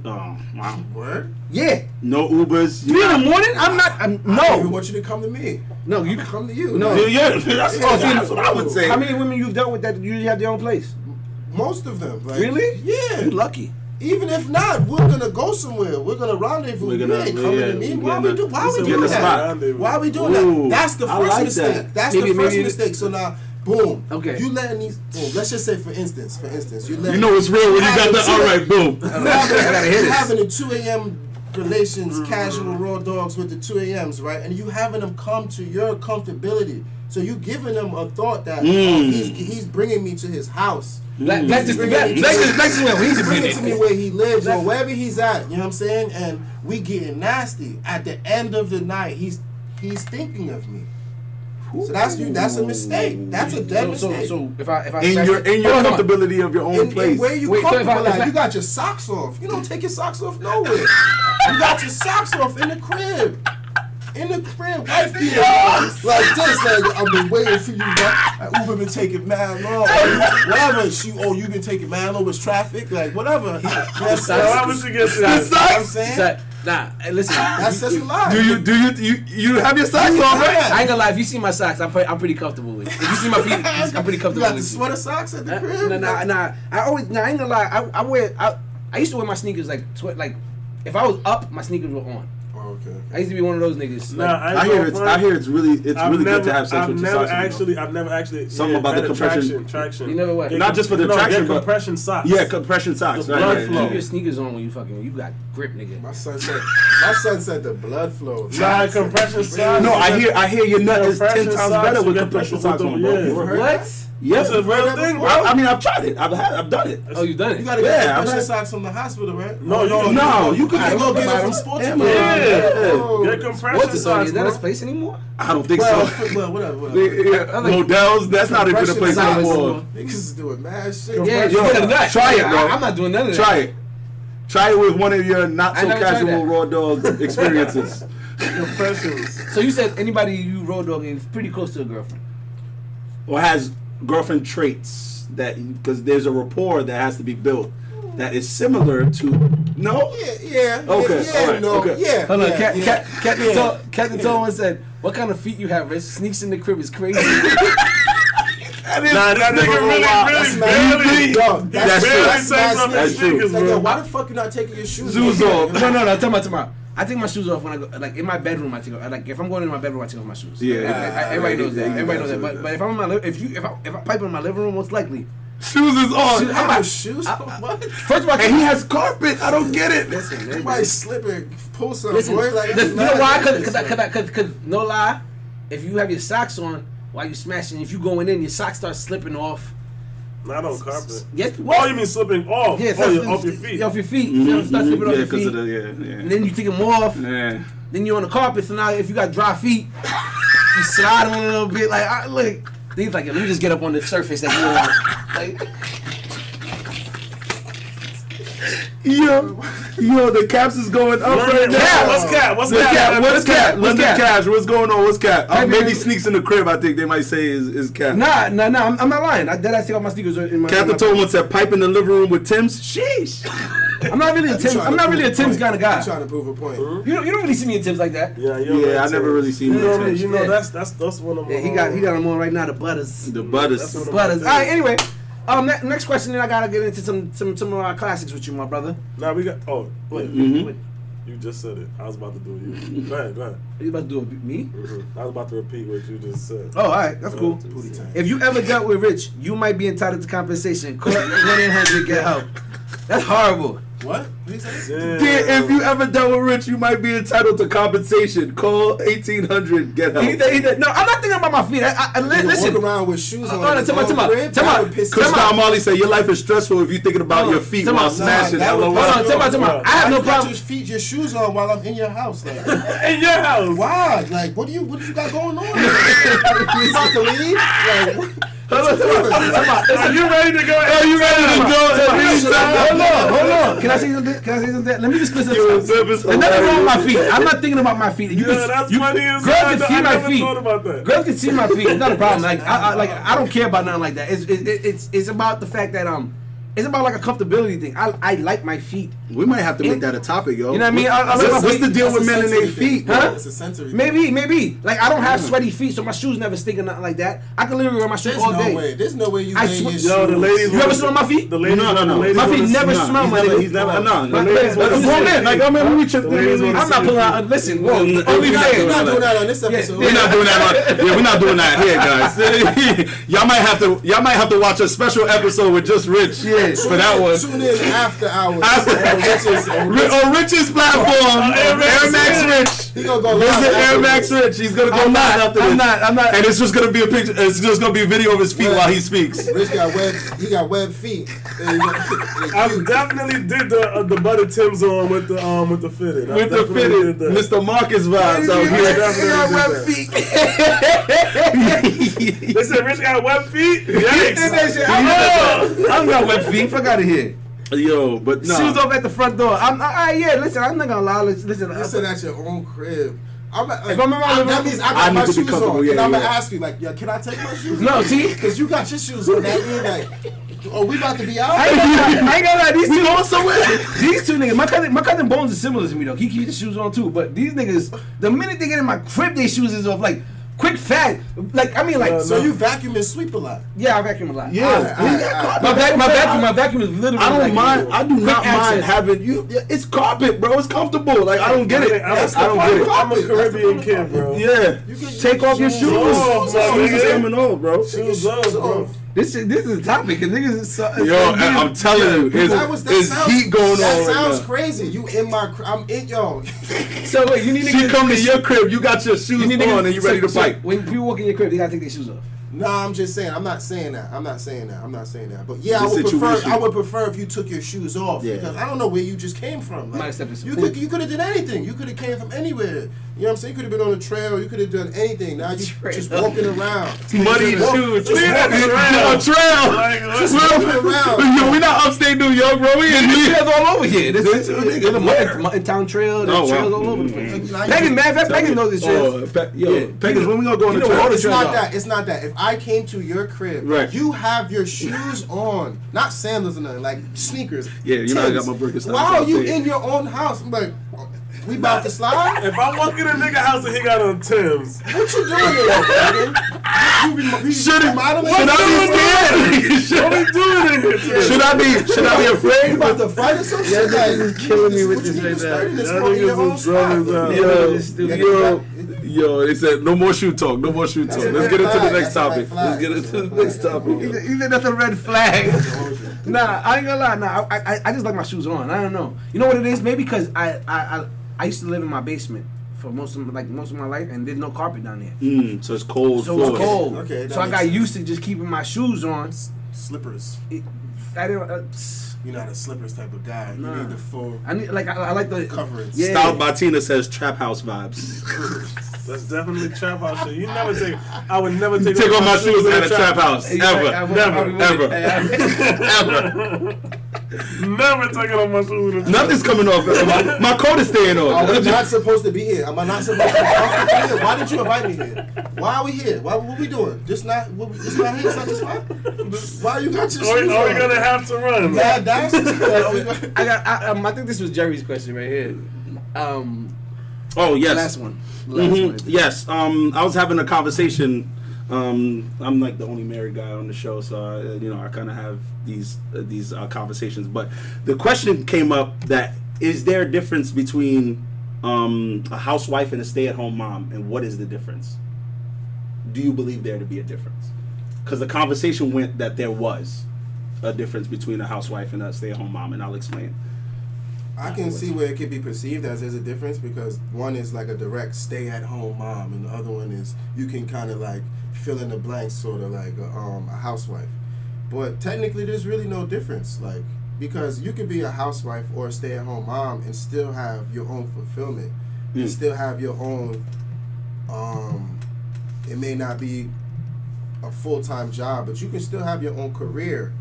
Oh, wow. Word? Yeah. No Ubers. 3 a.m. I'm not. I don't No. even want you to come to me. No, you Come to you. No. Yeah, that's what I would say. How many women you've dealt with that usually have their own place? Most of them. Like, Really? Yeah. You lucky. Even if not, we're gonna go somewhere. We're gonna rendezvous. You ain't coming to me. Why we doing that? Why are we doing Ooh, that? That's the I first like mistake. that. That's Maybe- the first maybe- mistake. So now, boom. Okay. You letting these. Boom. Let's just say, for instance, you letting. You know it's real when you got that. All right, boom. You having the 2 a.m. relations, casual raw dogs with the 2 a.m.s, right? And you having them come to your comfortability. So you giving them a thought that he's bringing me to his house. Let's just Bringing me to me where where he lives or wherever he's at. You know what I'm saying? And we getting nasty. At the end of the night, he's thinking of me. So that's a mistake. That's a dead mistake. So if I In your comfortability of your own place. Where you Wait, so if comfortable I- at? You got your socks off. You don't take your socks off nowhere. You got your socks off in the crib. Wife beater. Like this, like, I've been waiting for you, man. Uber been taking mad long. Whatever. You been taking mad long with traffic, like whatever. Why would you get to You know that? what I'm saying? Nah, listen. That's a lie. Do you have your socks on, right? I ain't gonna lie. If you see my socks, I'm pretty comfortable with it. If you see my feet, I'm pretty You comfortable got the with it. sweater socks at the crib? Nah. I ain't gonna lie. I used to wear my sneakers like if I was up, my sneakers were on. Oh, okay. I used to be one of those niggas. Nah, Like, I hear it's really good to have sex with your socks on. I've never actually. Something about the compression. Traction. You never what? Not just for the traction, but compression socks. Yeah, compression socks. The Right, blood right, flow. Keep your sneakers on when you fucking. You got grip, nigga. My son said the blood flow. Nah, compression socks. No, I hear your nut is 10 Compression times socks, better you with get compression the- socks with on, the- bro. yeah. You ever heard What? that? Yes, That's a real thing, bro. I mean, I've tried it. I've done it. Oh, you done it? You gotta Yeah, get I've compression had- socks from the hospital, right? No, You could I go get buy it them. from sports. Yeah, Center. man. Get compression What's it? socks, Is that bro. a space anymore? I don't think Well, so. well, whatever. Models, that's not even a place Compression anymore. socks. Niggas is doing mad shit. Yeah, Yo, you better not. try it, bro. I'm not doing none of that. Try it. Try it with one of your not I so never tried casual that. raw dog experiences. Compressions. So you said anybody you road dogging is pretty close to a girlfriend. Or has girlfriend traits that, because there's a rapport that has to be built that is similar to. No? Yeah. Okay, Yeah, alright, no, okay. yeah. Hold on, yeah, Captain Tone said, "What kind of feet you have, Rich? Sneaks in the crib is crazy." Nah, that nigga That's mad. really. Yo, That's true. true. That's mad. That's true. Sneakers, Like, yo, bro. why the fuck you not taking your shoes Shoes off. No, tomorrow. I take my shoes off when I go, like in my bedroom. I take off, like if I'm going in my bedroom, I take off my shoes. Yeah. Everybody knows that. Yeah, Everybody knows that. absolutely. But if I'm in my if I pipe in my living room, most likely. Shoes is on. Shoes- I have shoes. What? First of all, And he has carpet. I don't get it. listen, Somebody slip and pull something. listen. Boy. Like, You know why? Cause no lie, if you have your socks on while you smashing, if you going in, your socks start slipping off. Not on carpet. Yes. Oh, you mean slipping off? Yeah, Off your feet. Yeah, off your feet. Start slipping off Yeah, your because feet. of the yeah. And then you take them off. Yeah. Then you're on the carpet. So now, if you got dry feet, you slide them a little bit. Like, look. Then he's like, let me just get up on the surface that you want. Like, Yo, the caps is going up right now. What's cap? What's The cap? cap, what's cap? What's London cap? Cash, what's going on? What's cap? Maybe- Maybe sneaks in the crib. I think they might say is cap. nah. I'm not lying. I take off my sneakers in my. Captain told once said pipe in the living room with Tim's. Sheesh. I'm not really a Tim's. I'm not really a Tim's kind of guy. I'm trying to prove a point. You don't really see me in Tim's like that. Yeah, Yeah, I never really seen You know, that. you know Yeah. that's one of my. Yeah, he got them on right now. The butters. The butters. That's what Butters. All right. Anyway, next question. Then I gotta get into some of our classics with you, my brother. Nah, we got. Oh, wait. What You just said it. I was about to do you. Go ahead. are you about to do with me? I was about to repeat what you just said. Oh, all right. That's cool. Booty time. If you ever dealt with Rich, you might be entitled to compensation. Call 1-800 get help. That's horrible. What? What he say? Damn. Yeah, if you ever dealt with Rich, you might be entitled to compensation. Call 1800. Get help. No, I'm not thinking about my feet. Listen. Walk around with shoes on. no, his tell me, own tell me, crib, tell me. that would piss me Chris off. Marley said your life is stressful if you're thinking about your feet Come while on, smashing. that would- LOL. Hold on, tell me. I have Why no you got problem. your shoes on while I'm in your house. Like, In your house. why? Like, what do you got going on? You about to leave? Like, what? Are you ready to go? Are you ready to go? Hold on. Can I say something? Let me just listen Yo, to Zip is There's nothing wrong with my hilarious. feet. I'm not thinking about my feet. Yeah, that's funny as girls hell. can see I my never feet. thought about that. Girls can see my feet. It's not a problem. Like I don't care about nothing like that. It's about the fact that it's about like a comfortability thing. I like my feet. We might have to make that a topic, yo. You know what I mean? I like my What's feet. the deal That's with a men and sensory their thing. feet? Huh? It's a sensory thing. Maybe. Like I don't have sweaty feet, so my shoes never stink or nothing like that. I can literally wear my shoes There's all no day. way. There's no way you I wear swear- your Yo, the shoes. ladies. You ever smell my feet? The ladies. No. the ladies My feet wanna never see- smell, He's my never, nigga. he's never, no. My ladies wanna grown see men. it. Like, I mean, we The ladies wanna I'm not see pulling your out. Listen, whoa. We're Only not fans. We're not doing that on this episode. We're not doing that. We're not doing that here, guys. y'all might have to watch a special episode with just Rich. Yes. For that one. Tune in after hours. On Rich's platform, Air Max Rich. He gonna go Visit live Air after Max this. Rich. He's gonna go I'm live not. after this. I'm not. And it's just gonna be a picture. It's just gonna be a video of his feet while he speaks. Rich got web feet. I definitely did the butter Tim's on with the fitted. I With the definitely fitted, did that. Mr. Marcus vibes out here. They said Rich got web feet. Yikes! I'm not wet feet. Fuck out of here. Yo, but no. Shoes off at the front door. Listen, I'm not gonna lie. Listen. You said at your own crib. I'm like, If I'm in my living that room, means I I got need my to be shoes comfortable, on. yeah, and I'm gonna yeah. ask you, like, yo, can I take my shoes No, off? see? Because you got your shoes on. That mean, like, are we about to be out? I ain't gonna lie. These two going somewhere. These two niggas. My cousin Bones is similar to me though. He keeps the shoes on too. But these niggas, the minute they get in my crib, their shoes is off. Like quick fat. Like I mean, like So you vacuum and sweep a lot. yeah, I vacuum a lot. Yeah. My vacuum is literally. I don't like, mind. I do not mind access. having you. It's carpet, bro. It's comfortable. Like I don't get it. I don't get it. I'm a Caribbean kid, bro. Yeah. Take off your shoes. off, my Shoes is nigga. coming off, bro. Shoes off, bro. This is a topic, and niggas is so. Yo, I'm telling you, it's heat going on That right sounds now. crazy. You in my, I'm in yo. So wait, you need to She come to your crib, you got your shoes on, and you ready to fight. When people walk in your crib, they gotta take their shoes off. Nah, I'm just saying. I'm not saying that. But yeah, The situation. I would prefer if you took your shoes off Yeah. because I don't know where you just came from. Might have stepped in some you poop. could have done anything. You could have came from anywhere. You know what I'm saying? You could have been on a trail. You could have done anything. Now you just walking around. Muddy shoes. Just walking around. A trail. Just walking around. Yo, we not upstate New York, bro. We in New Trails York. all over here. There's a town trail. There's Oh, wow. trails all over the place. Now Pegan, man, Pegan knows the trails. Peggins, when we gonna go on the You know all trail? the It's trails not are. that. It's not that. If I came to your crib, Right. you have your shoes on, not sandals or nothing, like sneakers. Yeah, you know I got Timbs. my Birkenstocks Why are out you there. in your own house? I'm like, we about to slide? If I walk in a nigga house and he got on Timbs, What you doing there, Pegan? Should remodeling? I be scared? what we doing in here? Should I be afraid? You about to fight or something? Yeah, this is killing me with this right Y'all niggas is drunk as hell. Yo, they said no more shoe talk. No more shoe talk. Let's get into the next topic. Let's get into the next topic. He said that's a red flag. Nah, I ain't gonna lie. Nah, I just like my shoes on. I don't know. You know what it is? Maybe because I used to live in my basement for most of my life, and there's no carpet down there. So it's cold. So it's cold. Okay, that so I makes got sense. used to just keeping my shoes on. Slippers. I didn't. You're not a slippers type of guy. You Nah. need the full I need I like the coverage. Yeah. Styled by Tina says trap house vibes. That's definitely trap house shit. You never take. I would never take Take off my shoes in at a trap house. Hey, Ever. I would- Never. I would- Ever. Ever. Never taking off my shoes in the Nothing's coming off. My coat is staying Are on. we not supposed to be here? Am I not supposed to be here? Why did you invite me here? Why are we here? What we doing? This not here? It's not this spot? Why you got your shoes Are we on? gonna have to run? Bad dancing? I think this was Jerry's question right here. Oh yes. Last one. Last one. Yes. I was having a conversation. I'm like the only married guy on the show, so I kind of have these conversations. But the question came up that is there a difference between a housewife and a stay-at-home mom, and what is the difference? Do you believe there to be a difference? Because the conversation went that there was a difference between a housewife and a stay-at-home mom, and I'll explain. I can see where it could be perceived as there's a difference because one is like a direct stay-at-home mom, and the other one is you can kind of like fill in the blanks, sort of like a housewife. But technically, there's really no difference, like because you could be a housewife or a stay-at-home mom and still have your own fulfillment. You still have your own. It may not be a full-time job, but you can still have your own career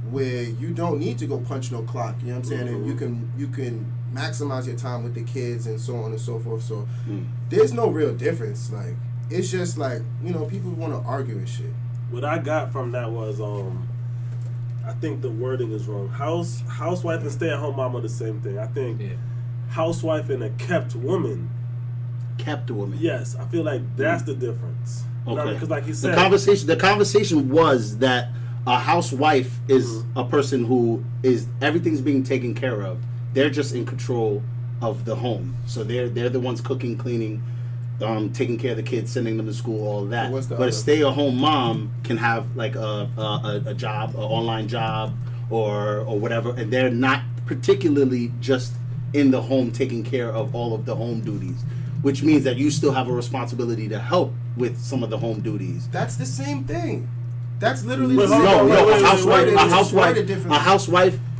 where you don't need to go punch no clock, you know what I'm saying? And you can maximize your time with the kids and so on and so forth. So there's no real difference. Like it's just like, people want to argue and shit. What I got from that was I think the wording is wrong. Housewife and stay-at-home mom are the same thing. I think housewife and a kept woman. Kept woman. Yes, I feel like that's the difference. Okay. Because like you said, the conversation was that a housewife is a person who is everything's being taken care of. They're just in control of the home. So they're the ones cooking, cleaning, taking care of the kids, sending them to school, all of that. But a stay-at-home mom can have like a job, an online job, or whatever, and they're not particularly just in the home taking care of all of the home duties, which means that you still have a responsibility to help with some of the home duties. That's the same thing. That's literally Wait, the same hold on, thing. wait,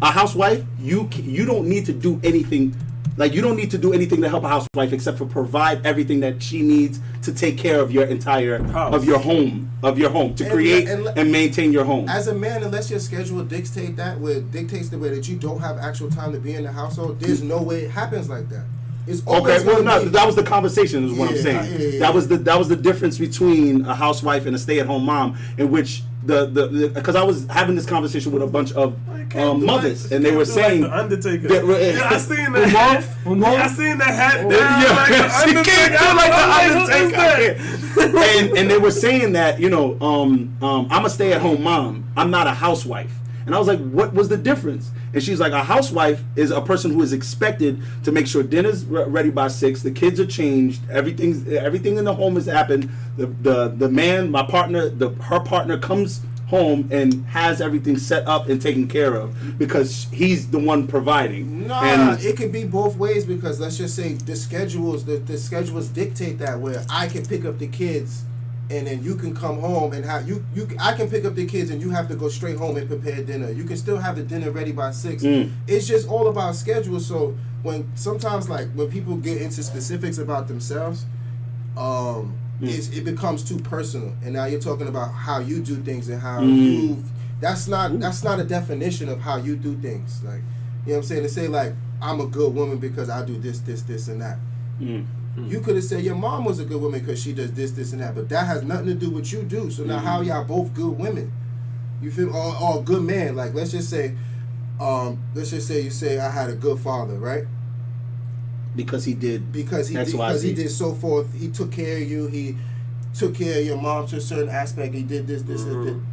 A housewife, you don't need to do anything. Like you don't need to do anything to help a housewife except for provide everything that she needs to take care of your entire house. of your home to create and maintain your home. As a man, unless your schedule dictates the way that you don't have actual time to be in the household, there's no way it happens like that. It's always that was the conversation is what I'm saying. Yeah. That was the difference between a housewife and a stay-at-home mom, in which because I was having this conversation with a bunch of mothers, and they were saying the Undertaker. Yeah, I seen that hat. I seen that hat. And they were saying that, you know, I'm a stay-at-home mom. I'm not a housewife. And I was like, what was the difference? And she's like, a housewife is a person who is expected to make sure dinner's ready by 6, the kids are changed, everything in the home has happened. The man, my partner, her partner comes home and has everything set up and taken care of because he's the one providing. It could be both ways because let's just say the schedules dictate that where I can pick up the kids and then you can come home and have I can pick up the kids and you have to go straight home and prepare dinner. You can still have the dinner ready by 6. It's just all about schedule. So when sometimes like when people get into specifics about themselves, it becomes too personal. And now you're talking about how you do things and how that's not a definition of how you do things. Like, you know what I'm saying? To say like I'm a good woman because I do this, and that. You could have said your mom was a good woman because she does this, and that, but that has nothing to do with what you do. So now, how y'all both good women? You feel or good man? Like let's just say you say I had a good father, right? Because he did so forth. He took care of you. He took care of your mom to a certain aspect. He did this, and this.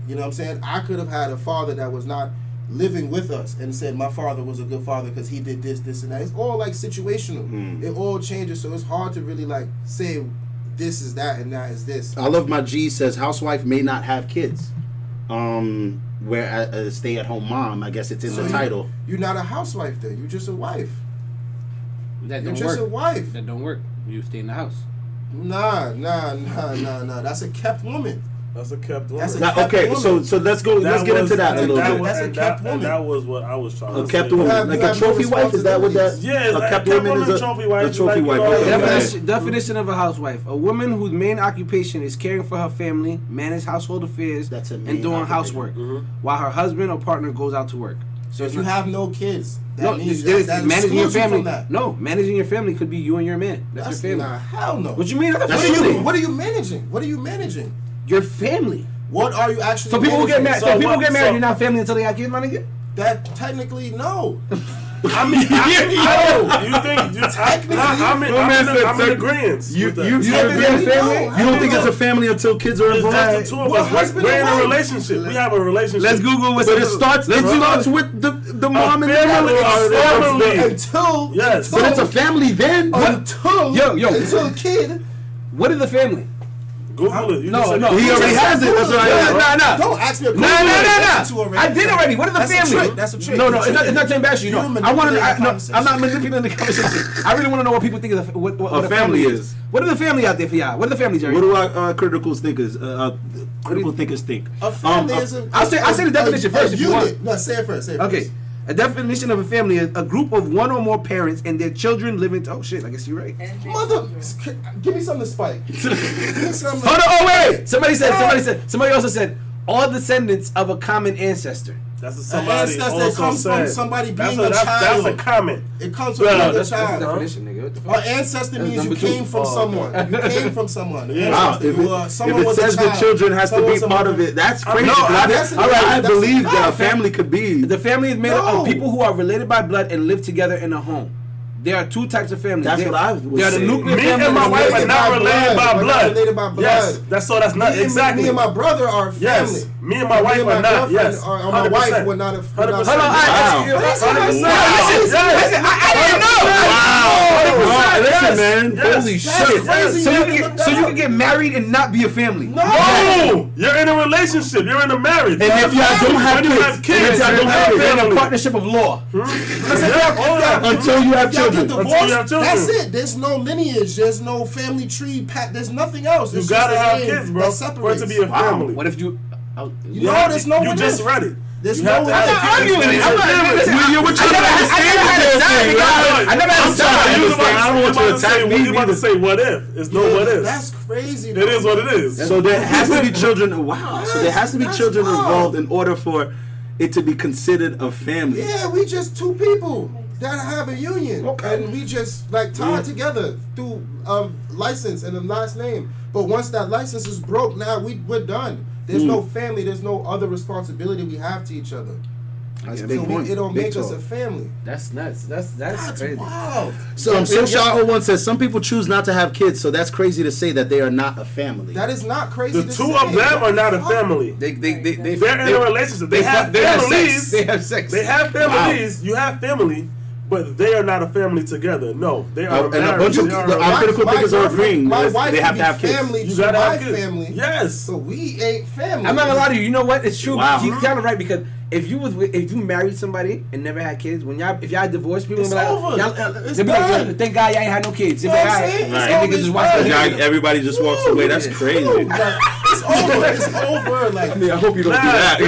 You know what I'm saying? I could have had a father that was not living with us and said my father was a good father because he did this, and that. It's all like situational. It all changes, so it's hard to really like say this is that and that is this. I love my G says housewife may not have kids. Where a stay-at-home mom, I guess it's in the title. You're not a housewife then. You're just a wife. That You're don't just work. a wife. That don't work. You stay in the house. Nah. That's a kept woman. That's a kept woman. Okay, so let's go. Let's get into that a little bit. That's a kept woman. That was what I was trying to say. A kept woman, like a trophy wife. Is that what that? Yeah, a kept woman is a trophy wife. A trophy wife. Definition of a housewife: a woman whose main occupation is caring for her family, manage household affairs, and doing housework, while her husband or partner goes out to work. So if you have no kids, that means managing your family. No, managing your family could be you and your man. That's your family. Nah, hell no. What you mean? What are you managing? What are you managing? Your family. What are you actually? So people who get married. So people get married. You're not family until they got kids, my nigga. That technically no. I mean, you think technically? I'm in agreement. You don't think it's a family until kids are involved? It's just the two of us. We're in a relationship. We have a relationship. Let's Google what's But it starts with the mom and the family. Until yes, but it's a family then. Until kid. What is the family? Google it. No. He already has it. That's right. No. Don't ask me a question. No. I did already. What is the family? That's a trick. No. It's not saying bash you. No. I want to. I'm not manipulating the conversation. I really want to know what people think of what a family is. What is the family out there for y'all? What are the family, Jerry? What do our critical thinkers think? A family is a. I'll say the definition first if you want. No, say it first. Okay. A definition of a family is a group of one or more parents and their children living. Oh shit! I guess you're right. Mother, give me something to spike. Give me something. Hold on! Oh wait! Somebody also said all descendants of a common ancestor. That's somebody that comes from somebody being a child. That's a comment. It comes from being a That's child. the definition, nigga. What the fuck? Ancestor means you came from someone. You came from someone. Wow. If it says the children has to be part of it, that's crazy. I believe that a family could be. The family is made up of people who are related by blood and live together in a home. There are two types of families. That's what I was saying. There are the nuclear Me family. and my wife are not related by blood. Related by blood. Yes, that's not exactly. Me and my brother are family. Yes, me and my wife are not. Yes, or my wife would not have. 100%. Hold on, Listen, I didn't know. Wow. Listen, man. Holy shit. Crazy. So you can get married and not be a family. No, you're in a relationship. You're in a marriage. And if y'all don't have kids, You're in a partnership of law. Until you have children. Divorced, that's it. There's no lineage. There's no family tree. There's nothing else. You gotta have kids, bro, for it to be a family. What if you? There's no one. You just read it. There's no one. I'm not arguing it. You were trying to understand I never had a side. I don't want you to attack me. You about to say what if? It's no what if. That's crazy. It is what it is. So there has to be children. Wow. So there has to be children involved in order for it to be considered a family. Yeah, we just two people that have a union, and we just like tied together through license and a last name. But once that license is broke, now we're done. There's no family. There's no other responsibility we have to each other. That's a So big point. it don't Big make us talk. a family. That's nuts. That's crazy. Wow. So Social01 says some people choose not to have kids, so that's crazy to say that they are not a family. That is not crazy. The to two say. of them are not a family. They're They're in a relationship. They have families. They have sex. They have families. You have family, but they are not a family together. No, they are And a married. bunch of They are our critical thinkers are agreeing My that wife they have can to have be kids. family You to gotta my have kids. family. Yes. So we ain't family. I'm not gonna lie to you. You know what? It's true. Wow. He's kind of right because if you married somebody and never had kids, if y'all divorced, people It's will be over. like, It's they'll be like, done. "Yo, thank God y'all ain't had no kids." You They'll know be what I'm like, saying? "Alright." It's And over. niggas just It's watch the done. video. Everybody just walks away. That's crazy. Like, it's over. It's over. Like, I hope you don't do Nah. that. you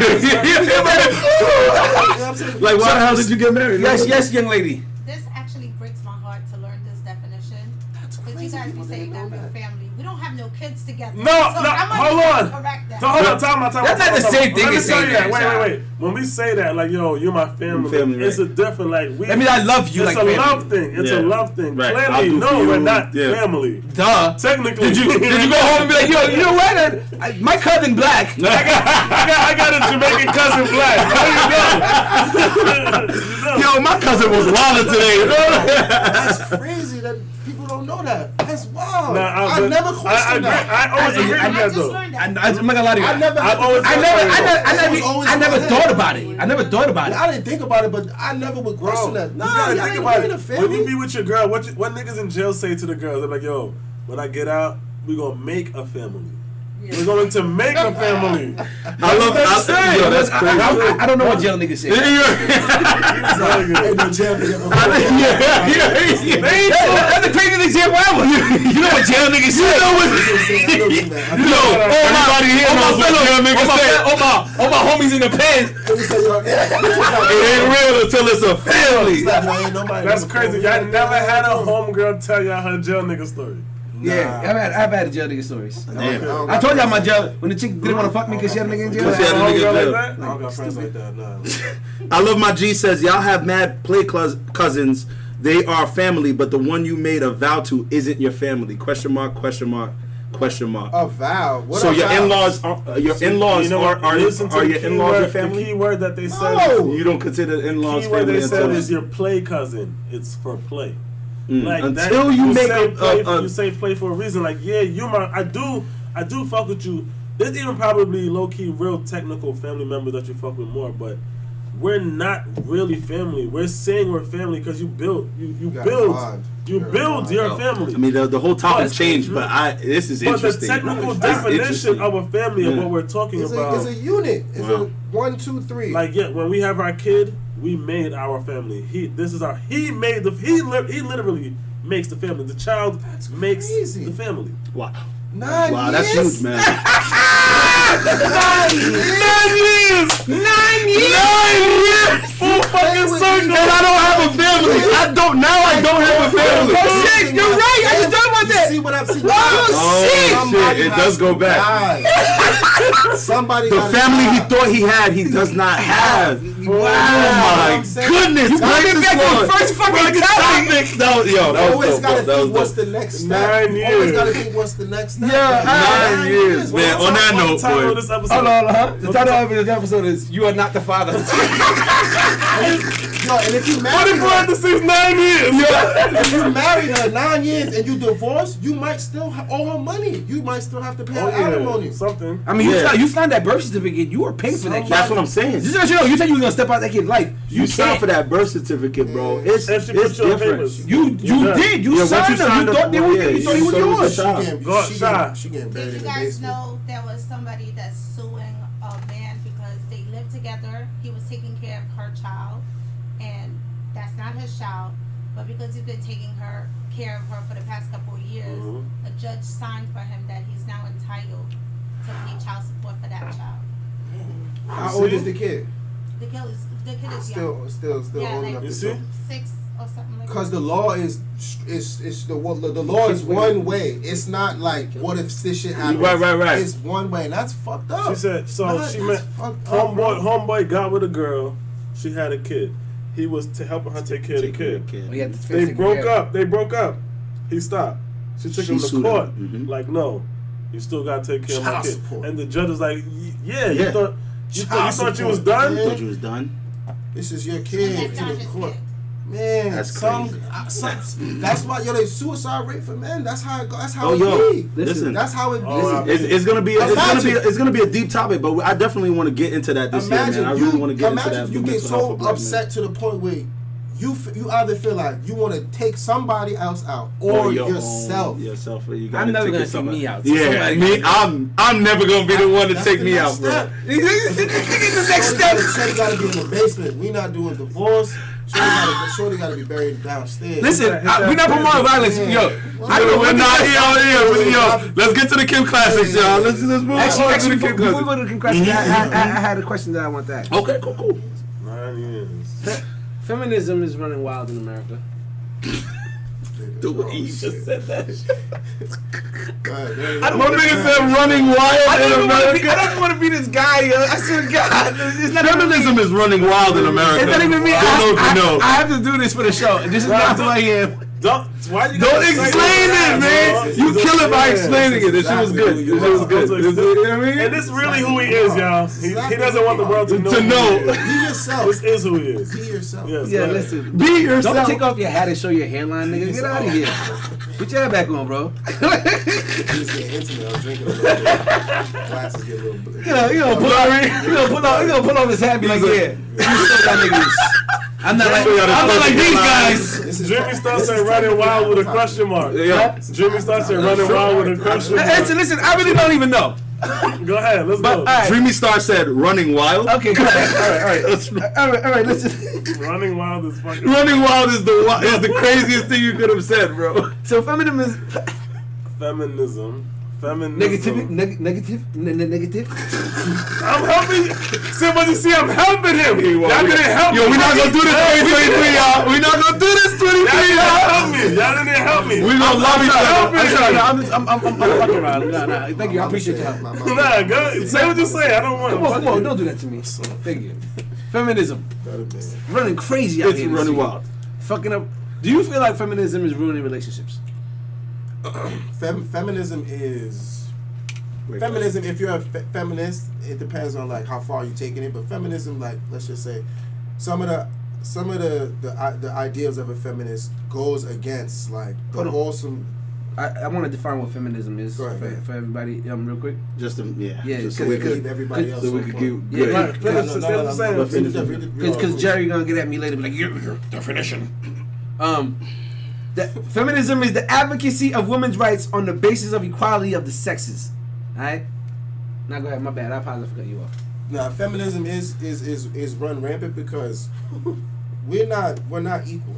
know what I'm saying? Like, why the hell did you get married? Yes, young lady. This actually breaks my heart to learn this definition. But you guys be saying that we're family. We don't have no kids together. No, so no, I'm gonna hold on. correct that. So hold on, time out. That's not the same thing Let me as tell saying you that. that, Wait. When we say that, like, yo, you're my family, Family, it's right. a different, like, we. That means I love you It's like a family. love thing. It's a Yeah. love thing. Right. I'll Clearly, do for no, you. we're not Yeah. family. Duh. Technically, Did you go home and be like, yo, you know what? My cousin Black. I got a Jamaican cousin black. There you go. Yo, my cousin was wilder today. That's crazy that people don't know that. That's wild. Nah, I never questioned that. I always agree I with that just though. learned that. I'm not gonna lie to you. I never. I've always I never Always thought about it. I never thought about it. I didn't think about it, but I never would question Bro, that. you Nah, gotta y'all think ain't about being it. a When family. you be with your girl, what niggas in jail say to the girls? They're like, yo, when I get out, we gonna make a family. We're going to make a family. I love that. Yo, that's crazy. I don't know what jail niggas say. Ain't no jail nigga. That's the craziest example ever. You know what jail niggas say? Everybody here knows what jail niggas say. All my homies in the pen. It ain't real until it's a family. That's crazy. Y'all never had a homegirl tell y'all her jail nigga story. Yeah, I've had jail nigga stories. Damn. I told y'all my jail when the chick didn't want to fuck me because she had a nigga in jail. She had a nigga in Homegirl jail. like that? I don't got friends like that. Nah. I love my G says y'all have mad play cousins. They are family, but the one you made a vow to isn't your family. Question mark. Question mark. Question mark. A vow. What So a your vow? in-laws are your in-laws You know are what? Listen to the your in-laws your keyword- family? The key word that they said. No. You don't consider the in-laws Key word family they said until is your play cousin. It's for play. until you make say play, a you say play for a reason. Like, yeah, you my I do fuck with you. There's even probably low key real technical family members that you fuck with more, but we're not really family. We're saying we're family because you build got a build bond. you You're a build bond. your family. I mean the whole topic But- changed, but this is but the interesting. technical It's definition interesting. of a family of Yeah. what we're talking about. It's a unit. It's Wow. a 1, 2, 3. Like, yeah, when we have our kid, we made our family. He literally makes the family. The child makes crazy. the family. Wow. 9 Wow, that's years? huge, man. 9 years. 9 years. Full fucking And I don't have a family. I don't have a family. Oh shit, you're right. I just thought about that. See what I'm saying? Oh Somebody shit, it has does go to back. die. Somebody The gotta family he die. thought he had, he does not have. Wow. Oh my goodness! You brought it back to the first fucking topic. That You always was gotta dope. That think what's was dope. the next step. 9 You always years. gotta think what's the next step. Yeah, 9 years, man. On that note, What's the title boy. of this episode? Hold on, The title of this episode is "You Are Not the Father." Yo, and if you Put married in her, parentheses 9 years. if you married her 9 years and you divorced, you might still owe her money. You might still have to pay her alimony. Something. I mean, Yeah. you signed that birth certificate. You were paying for that kid. That's what I'm saying. Just to let you know, you said you were gonna step out that kid's life. You signed for that birth certificate, bro. It's If she puts you on different. papers. You Yeah. did. You Yeah, once signed you them. signed You up, thought they were. yeah, You thought he was you thought it was yours. a child. She getting Did buried you in the guys basement. know there was somebody that's suing a man because they lived together? He was taking care of her child, and that's not his child. But because he's been taking care of her for the past couple of years, a judge signed for him that he's now entitled to pay child support for that child. How old is the kid? The kid is Still Yeah, old like- enough You to see? do. 6 or something like Because that. the law is the law is one way. It's not like what if this shit happens. Right. It's one way, and that's fucked up. She said, so Nah, she that's met, fucked up, bro. homeboy got with a girl, she had a kid. He was helping her take care of the kid. We had to They fix it. broke up. He stopped. She took him She to sued court. him. Mhm. Like, no, You still gotta take care of my Child kid. support. And the judge was like, yeah, you Yeah. thought you thought you was support, done? man. Thought you was done. This is your And kid that's to not the his court. kid. Man, That's some, crazy. that's why they suicide rate for men. That's how it go. That's how Oh, it yo, be. listen. That's how it be. Oh, It's gonna be Imagine- it's gonna be a deep topic, but I definitely want to get into that this year, man. I really want to get into that. You get so upset to the point where you either feel like you want to take somebody else out or yourself. Yourself. You I'm never gonna yourself take me out. Yeah, Somebody me. gotta I'm never gonna be the one to That's take the me next out, bro. step. the next step. Shorty gotta be in the basement. We not doing divorce. Shorty gotta be buried downstairs. Listen, we're not promoting violence, yo. We're not yo. Let's get to the Kim classics, y'all. Let's move on to Actually, the Kim before we classics. go to the Kim classics, I had a question that I want to ask. Okay, cool. 9 years. Feminism is running wild in America. The way you just said that. I My nigga said running wild I in America. don't want to be this guy, yo. I said, God, it's not Feminism is running wild in America. It's not even me. Don't know if you know. I have to do this for the show. This is not who I am. Why you Don't gotta explain say it, man. You kill it by explaining it. This shit was good. This shit was good. You know what I mean? And this is really who he is, y'all. He doesn't want the world to know. To know. who he is. Be yourself. This is who he is. Be yourself. Yes, Yeah, right. listen. Be yourself. Don't take off your hat and show your hairline, nigga. Get out of here. Put your hat back on, bro. He's getting intimate. I'm drinking a little bit. Glasses get a little bit. You gonna pull off his hat and be like, yeah, you still got niggas. I'm not like these guys. This is Jimmy starts saying running wild with a question mark. Yeah. Jimmy starts saying running wild with a question mark. Listen, I really don't even know. Go ahead, let's go. All right. Dreamy Star said running wild. Okay, go ahead. All right, listen. Running wild is fucking. Running wild is the craziest thing you could have said, bro. So feminism is Feminism. negative. I'm helping you. See, but you see, I'm helping him. Y'all didn't help me. Yo, we're not gonna do this 2023, y'all. We're not gonna do this 2023, Y'all didn't y'all. help me. Y'all didn't help me. We gonna love each other. I'm fucking around. Nah. Thank you. I appreciate your help. Nah, go. Say what you say. I don't want to. Come on, don't do that to me. Thank you. Feminism running crazy out It's here. running wild. Fucking up. Do you feel like feminism is ruining relationships? Feminism is feminism. If you're a feminist, it depends on like how far you're taking it. But feminism, like let's just say, some of the ideals of a feminist goes against like the Hold on. wholesome. I want to define what feminism is Go ahead. for everybody, real quick. Just Yeah, just so because- we Keep could, everybody else. so we on could point. get Yeah, good. right. Finish that. Because Jerry gonna get at me later, be like, your definition. Feminism is the advocacy of women's rights on the basis of equality of the sexes. All right. Now go ahead. My bad. I apologize for cutting you off. Now, feminism is run rampant because we're not equal.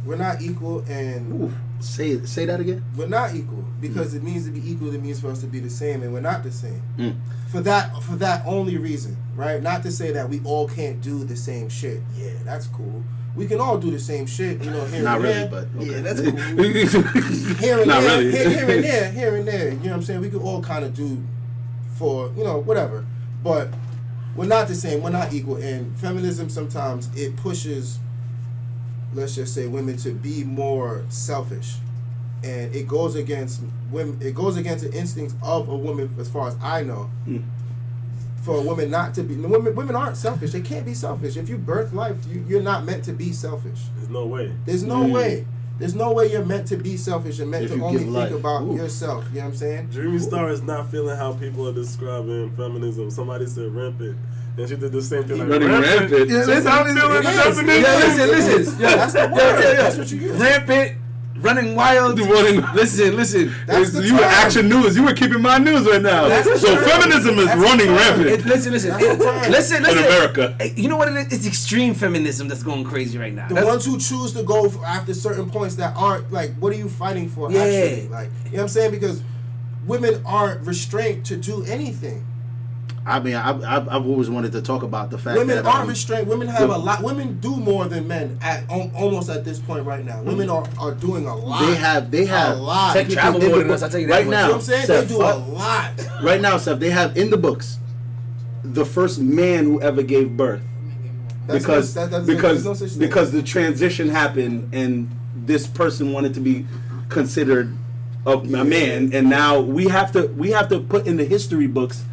We're not equal, and Ooh, say that again. we're not equal because it means to be equal. It means for us to be the same, and we're not the same. Mm. For that only reason, right? Not to say that we all can't do the same shit. Yeah, that's cool. We can all do the same shit, you know. Here Not and really, there. but okay. Yeah, that's cool. Here and Not there, really. here and there. You know what I'm saying? We could all kind of do for whatever, but we're not the same. We're not equal. And feminism sometimes it pushes, let's just say, women to be more selfish, and it goes against women. It goes against the instincts of a woman, as far as I know. Mm. For a woman not to be, women aren't selfish. They can't be selfish. If you birth life, you're not meant to be selfish. There's no way. There's no way. There's no way you're meant to be selfish and meant If to you only give think life. about Ooh. yourself. You know what I'm saying? Dreamy Star is not feeling how people are describing feminism. Somebody said rampant, and she did the same thing. Like Running rampant. Yeah, She's not feeling the definition. Yeah, listen. Yeah, That's the word. That's what you get. Rampant, running wild. Listen. That's the You were term. action news. You were keeping my news right now. That's the So term. feminism is That's the running term. rampant Listen. That's in America. Hey, you know what it is? It's extreme feminism that's going crazy right now. The That's- ones who choose to go after certain points that aren't like, what are you fighting for? Yeah. Actually, like, you know what I'm saying? Because women aren't restrained to do anything. I mean, I've always wanted to talk about the fact Women that aren't restrained. Women have a lot. Women do more than men at almost at this point right now. Women are doing a lot. they have a lot. Tech travel more than us, I'll tell you that right much. You know now. what I'm saying? Seth, They do a lot. right now, Seth, they have in the books the first man who ever gave birth because the transition happened and this person wanted to be considered of a man, and now we have to put in the history books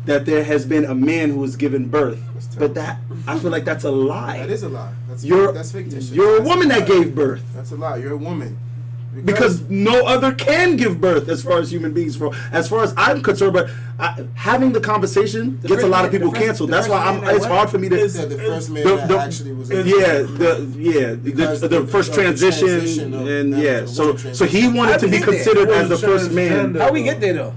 that there has been a man who was given birth. But that, I feel like that's a lie. That is a lie. That's fictitious. You're a That's woman lie. that gave birth. That's a lie. You're a woman. Because no other can give birth as far as human beings. As far as I'm concerned, but having the conversation gets a lot of people canceled. That's why it's hard for me to. the first man that actually was. The first transition and yeah. So he wanted to be considered as the first man. How we get there though?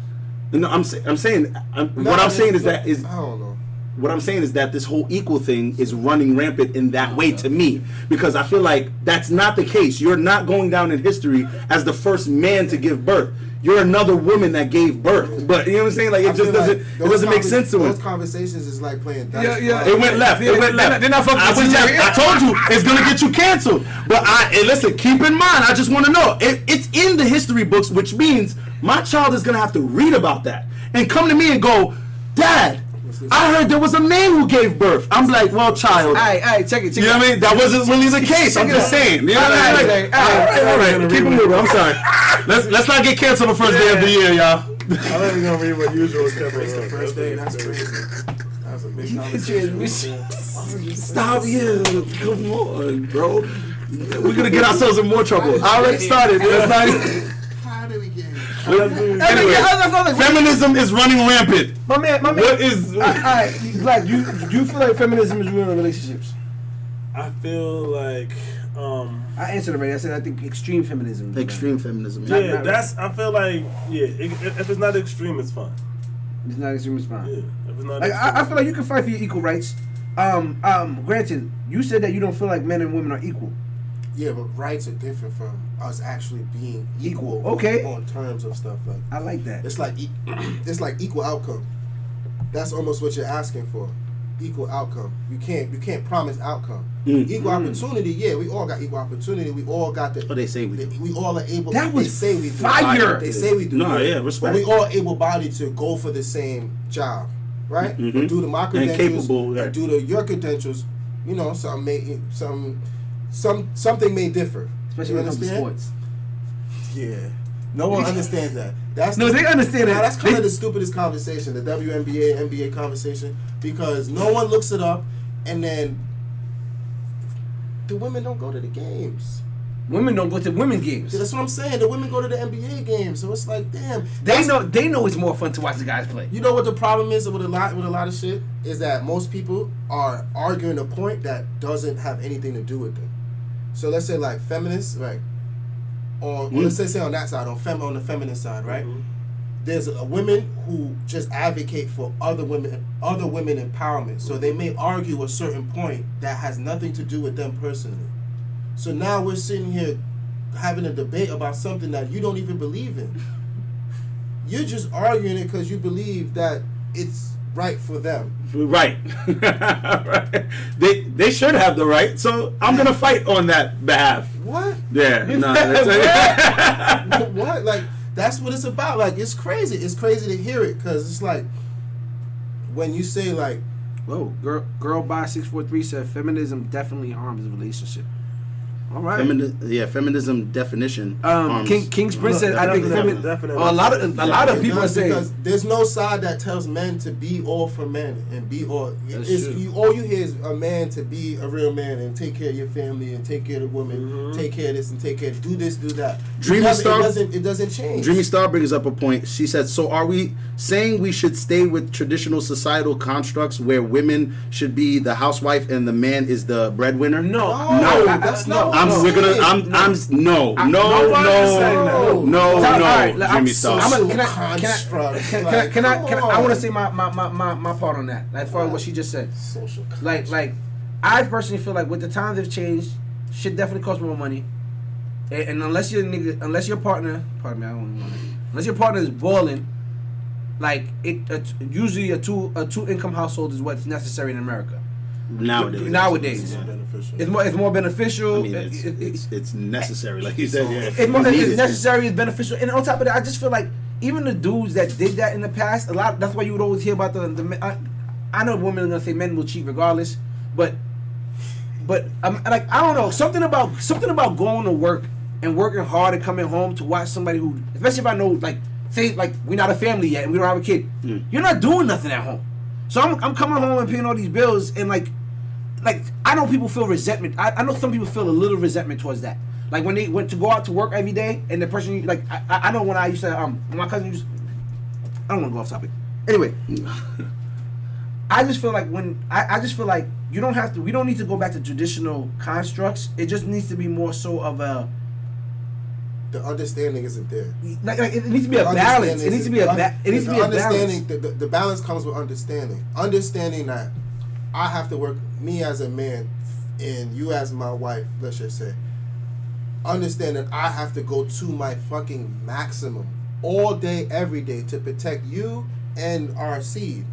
No, I'm saying what I'm saying is that I don't know. What I'm saying is that this whole equal thing is running rampant in that way to me, because I feel like that's not the case. You're not going down in history as the first man to give birth. You're another woman that gave birth, but you know what I'm saying? Like it just doesn't make sense to Those it. conversations is like playing dice. Yeah. It went left. It went left. I told you it's gonna get you canceled. But listen. Keep in mind, I just want to know it's in the history books, which means my child is gonna have to read about that and come to me and go, Dad, I heard there was a man who gave birth. I'm like, well, child. All right, check it. You know what I mean? That wasn't really the case. I'm just saying. You know what I mean? All right. Keep it moving. I'm sorry. Let's not get canceled the first day of the year, y'all. I'm not even gonna read what usual is Kevin. It's the first day. That's crazy. That was a big conversation. Stop here. Come on, bro. We're gonna get ourselves in more trouble. I already started. Let's not. How did we get here? Anyway, feminism is running rampant. My man. What is? Like you feel like feminism is ruining relationships? I feel like I answered already. I said I think extreme feminism. Extreme feminism. yeah, that's. I feel like if it's not extreme, it's fine. It's not extreme. It's fine. Yeah, if it's not Like extreme, I feel like you can fight for your equal rights. Granted, you said that you don't feel like men and women are equal. Yeah, but rights are different from us actually being equal. Okay. On terms of stuff like. I like that. It's like it's like equal outcome. That's almost what you're asking for. Equal outcome. You can't promise outcome. Equal opportunity. Yeah, we all got equal opportunity. We all got the. Oh, they say we do. We all are able. That was they say we do. fire. They say we do. No, yeah, respect. But we all able-bodied to go for the same job, right? Mhm. Do the my credentials And capable, yeah. and do your credentials. You know, something may differ. Especially when it comes to sports. Yeah. No one understands that. They understand Now, that. that's kind of the stupidest conversation, the WNBA, NBA conversation, because no one looks it up, and then the women don't go to the games. Women don't go to women's games. That's what I'm saying. The women go to the NBA games, so it's like, damn. They know it's more fun to watch the guys play. You know what the problem is with a lot of shit is that most people are arguing a point that doesn't have anything to do with them. So let's say like feminists, right? Or let's say on that side, on the feminist side, right? Mm-hmm. There's a women who just advocate for other women empowerment. So they may argue a certain point that has nothing to do with them personally. So now we're sitting here having a debate about something that you don't even believe in. You're just arguing it because you believe that it's right for them. Right. Right. They should have the right, so I'm gonna fight on that behalf. What? Yeah. No. What? Like that's what it's about. Like it's crazy. It's crazy to hear it because it's like when you say like, "Whoa, girl by 643 said feminism definitely harms the relationship." All right. Feminism definition. King's Princess. I think definitely. a lot of people say because there's no side that tells men to be all for men and be all. All you hear is a man to be a real man and take care of your family and take care of the woman, take care of this and take care of do this, do that. It doesn't change. Dreamy Star brings up a point. She said, "So are we saying we should stay with traditional societal constructs where women should be the housewife and the man is the breadwinner?" No, that's not. No. Dreamy Star. Can I want to say my part on that, as far as what she just said. Social Like, I personally feel like with the times have changed, shit definitely costs more money. And unless your partner, pardon me, I don't even want to. Unless your partner is balling, like usually a two income household is what's necessary in America. Nowadays. It's more beneficial. I mean, it's necessary, like you said. Yeah, it's necessary. It's beneficial, and on top of that, I just feel like even the dudes that did that in the past, a lot. That's why you would always hear about the I know women are gonna say men will cheat regardless, but like I don't know, something about going to work and working hard and coming home to watch somebody who, especially if I know, like, say, like, we're not a family yet and we don't have a kid. You're not doing nothing at home. So I'm coming home and paying all these bills, and like I know people feel resentment. I know some people feel a little resentment towards that. Like when they went to go out to work every day, and the person, like, I know when I used to, when my cousin used, I don't want to go off topic. Anyway, I just feel like I just feel like we don't need to go back to traditional constructs. It just needs to be more so of a, the understanding isn't there. like it needs to be a balance. It needs to be a balance. The balance comes with understanding. Understanding that I have to work, me as a man and you as my wife, let's just say. Understand that I have to go to my fucking maximum all day, every day to protect you and our seed.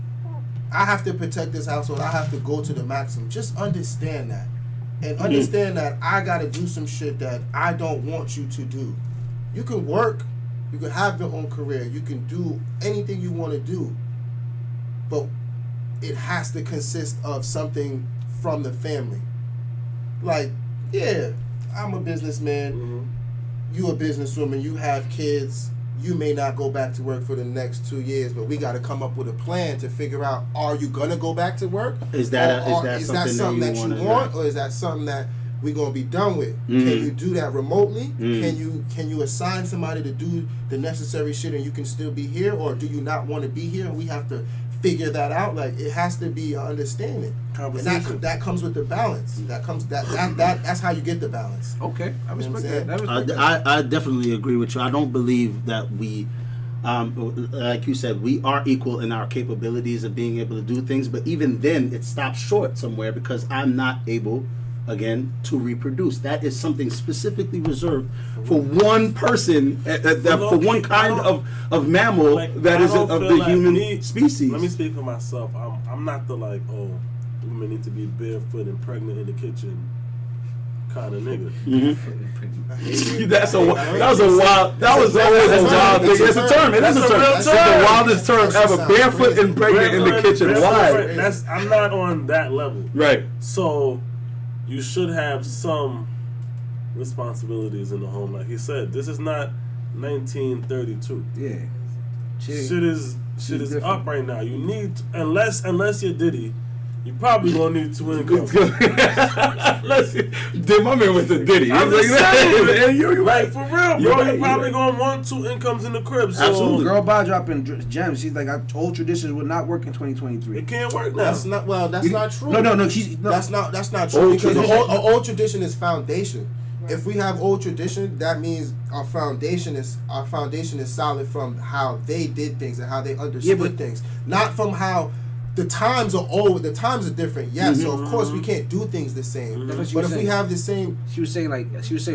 I have to protect this household. I have to go to the maximum. Just understand that. And understand that I got to do some shit that I don't want you to do. You can work. You can have your own career. You can do anything you want to do. But it has to consist of something from the family. Like, yeah, I'm a businessman. You a businesswoman. You have kids. You may not go back to work for the next 2 years, but we got to come up with a plan to figure out: are you gonna go back to work? Is that something that you want, or is that something that we're gonna be done with? Can you do that remotely? Can you assign somebody to do the necessary shit, and you can still be here, or do you not want to be here? And we have to figure that out. Like, it has to be an understanding. Conversation. And that comes with the balance. That's how you get the balance. Okay, I respect that. I definitely agree with you. I don't believe that we, like you said, we are equal in our capabilities of being able to do things. But even then, it stops short somewhere because I'm not able, again, to reproduce. That is something specifically reserved for one person, for one kind of mammal that is of the human species. Let me speak for myself. I'm not the like, oh, women need to be barefoot and pregnant in the kitchen kind of nigga. That was always a wild thing. It's a term. It is a term. It's the wildest term ever. Barefoot and pregnant in the kitchen. Why? I'm not on that level. Right. So you should have some responsibilities in the home. Like he said, this is not 1932. Yeah. Shit is up right now. You need, unless you're Diddy, you probably gonna need 2 incomes. My man went to Diddy. I'm just saying, you're like, for real, bro. You're probably gonna want 2 incomes in the crib. So absolutely. Girl by dropping gems. She's like, old traditions would not work in 2023. It can't work now. That's not true. No. That's not true, because old tradition is foundation. Right. If we have old tradition, that means our foundation is solid from how they did things and how they understood things, not from how. The times are old. The times are different. Yes, so of course we can't do things the same. But if we have the same, she was saying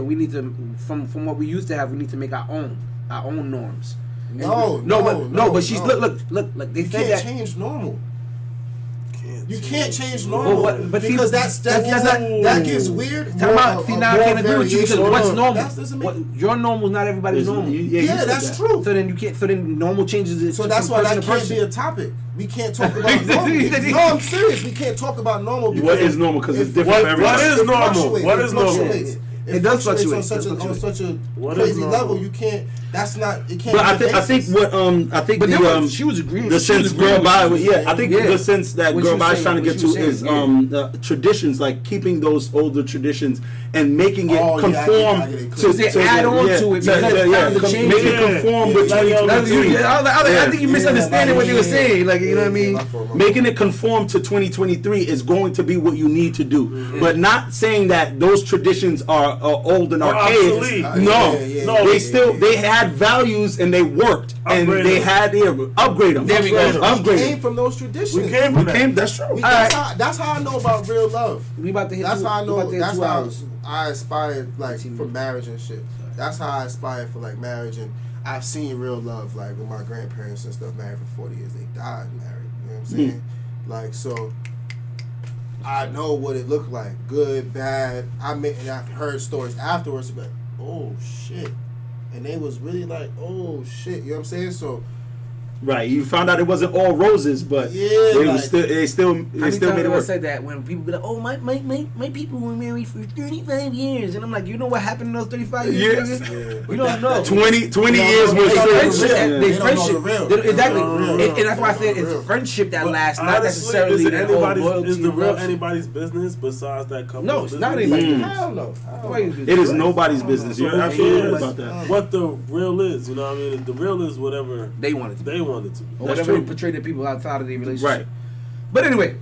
we need to from what we used to have. We need to make our own norms. No. But she's look. They you said can't that change normal. You can't change normal, but because that gets weird. Now I can't agree with you, because what's normal? Your normal is not everybody's normal. Yeah, that's true. So then you can't. So then normal changes. So that's why that can't be a topic. We can't talk about normal. No, I'm serious. We can't talk about normal. What is normal? Because it's different for everybody. What is normal? What is normal? It does fluctuate on such a crazy level. You can't. That's not. It can't. But I think she was agreeing. The sense girl by I think the sense that girl by is trying to get to is traditions, like keeping those older traditions and making it conform to add on to it. Make it conform with 2023. I think you misunderstanding what they were saying. Like, you know what I mean? Making it conform to 2023 is going to be what you need to do, but not saying that those traditions are old and archaic. No, they had values and they worked and they had to upgrade them. We came from those traditions. We came from that. That's true. That's how I know about real love. We about to hit. That's how I know. That's how hours. I aspire, like, for marriage and shit. That's how I aspire for, like, marriage. And I've seen real love, like, with my grandparents and stuff, married for 40 years. They died married. You know what I'm saying? Like, so I know what it looked like, good, bad. And I've heard stories afterwards, but oh shit, and they was really like, oh shit, you know what I'm saying? So Right, you found out it wasn't all roses, but Yeah, they like- still made it I work. said that when people be like, "Oh, my people were married for 35 years," and I'm like, "You know what happened in those 35 years? Yes. nigga? You don't know." 20 years know was the friendship. real. They They don't friendship. know the real. They- exactly, They don't know the and, real. and that's why I They said don't know the it's real. friendship that But lasts, not honestly, necessarily is it that whole anybody's? loyalty. Is the real love. anybody's business besides that couple? No, it's not business? anybody's Mm. business. Hell no. Why you do It that? is nobody's business. You're So who absolutely cares right about that. what the real is? You know what I mean? The real is whatever They want it to be. they want it to be. Or That's whatever true. they portray the people outside of the relationship. Right. But anyway,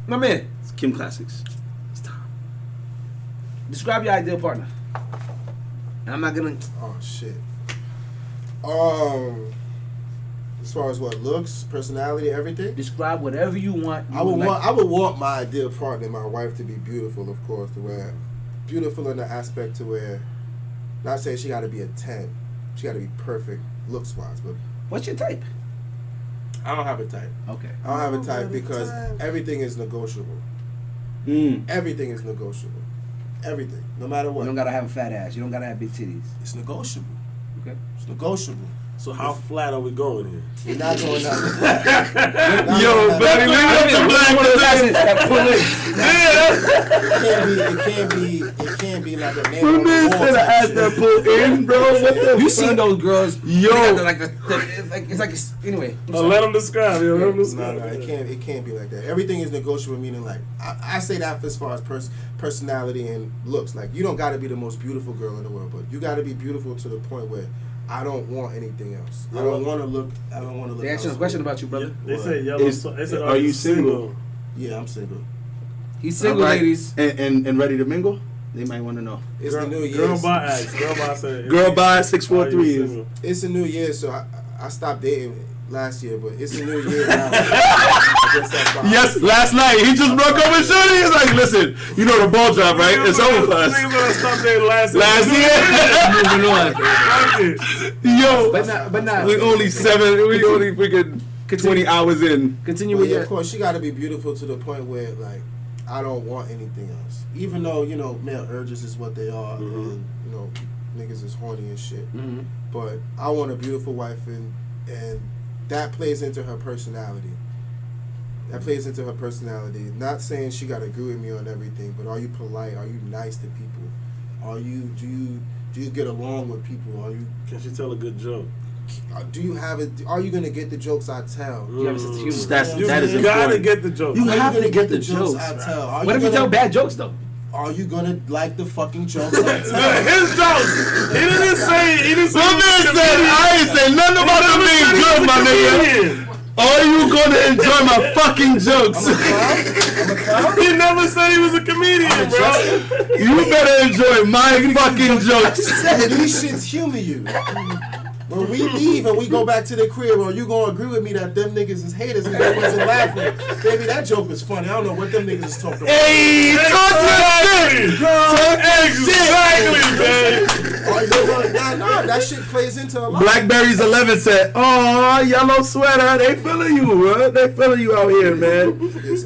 my man, It's Kim Classics. It's time. describe your ideal partner. And I'm not gonna. Oh shit. As far as what looks, personality, everything. Describe whatever you want. I would want my ideal partner, my wife, to be beautiful, of course, to where beautiful in the aspect to where, not saying she got to be a 10, she got to be perfect looks wise, but What's your type? I don't have a type. Okay. I don't have a type because everything is negotiable. Everything is negotiable. Everything, no matter You what. don't gotta have a fat ass. You don't gotta have big titties. It's negotiable. Okay. It's negotiable. So how flat are we going here? You're not going out. Yo, buddy, leave it up to Black. It can't be like a man Who on the man wall said I type asked shit. that pull in, bro? What the You seen those girls? Yo. they got it's like anyway. I'm sorry. Let them describe. Let them No, describe. it can't be like that. Everything is negotiable, meaning like I say that as far as personality and looks. Like you don't got to be the most beautiful girl in the world, but you got to be beautiful to the point where I don't want anything else. I don't want to look. I don't want to look. They asked you a elsewhere. question about you, brother. They What? say yellow. They said, Are you single? Yeah, I'm single. He's single, All right. ladies. And ready to mingle? They might want to know. It's the new year. Girl by asked. Girl by said. Girl by Are you 643 is. single? It's a new year, so I stopped dating last year, but it's a new year now. I guess that's why. Yes, last night he just broke up with Shorty. He's like, listen, you know the ball drop, right? It's over for us. Niggas gonna stop there last Last year. Yo, But not. we only freaking 20 hours in. Continue But with yeah, your. of course, she got to be beautiful to the point where like I don't want anything else. Even though male urges is what they are, and niggas is horny and shit. Mhm. But I want a beautiful wife, and that plays into her personality. That plays into her personality. Not saying she got to agree with me on everything, but are you polite? Are you nice to people? Do you get along with people? Are you Can she tell a good joke? Are you gonna get the jokes I tell? You have a sense of humor. That is You gotta important. get the joke. You Are have gonna to get the jokes jokes. I tell? What if you tell bad jokes though? Are you gonna like the fucking jokes I tell? His jokes. He didn't say. My man said, I ain't say nothing about them being good, my nigga. Are you gonna enjoy my fucking jokes? I'm a clown? He never said he was a comedian, bro. You better enjoy my fucking jokes. These shits humor you. When we leave and we go back to the crib, are you gonna agree with me that them niggas is haters because they wasn't laughing? Baby, that joke was funny. I don't know what them niggas is talking about. Hey, talk that shit. Exactly, man. Nah, that shit plays into a lot. Blackberries 11 said, "Oh, yellow sweater, they feeling you, bro. They feeling you out here, man.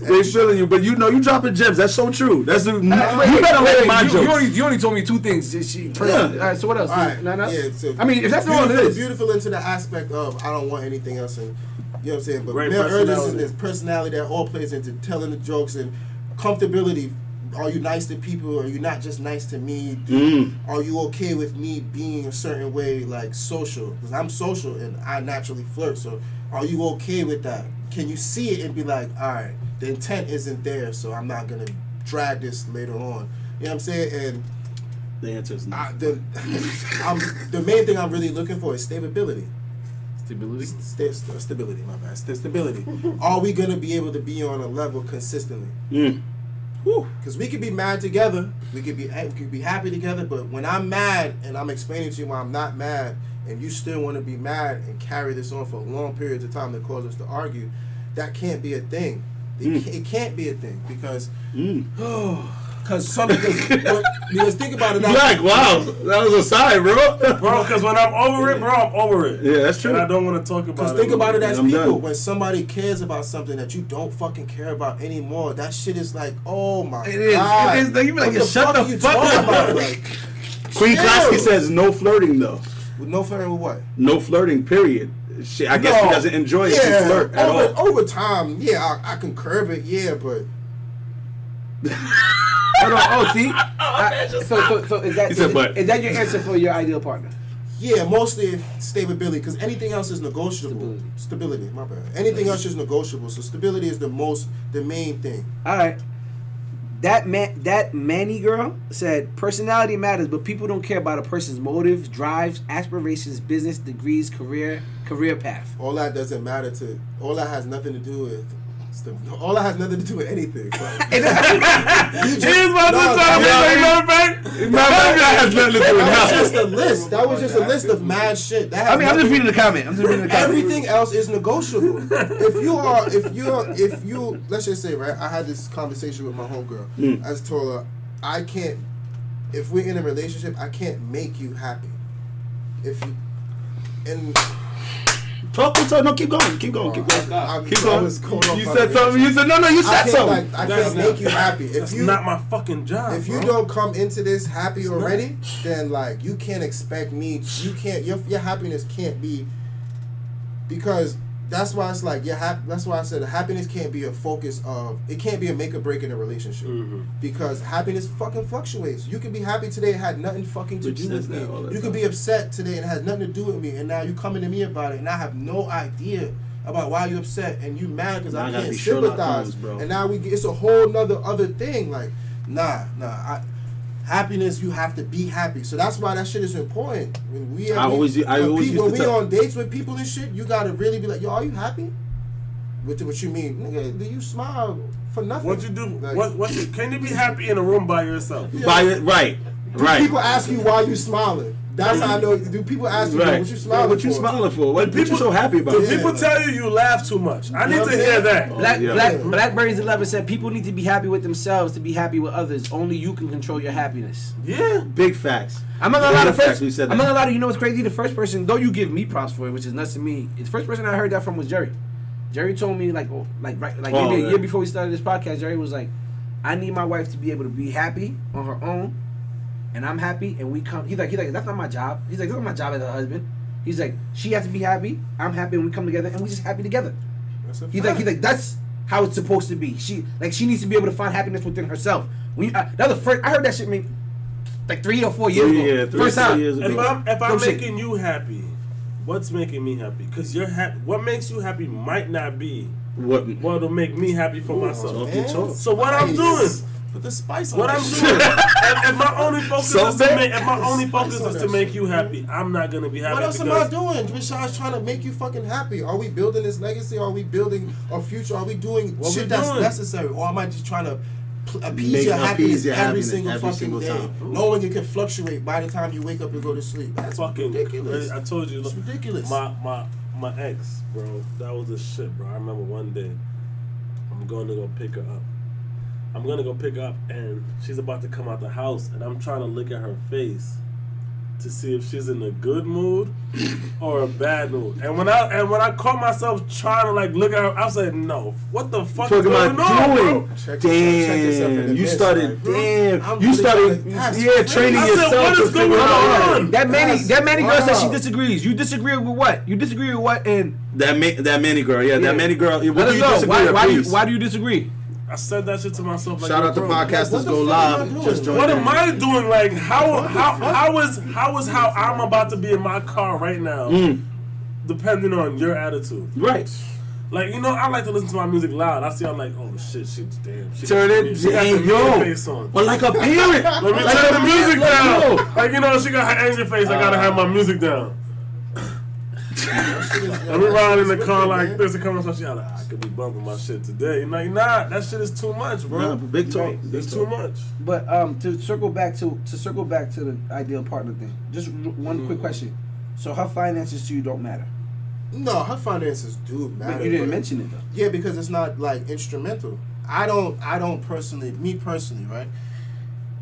They feeling you." But you dropping gems. That's so true. That's you better let my jokes. You only told me two things. All right, so what else? All right, Nothing else? yeah, so I mean, if that's all it is. beautiful into the aspect of I don't want anything else, and you know what I'm saying. But Great male urges personality. and this personality that all plays into telling the jokes and comfortability. Are you nice to people? Are you not just nice to me? Are you okay with me being a certain way, like social? Because I'm social and I naturally flirt. So are you okay with that? Can you see it and be like, all right, the intent isn't there, so I'm not gonna drag this later on. You know what I'm saying? And The answer is no. the main thing I'm really looking for is stability. Stability. Stability, my bad. Stability. Are we gonna be able to be on a level consistently? Because we could be mad together, we could be happy together, but when I'm mad and I'm explaining to you why I'm not mad, and you still want to be mad and carry this on for long periods of time that cause us to argue, that can't be a thing. It can't be a thing because because think about it. Black, wow, that was a sign, bro. Bro, because when I'm over it, bro, I'm over it. Yeah, that's true. And I don't want to talk about it. Because think about it as I'm people. done. When somebody cares about something that you don't fucking care about anymore, that shit is like, oh my It is. god. It is. You be like, What the shut fuck the are you fuck talking up. about? Like, Queen chill. Klasky says no flirting though. With no flirting with what? No flirting, period. I guess she doesn't enjoy it to flirt at all. Over time, yeah, I can curb it, yeah, but... See? So is that your answer for your ideal partner? Yeah, mostly stability, because anything else is negotiable. Stability, my bad. Anything else is negotiable, so stability is the main thing. All right. That Manny girl said, personality matters, but people don't care about a person's motives, drives, aspirations, business, degrees, career path. All that doesn't matter all that has nothing to do with all that has nothing to do with anything. He's about to tell me, that has nothing to do with That was nothing. just a list. That was just a list of mad shit. I'm just reading the comment. Everything else is negotiable. If you, let's just say, right, I had this conversation with my homegirl. I just told her, if we're in a relationship, I can't make you happy. Talk. No, keep going. Keep going. You said something. You said no. You said something. I can't make you happy. That's not my fucking job. If you don't come into this happy already, then like you can't expect me. You can't. Your happiness can't be, because that's why it's like that's why I said happiness can't be a focus of. It can't be a make or break in a relationship, because happiness fucking fluctuates. You can be happy today, it had nothing fucking to do with me. You could be upset today and it has nothing to do with me, and now you coming to me about it, and I have no idea about why you're upset, and you mad because I can't sympathize, and now it's a whole nother other thing. Like, happiness, you have to be happy. So that's why that shit is important. When we on dates with people and shit, you gotta really be like, yo, are you happy? What you mean? Nigga, do you smile for nothing? What you do? Like, can you be happy in a room by yourself? Yeah. Right. People ask you why you smiling. That's how I know. Do people ask you what you smiling for? What you smiling for? What you so happy about? Do people tell you laugh too much? I need to hear that. Blackberries 11 said people need to be happy with themselves to be happy with others. Only you can control your happiness. Yeah, big facts. I'm not gonna lie. You know what's crazy? The first person, though you give me props for it, which is nuts to me. The first person I heard that from was Jerry. Jerry told me maybe a year before we started this podcast. Jerry was like, I need my wife to be able to be happy on her own. And I'm happy, and we come. He's like, that's not my job. He's like, that's not my job as a husband. He's like, she has to be happy. I'm happy, and we come together, and we just happy together. He's like, that's how it's supposed to be. She needs to be able to find happiness within herself. That was the first. I heard that shit maybe like 3 or 4 years ago. Yeah, first time. If I'm making you happy, what's making me happy? Because you're happy. What makes you happy might not be what'll make me happy for myself. So what I'm doing. Put the spice on what I'm doing. If my only focus is to make you happy, I'm not gonna be happy. What else am I doing? Besides trying to make you fucking happy? Are we building this legacy? Are we building a future? Are we doing shit that's necessary? Or am I just trying to appease your happiness every single fucking day, time. knowing it can fluctuate by the time you wake up and go to sleep? That's fucking ridiculous. I told you, it's ridiculous. My ex, bro, that was the shit, bro. I remember one day, I'm going to go pick her up. And she's about to come out the house, and I'm trying to look at her face to see if she's in a good mood or a bad mood. And when I caught myself trying to look at her, I was like, no, what the fuck is going on, bro? Damn, you started training I yourself. said, what is going on? That Manny girl said she disagrees. You disagree with what? You disagree with what? And that Manny girl, that Manny girl. What do you disagree with? Why do you disagree? I said that shit to myself. Shout out to Podcasters Go Live. What am I doing? Like, how is how I'm about to be in my car right now, depending on your attitude. Right. Like, I like to listen to my music loud. I see, I'm like, oh shit, damn. Turn it, she got the yo. face on. But like a parent. Let me turn the music down. Like, she got her angel face. I gotta have my music down. And we ride in the car like this and come on, she like, I could be bumping my shit today. Like, nah, that shit is too much, bro. Big talk. It's too much. But to circle back to the ideal partner thing, just one quick question. So her finances to you don't matter? No, her finances do matter. But you didn't mention it though. Yeah, because it's not instrumental. I don't personally, right?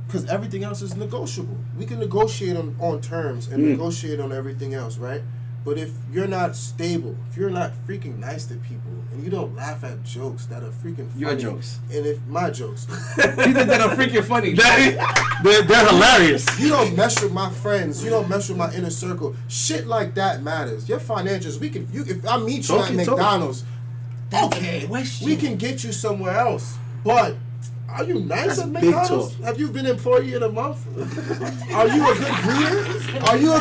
Because everything else is negotiable. We can negotiate on terms and negotiate on everything else, right? But if you're not stable, if you're not freaking nice to people, and you don't laugh at jokes that are freaking funny, Your jokes. and if my jokes, You think that are freaking funny? They're hilarious. you don't mess with my friends, you don't mess with my inner circle. Shit like that matters. Your financials, if I meet you at McDonald's, okay, we can get you somewhere else. But are you nice at McDonald's? Have you been employee of the month? Are you a good greeter? Are you a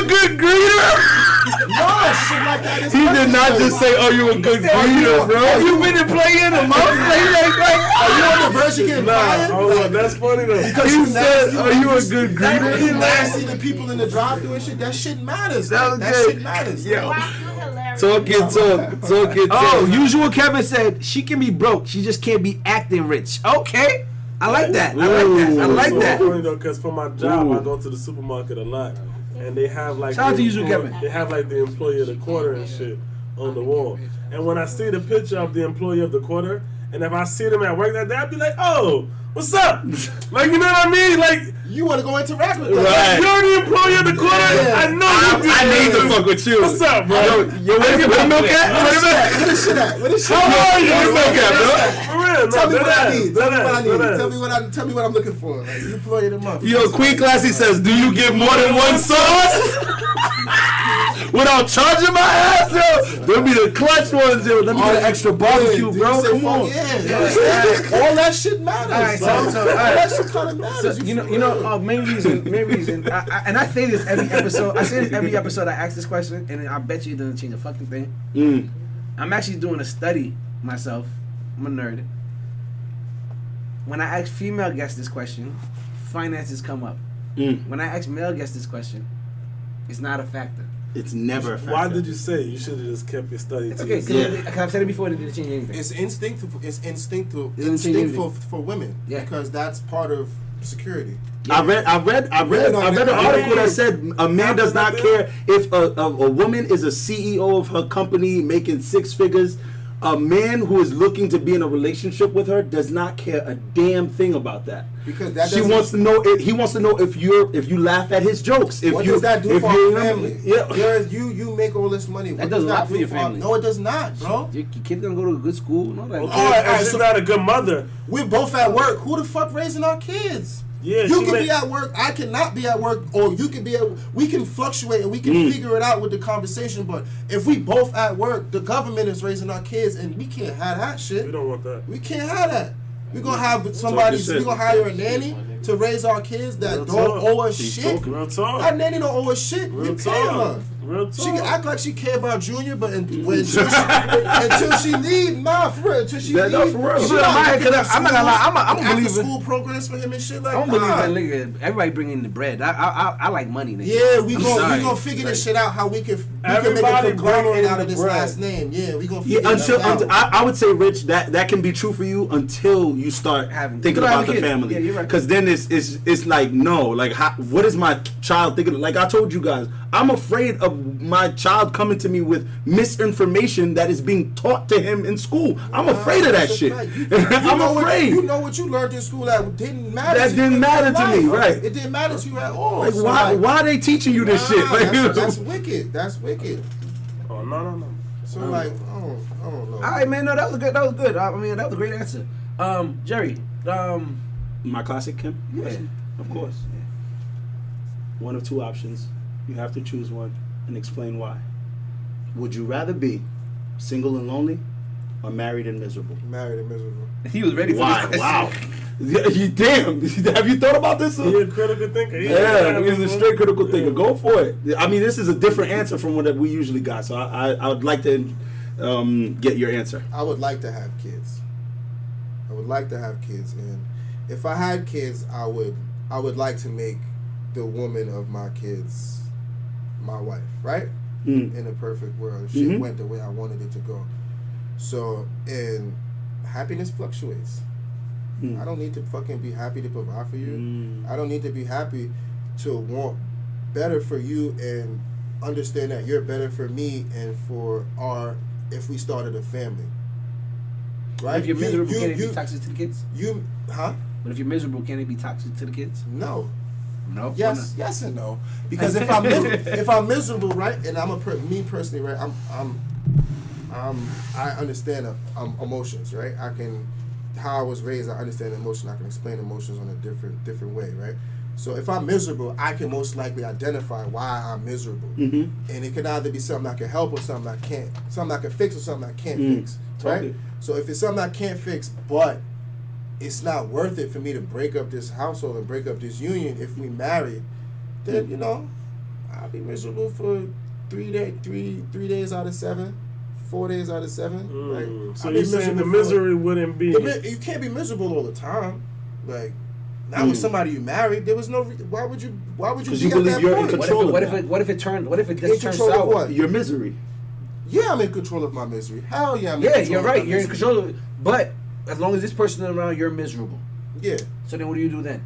good greeter? No, shit like that is He did not just say, "Are you a good greeter, bro?" Have you been employee of the month? Are you on the verge of getting fired? Hold on, that's funny though. He said, "Are you a good greeter?" You nasty to people in the drive-thru and shit. That shit matters. That That was shit matters. Yo. Wow, you hilarious. Talk it. Oh, usual Kevin said she can be broke. She just can't be acting rich. Okay, I like that. I like So that. funny though, because for my job, I go to the supermarket a lot, and they have like Shout out to Usual Kevin. They have like the employee of the quarter and shit on the wall. And when I see the picture of the employee of the quarter, and if I see them at work that day, I'd be like, "Oh, what's up?" Like, you know what I mean? Like, You want to go interact with them. Right. you're the employee of the quarter. Yeah. I know you. I need to fuck with you. What's up, bro? Yo, where the milk at? Where this shit at? Where this shit How at? are you? Where the milk at, bro? For real, Tell me no, what I deadass, need. Tell me what I need. deadass. Tell me what I'm looking for. Like, you employee of the month. Yo, Queen Classy says, "Do you get more than one sauce?" Without charging my ass, yo. Them be the clutch ones, yo. Let me get an extra barbecue, bro. Come on. Yeah. All that shit matters. All right, so, all that shit kind of matters. So, main reason, and I say this every episode. I say this every episode. I ask this question, and I bet you it doesn't change a fucking thing. I'm actually doing a study myself. I'm a nerd. When I ask female guests this question, finances come up. When I ask male guests this question, it's not a factor. It's never a factor. Why did you say you should have just kept your study? It's to okay, yourself? because I've said it before. It didn't change anything. It's instinctive. It's instinctive. Didn't change Instinctful for women. Yeah. Because that's part of security. I read an article that said a man does not care if a woman is a CEO of her company making six figures. A man who is looking to be in a relationship with her does not care a damn thing about that. Because that She doesn't- wants to know. He wants to know if you laugh at his jokes. If What you, does that do if for you- our family? Yeah. You make all this money. What That does a lot do for your family. No, it does not, bro. Your kid gonna go to a good school and all that. Okay, All right, and she's so- not a good mother. We're both at work. Who the fuck raising our kids? Yeah, You she can may- be at work. I cannot be at work, or you can be at. We can fluctuate and we can figure it out with the conversation. But if we both at work, the government is raising our kids, and we can't have that shit. We don't want that. We can't have that. We're gonna have somebody. shit. We're gonna hire a nanny to raise our kids that Real don't talk. owe us He's shit. talking. Real talk. That nanny don't owe us shit. Real We pay her. talk. Real She can talk. act like she care about Junior, but until she leave, nah, for real. Until she Yeah, leave, no, for real. she Shit, I'm not gonna lie, I'm a after believer. school programs for him and shit like I don't believe nah. that nigga. Everybody bringing the bread. I like money, nigga. Yeah, we I'm gonna sorry. figure this shit out how we can make Everybody a conglomerate bring in out of the this bread. last name. Yeah, we gonna Yeah, figure until that out. I would say, Rich, that can be true for you until you start Having- thinking You don't have about a the kid. family. Yeah, you're right. Because then it's like, no, like what is my child thinking? Like I told you guys, I'm afraid of my child coming to me with misinformation that is being taught to him in school. I'm afraid of that That's a shit. fact. I'm know afraid. You know what you learned in school that didn't matter. That to didn't you in matter your to me, life. right. It didn't matter to you at all. Like So, why are they teaching you this shit? Like, that's wicked. That's wicked. Oh, no. So like, I don't know. All right, man. No, that was good. That was good. I mean, that was a great answer. Jerry. My classic Kim? Yeah. Of course. One of two options. You have to choose one and explain why. Would you rather be single and lonely or married and miserable? Married and miserable. He was ready for Why? this. Wow. Damn. Have you thought about this? He a critical thinker. Yeah, he's a straight critical thinker. Go for it. I mean, this is a different answer from what we usually got, so I would like to get your answer. I would like to have kids. I would like to have kids, and if I had kids, I would like to make the woman of my kids my wife, right? In a perfect world, if shit went the way I wanted it to go. So, and happiness fluctuates. I don't need to fucking be happy to provide for you. I don't need to be happy to want better for you and understand that you're better for me and for if we started a family. Right? If you're miserable, can it be toxic to the kids? Huh? But if you're miserable, can it be toxic to the kids? No. No. Yes and no. Because if I'm miserable, right, and me personally, right, I understand emotions, right. How I was raised, I understand emotion. I can explain emotions on a different way, right. So if I'm miserable, I can most likely identify why I'm miserable, and it can either be something I can help or something I can't, something I can fix or something I can't fix, right. Totally. So if it's something I can't fix, but it's not worth it for me to break up this household and break up this union if we marry, then I'll be miserable for 3 days out of 7, 4 days out of 7. Like, so you're saying the misery wouldn't be? You can't be miserable all the time. Like, not with somebody you married. There was no. Why would you? Because be you at believe that you're point? in control. What if it just turns control of out what? Your misery. Yeah, I'm in control of my misery. Hell yeah, I'm in Yeah, control you're of my right. You're in misery. control of it. But as long as this person is around, you're miserable. Yeah. So then what do you do then?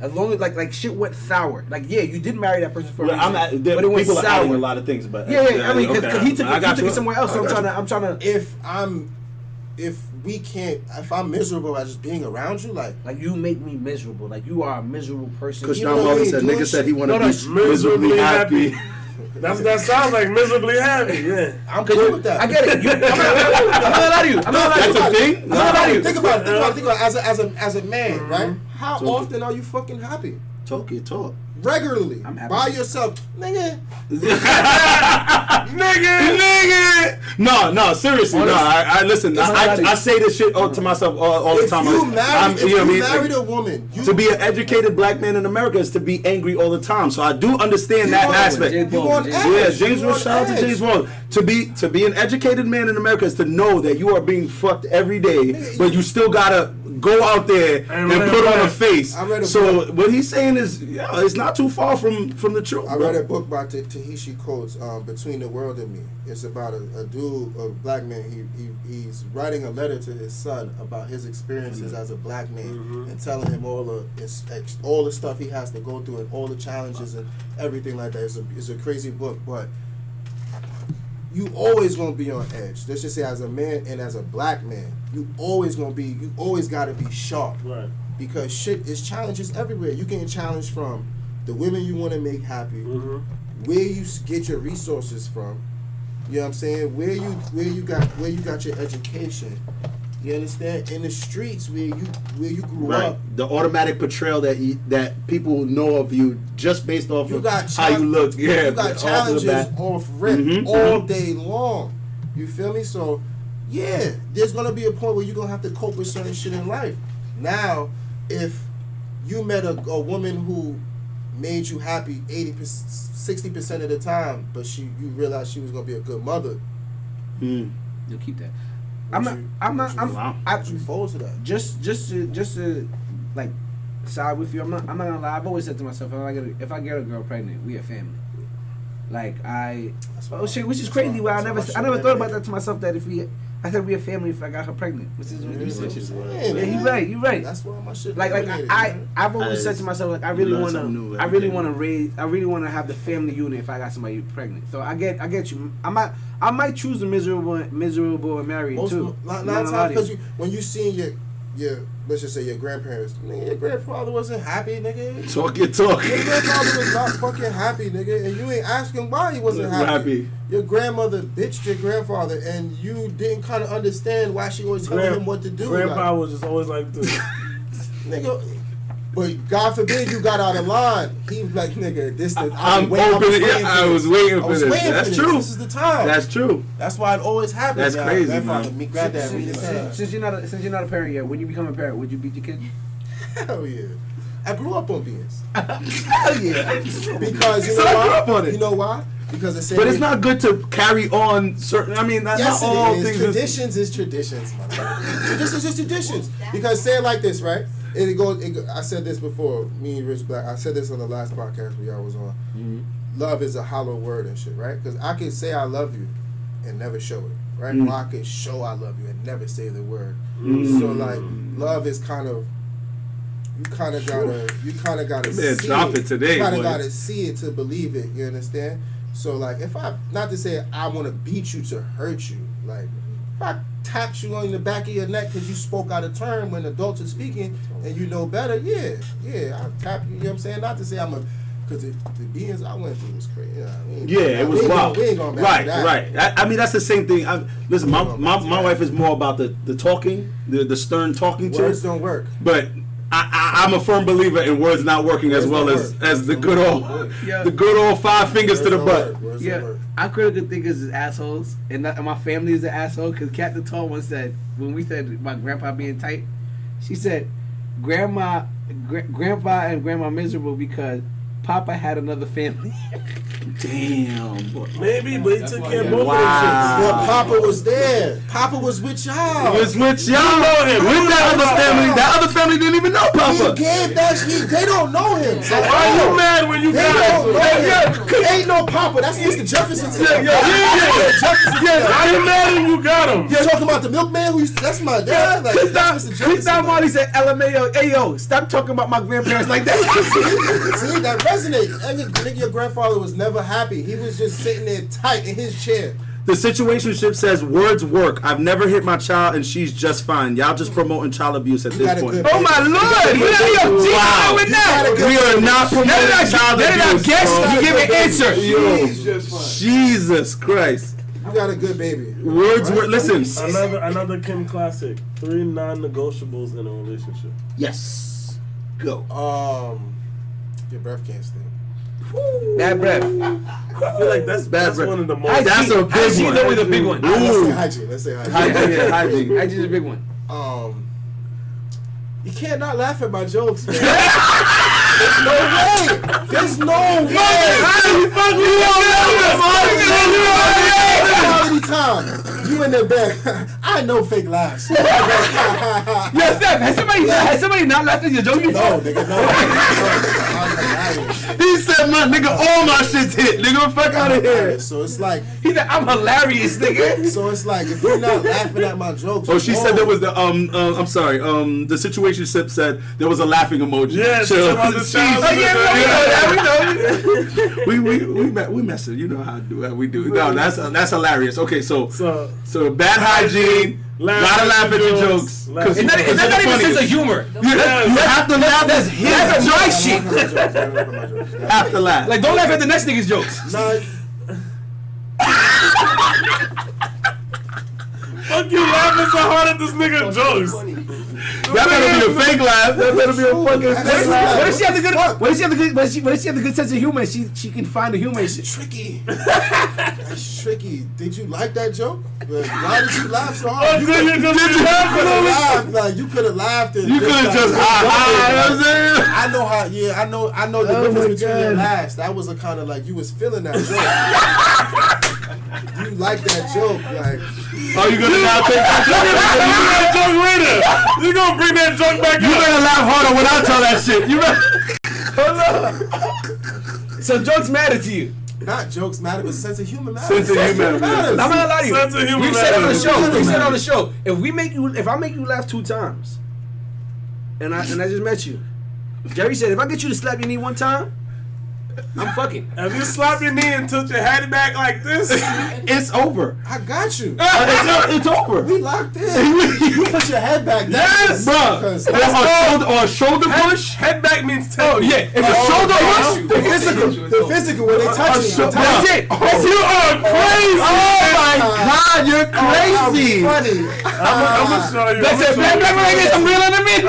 As long as like shit went sour. Like you did marry that person for a Well, reason, but it went people sour. Are adding a lot of things, but I mean, because he took you. it somewhere else. So I'm trying to. If I'm miserable at just being around you, like you make me miserable. Like you are a miserable person. Because Even now though Marvin they said, doing nigga said he shit- want to No, be miserably happy. That sounds like miserably happy. Yeah. I'm cool with that. I get it. I'm not gonna lie to you. I'm not gonna lie to you. That's a thing? I'm not gonna lie to you. Think about it. As a man, right? How often are you fucking happy? Talk. Regularly. I'm happy. By yourself. Nigga. Nigga. No, seriously. No, I listen. I say this shit to myself all the time. If you married a woman, to be an educated black man in America is to be angry all the time. So I do understand that aspect. James Will. Shout out to James Will. To be an educated man in America is to know that you are being fucked every day, but you still gotta go out there and put on a face. So what he's saying is, it's not too far from the truth. I read a book by Tahishi Coates, Between the World and Me. It's about a dude, a black man. He's writing a letter to his son about his experiences as a black man and telling him all the stuff he has to go through and all the challenges and everything like that. It's a crazy book, but you always gonna be on edge. Let's just say as a man and as a black man, you always gotta be sharp. Right. Because shit is challenges everywhere. You getting challenged from the women you want to make happy, where you get your resources from. You know what I'm saying? Where you got your education. You understand? In the streets where you grew up. The automatic portrayal that people know of you just based off of how you look. Yeah, you got challenges off rip all day long. You feel me? So yeah, there's gonna be a point where you're gonna have to cope with certain shit in life. Now, if you met a woman who made you happy 60% of the time, but you realized she was gonna be a good mother, you'll keep that. you forward to that. Just to like side with you. I'm not gonna lie. I've always said to myself, if I get a girl pregnant, we a family. Like which is crazy. Why I never thought about that to myself. That I said we a family if I got her pregnant. Which is yeah, you right. That's why my shit. I've always said to myself, like I really want to have the family unit if I got somebody pregnant. So I get you. I might choose the miserable and married too. Not time because when you see your let's just say your grandparents, nigga, your grandfather wasn't happy, nigga. Talk. Your grandfather was not fucking happy, nigga, and you ain't asking why he wasn't happy. Your grandmother bitched your grandfather, and you didn't kind of understand why she always telling him what to do. Grandpa was just always like this. Nigga, but God forbid you got out of line. He was like, nigga, I was waiting for this. That's true. This is the time. That's true. That's why it always happens. That's crazy, man. Me, granddad, me the same. Since you're not a parent yet, when you become a parent, would you beat your kid? Hell yeah. I grew up on beans. Hell yeah. Because you know I why? grew up on it. You know why? Because it's not good to carry on certain. I mean, not all things. Traditions is traditions, my brother. Traditions is traditions. Because say it like this, right? I said this before. Me and Rich Black. I said this on the last podcast we all was on. Love is a hollow word and shit, right? Because I can say I love you and never show it, right? Or I can show I love you and never say the word. So like, love is kind of. You kind of gotta see drop it today. You kind of gotta see it to believe it. You understand? So like, not to say I want to beat you to hurt you, like If I tapped you on the back of your neck because you spoke out of turn when adults are speaking and you know better, yeah, I'll tap you, you know what I'm saying? Not to say I'm a, because the beings I went through was crazy. It was wild. We ain't going back to that. Right. I mean, that's the same thing. Listen, my wife is more about the talking, the stern talking to. Words don't work. But I'm a firm believer in words not working as well as the good old 5 fingers to the butt. Yeah, I critical thinkers is assholes, and my family is an asshole. Because Captain Tall once said, when we said about Grandpa being tight, she said, Grandpa and Grandma miserable because Papa had another family. Damn. Maybe, but he took care of both of them But Papa was there. Papa was with y'all. With y'all. With that other family. That other family didn't even know Papa. He gave that. They don't know him. So why are you mad when you They got don't know him. Ain't no Papa. That's Mr. Jefferson. Why you mad when you got him? You're talking about the milkman who that's my dad. Like, that's Mr. Chris Jefferson. Marley said, LMAO, hey yo, stop talking about my grandparents like that. See, that resonates. Nigga, your grandfather was never happy. He was just sitting there tight in his chair. The situationship says words work. I've never hit my child and she's just fine. Y'all just promoting child abuse at this point. Oh my lord! Wow. We are not promoting child abuse. Let it guess. You give an answer. He's just fine. Jesus Christ. You got a good baby. Words work. Listen. Another Kim classic. 3 non-negotiables in a relationship. Yes. Go. Your breath can't stink. Bad breath. I feel like that's one of the most. That's a big one. That was a big one. Let's say hygiene. Hygiene. Hygiene's a big one. You can't not laugh at my jokes, man. There's no way. Quality time. You in the bed. I know fake laughs. Yo, Steph, has somebody not laughed at your joke before? No, nigga, no. He said, my nigga, all my shit's hit. Nigga, fuck out of here. So it's like, He said, I'm hilarious, nigga. so it's like, if you're not laughing at my jokes. Oh, she said there was the I'm sorry. The situation ship said there was a laughing emoji. Yeah, Chill. We know. We messing. You know how we do. No, that's hilarious. Okay, so bad hygiene. Gotta laugh at your jokes. It's not even a sense of humor. You have to laugh. That's my shit. Have to laugh. Like, don't laugh at the next nigga's jokes. Fuck you laughing so hard at this nigga's jokes. That better be a fake laugh. That better be a fucking fake laugh. What if she has a good sense of humor? She can find the humor. That's tricky. That's tricky. Did you like that joke? Why did you laugh so hard? You could have Like, you could have laughed. And You could have just you know what I'm saying? I know how. Yeah, I know the difference between your laughs. That was a kind of like you was feeling that joke. You like that joke, like. Are you gonna now take that joke? You gonna bring that joke back? You better laugh harder when I tell that shit. You better. So jokes matter to you. Not jokes matter, but sense of humor matters. Sense of humor matters. I'm not gonna lie to you. Sense of humor We said on the matters. show. We said on the show. If I make you laugh 2 times, and I just met you, Jerry said, if I get you to slap your knee 1 time, I'm fucking. If you slap your knee and tilt your head back like this, It's over. I got you. It's over. We locked in. You put your head back. Yes, bro. Or a shoulder push. head back means Oh yeah, if a shoulder push, The physical when they touch you. that's it. You are crazy. Oh my God, you're crazy. Funny. I'm gonna show you. That's it. I'm reeling him in.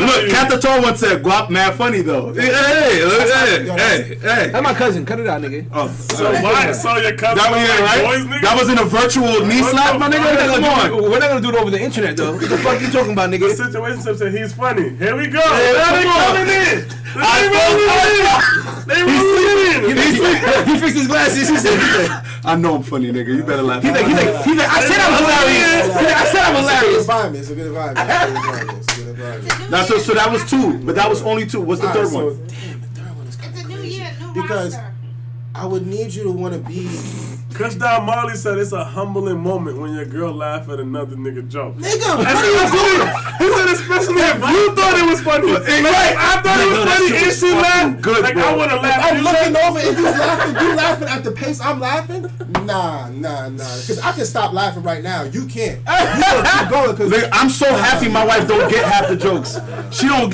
Look, Captain Tall once said, "Guap, mad funny though." Hey. That's my cousin. Cut it out, nigga. Oh, So why? So your cousin that was like boys, right. nigga? That was in a virtual knee slap, my nigga. Come on. We're not gonna do it over the internet, though. What the fuck you talking about, The nigga? situation said he's funny. Here we go. Hey, Now they come on. coming in. They rolling in. He fixed his glasses. He said, I know I'm funny, nigga. You better laugh. he's like, I said I'm hilarious. I said I'm hilarious. It's a good environment. That's so that was 2, but that was only 2. What's the third one? Damn, the third one is It's a new year, new because roster. I would need you to want to be Chris Don Marley said it's a humbling moment when your girl laugh at another nigga joke. Nigga, He said especially if you thought it was funny. Like, I thought it was funny and she laughed. Good, like, bro. I would have laughed. I'm looking over and you laughing at the pace I'm laughing? Nah. Because I can stop laughing right now. You can't. You gonna keep going. Cause I'm so happy my wife don't get half the jokes. She don't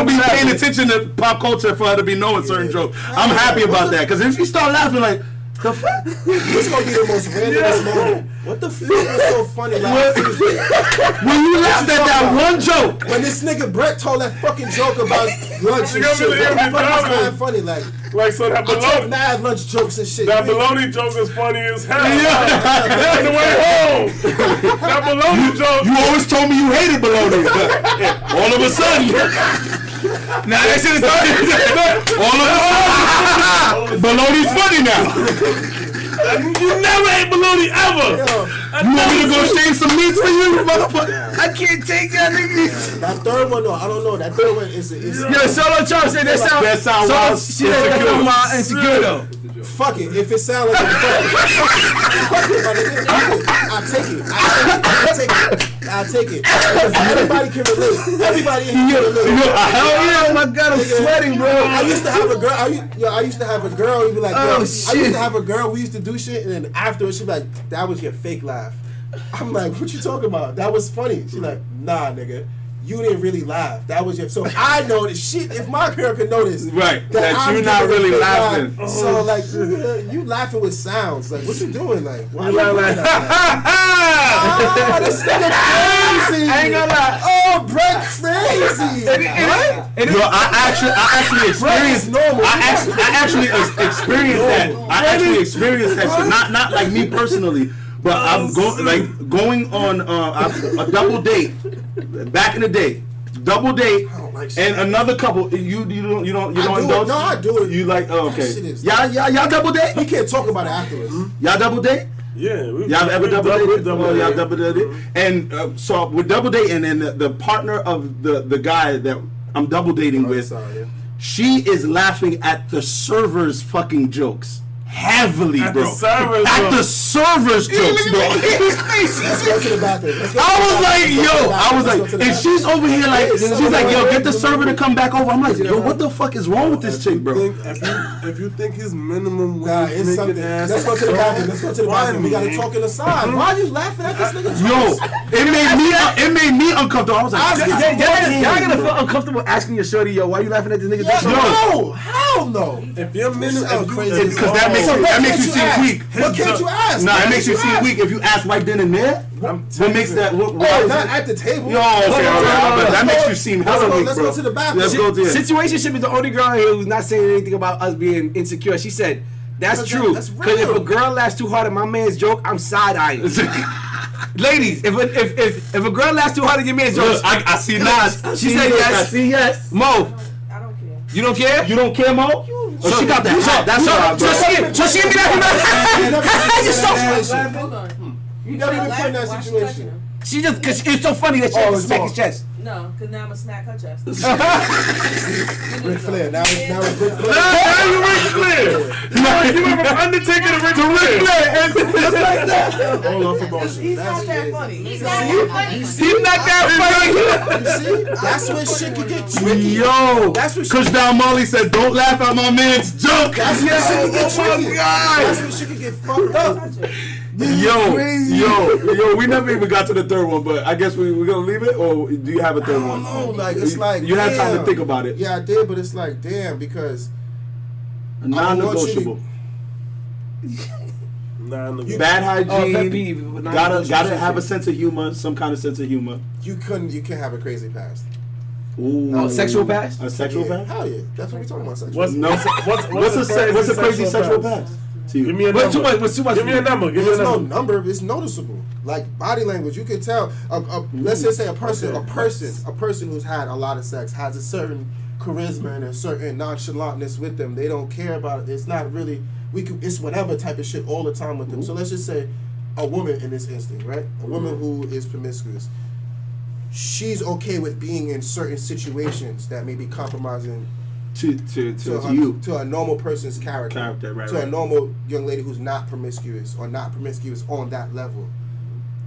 be paying attention to pop culture for her to be knowing certain jokes. I'm happy about that because if she start laughing like the fuck, this gonna be the most randomest moment. What the fuck was so funny last Tuesday? when you laughed at that one joke. When this nigga Brett told that fucking joke about lunch and shit, what the fuck was kind of funny? Like so that I told bologna, mad lunch jokes and shit. that bologna joke is funny as hell. Yeah. On the way home, that bologna joke. You always told me you hated bologna. All of a sudden, now that shit is funny. All of a sudden, bologna's funny now. You never ate bologna ever. You want me to go shave some meats for you, motherfucker? I can't take that nigga. That third one though, I don't know. That third one is Yo, Solo Charles said that sound wild. She said that sound wild insecure though. fuck it. If it sounds like fuck it, my nigga. I'll take it. Because everybody can relate. Everybody can relate. Hell yeah! Oh my god, I'm sweating, bro. I used to have a girl. I used to have a girl. You'd be like, Oh, yo, shit. I used to have a girl. We used to do shit, and then afterwards, she'd be like, that was your fake laugh. I'm like, what you talking about? That was funny. She's like, nah, nigga. You didn't really laugh. That was your. So I know that shit. If my girl could notice, Right, that I'm you're not giving a really fake laughing. laugh. So like, you laughing with sounds. Like, what you doing? Like, why you Like, doing that? Oh, this nigga crazy. I ain't gonna lie. Oh, Brett crazy. Yo, I actually experienced. normal. I actually experienced that. I actually experienced that shit. Not like me personally, but I'm going on a double date. Back in the day, double date, I don't like shit. and another couple. You don't I do indulge. it. No, I do it. You like That okay? shit is- Y'all double date? We can't talk about it afterwards. Y'all double date? Yeah, Y'all ever double dated? Y'all dated. double dated? And so with double dating, and the partner of the guy that I'm double dating with, Sorry. she is laughing at the server's fucking jokes. Heavily, At bro. the server's At the jokes. server's jokes, bro. Let's go to the bathroom. I was like, and she's over here like, she's like, yo, get the server to come back over. I'm like, yo, what the fuck is wrong with this chick, bro? If you think his minimum wage Nah, it's something. Let's go to the bathroom. We gotta talk in the side. Why are you laughing at this nigga? Yo, it made me uncomfortable. I was like, Y'all gonna feel uncomfortable asking your shorty, yo, why you laughing at this nigga? No, hell no. If your minimum, sound crazy. because that makes you seem weak. What can't you ask? Nah, What it makes you can't seem ask? weak if you ask right then and there. What makes that? What Oh, is not it? at the table. Yo, okay, all right, but that makes you seem hella weak, Let's bro. go to the bathroom. Let's go there. Situationship is the only girl here who's not saying anything about us being insecure. She said, that's But true. that's Because if real. a girl laughs too hard at my man's joke, I'm side-eyeing. Ladies, if a girl laughs too hard at your man's joke, Look, I see nods. She said yes. I see yes. Mo, I don't care. you don't care? You don't care, Mo? Oh, she got that hat. That's all, bro. So she give me that. Hold on. You never even put in that situation. She just, because it's so funny that she had to smack his chest. No, because now I'm going to smack her chest. Ric Flair. Now it's Ric Flair. now you Ric Flair. You went from Undertaker to Ric Flair. Just like that. Hold on for bullshit. He's not that funny. He's not that funny. He's not that funny. You see? That's when shit can get tricky. Yo, That's what Kush Down Molly said, don't laugh at my man's joke. That's when shit can get tricky. God. That's when shit can get fucked up. Yo, we never even got to the third one, but I guess we're gonna leave it, or do you have a third one? No, like it's like you had time to damn. think about it. Yeah, I did, but it's like damn because Non-negotiable. Bad hygiene. Pet peeve, but not Gotta negotiable have a shit. sense of humor, some kind of sense of humor. you can't have a crazy past. Ooh. Sexual past? A sexual Yeah, past? hell yeah, that's what we talking about. Sexual. What's a crazy sexual past to you? Give me a What's number. too much? Give me a number. Give me a There's no number. number. It's noticeable. Like body language, you can tell. Let's just say a person who's had a lot of sex has a certain charisma and a certain nonchalantness with them. They don't care about it. It's not really. It's whatever type of shit all the time with them. So let's just say a woman in this instinct, right? A woman who is promiscuous. She's okay with being in certain situations that may be compromising to you. To a normal person's character. Right, to right. a normal young lady who's not promiscuous or not promiscuous on that level.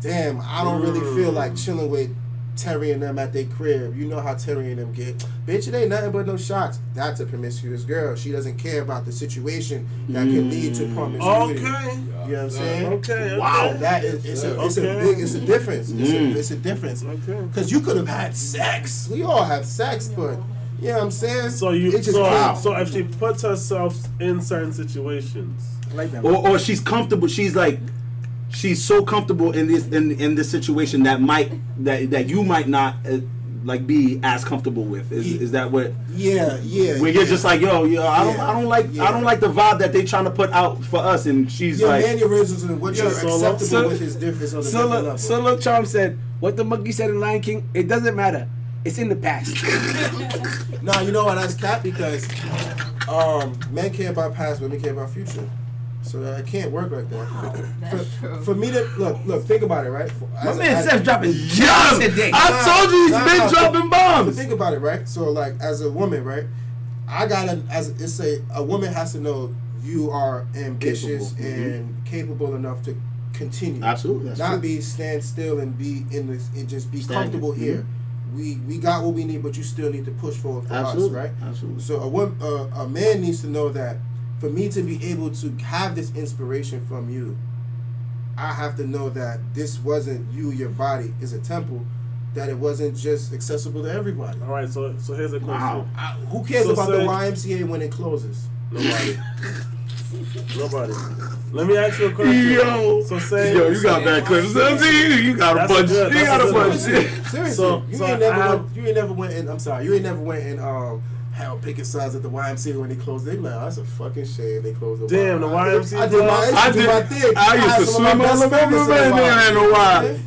Damn, I don't really feel like chilling with Terry and them at their crib. You know how Terry and them get. Bitch, it ain't nothing but no shots. That's a promiscuous girl. She doesn't care about the situation that can lead to promiscuity. Okay. You know what I'm saying? Okay. Wow, that is it's a difference. It's a difference. Okay. Because you could have had sex. We all have sex, but you know what I'm saying? So so if she puts herself in certain situations, Like that. Or she's comfortable. She's like, she's so comfortable in this situation that you might not like be as comfortable with. Is that what? Yeah. Where you're just like, yo, I don't like the vibe that they trying to put out for us, and she's Your like, mannerisms and what you're acceptable with is different on a different level. So Lil Charm said, what the monkey said in Lion King, it doesn't matter. It's in the past. Nah, you know what? That's cap because men care about past, women care about future. So it can't work like that. That's true. For me to look, think about it, right? My man Seth dropping yes, today. I told you he's been dropping But bombs. think about it, right? So like, as a woman, right? A woman has to know you are ambitious Capable. and capable enough to continue. Absolutely, that's not true. be stand still and be in this and just be Stagnant. comfortable here. We got what we need, but you still need to push forward for Absolutely. us, right? Absolutely. So a man needs to know that for me to be able to have this inspiration from you, I have to know that this wasn't you. Your body is a temple. That it wasn't just accessible to everybody. all right. So here's a question. Wow. Who cares So about say- the YMCA when it closes? Nobody. Let me ask you a question. Yo. So say. You got bad clips. You got a That's bunch. good. You got a That's bunch. good. Seriously, So you ain't never went in. I'm sorry, you ain't never went in. Hell, picking signs at the YMCA when they closed. They like, oh, that's a fucking shame. They closed the Damn, the YMCA I did my thing. I used to swim all over everywhere. There ain't no why.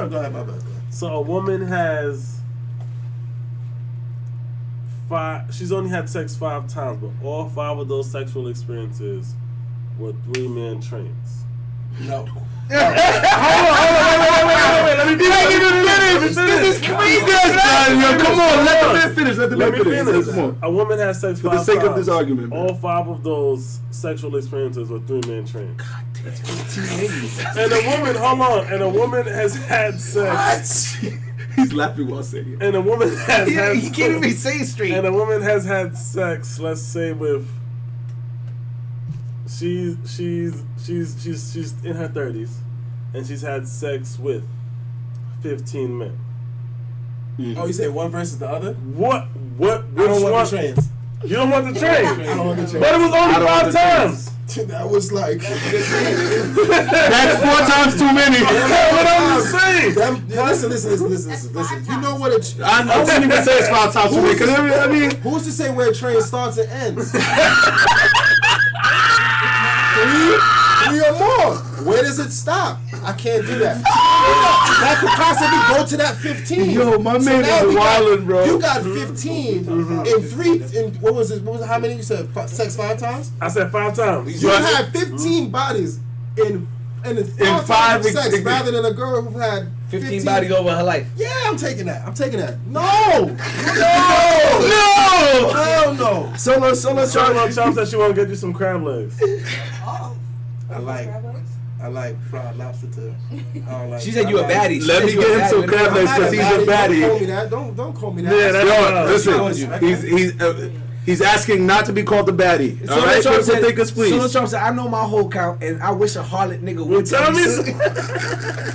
Go ahead, my bad. So a woman has she's only had sex 5 times, but all 5 of those sexual experiences were 3-man trains. No. Wait, let me finish. This is clean. Come on, let the man finish. Let the man finish. Come on. A woman has sex 5 For the times. sake of this argument, man. all 5 of those sexual experiences were 3-man trains. And a woman, hold on, and a woman has had sex. He's laughing while saying it. And a woman has had He can't even say it straight. And a woman has had sex, let's say with she's in her 30s and she's had sex with 15 men. Oh, you say one versus the other? What I which don't one? want the trains. You don't want the train. I don't want the trains. But it was only I don't want 5 the times. That was like. That's 4 times too many. What I'm saying. Listen. You know what it. I wouldn't even say it's 5 times too many. Because I mean, Who's to say where a train starts and ends? 3 or more. Where does it stop? I can't do that. That could possibly go to that 15. Yo, my man now is we got- wildin', bro. You got 15 in 3. In what was it? How many you said? Sex 5 times? I said 5 times. You had 15 bodies in 5 five times sex ex- rather than a girl who had 15 bodies over her life. Yeah, I'm taking that. No! Hell no! Solo Charles said she want to get you some crab legs. I like fried lobster tail. I don't like She said you a baddie. Let me get him some crab legs because he's a baddie. Don't call me that. Yeah, that's Yo, listen, he's asking not to be called the baddie. All right, Trump people said, think us, please. Solo Trump said, I know my whole count, and I wish a harlot nigga would Tell me.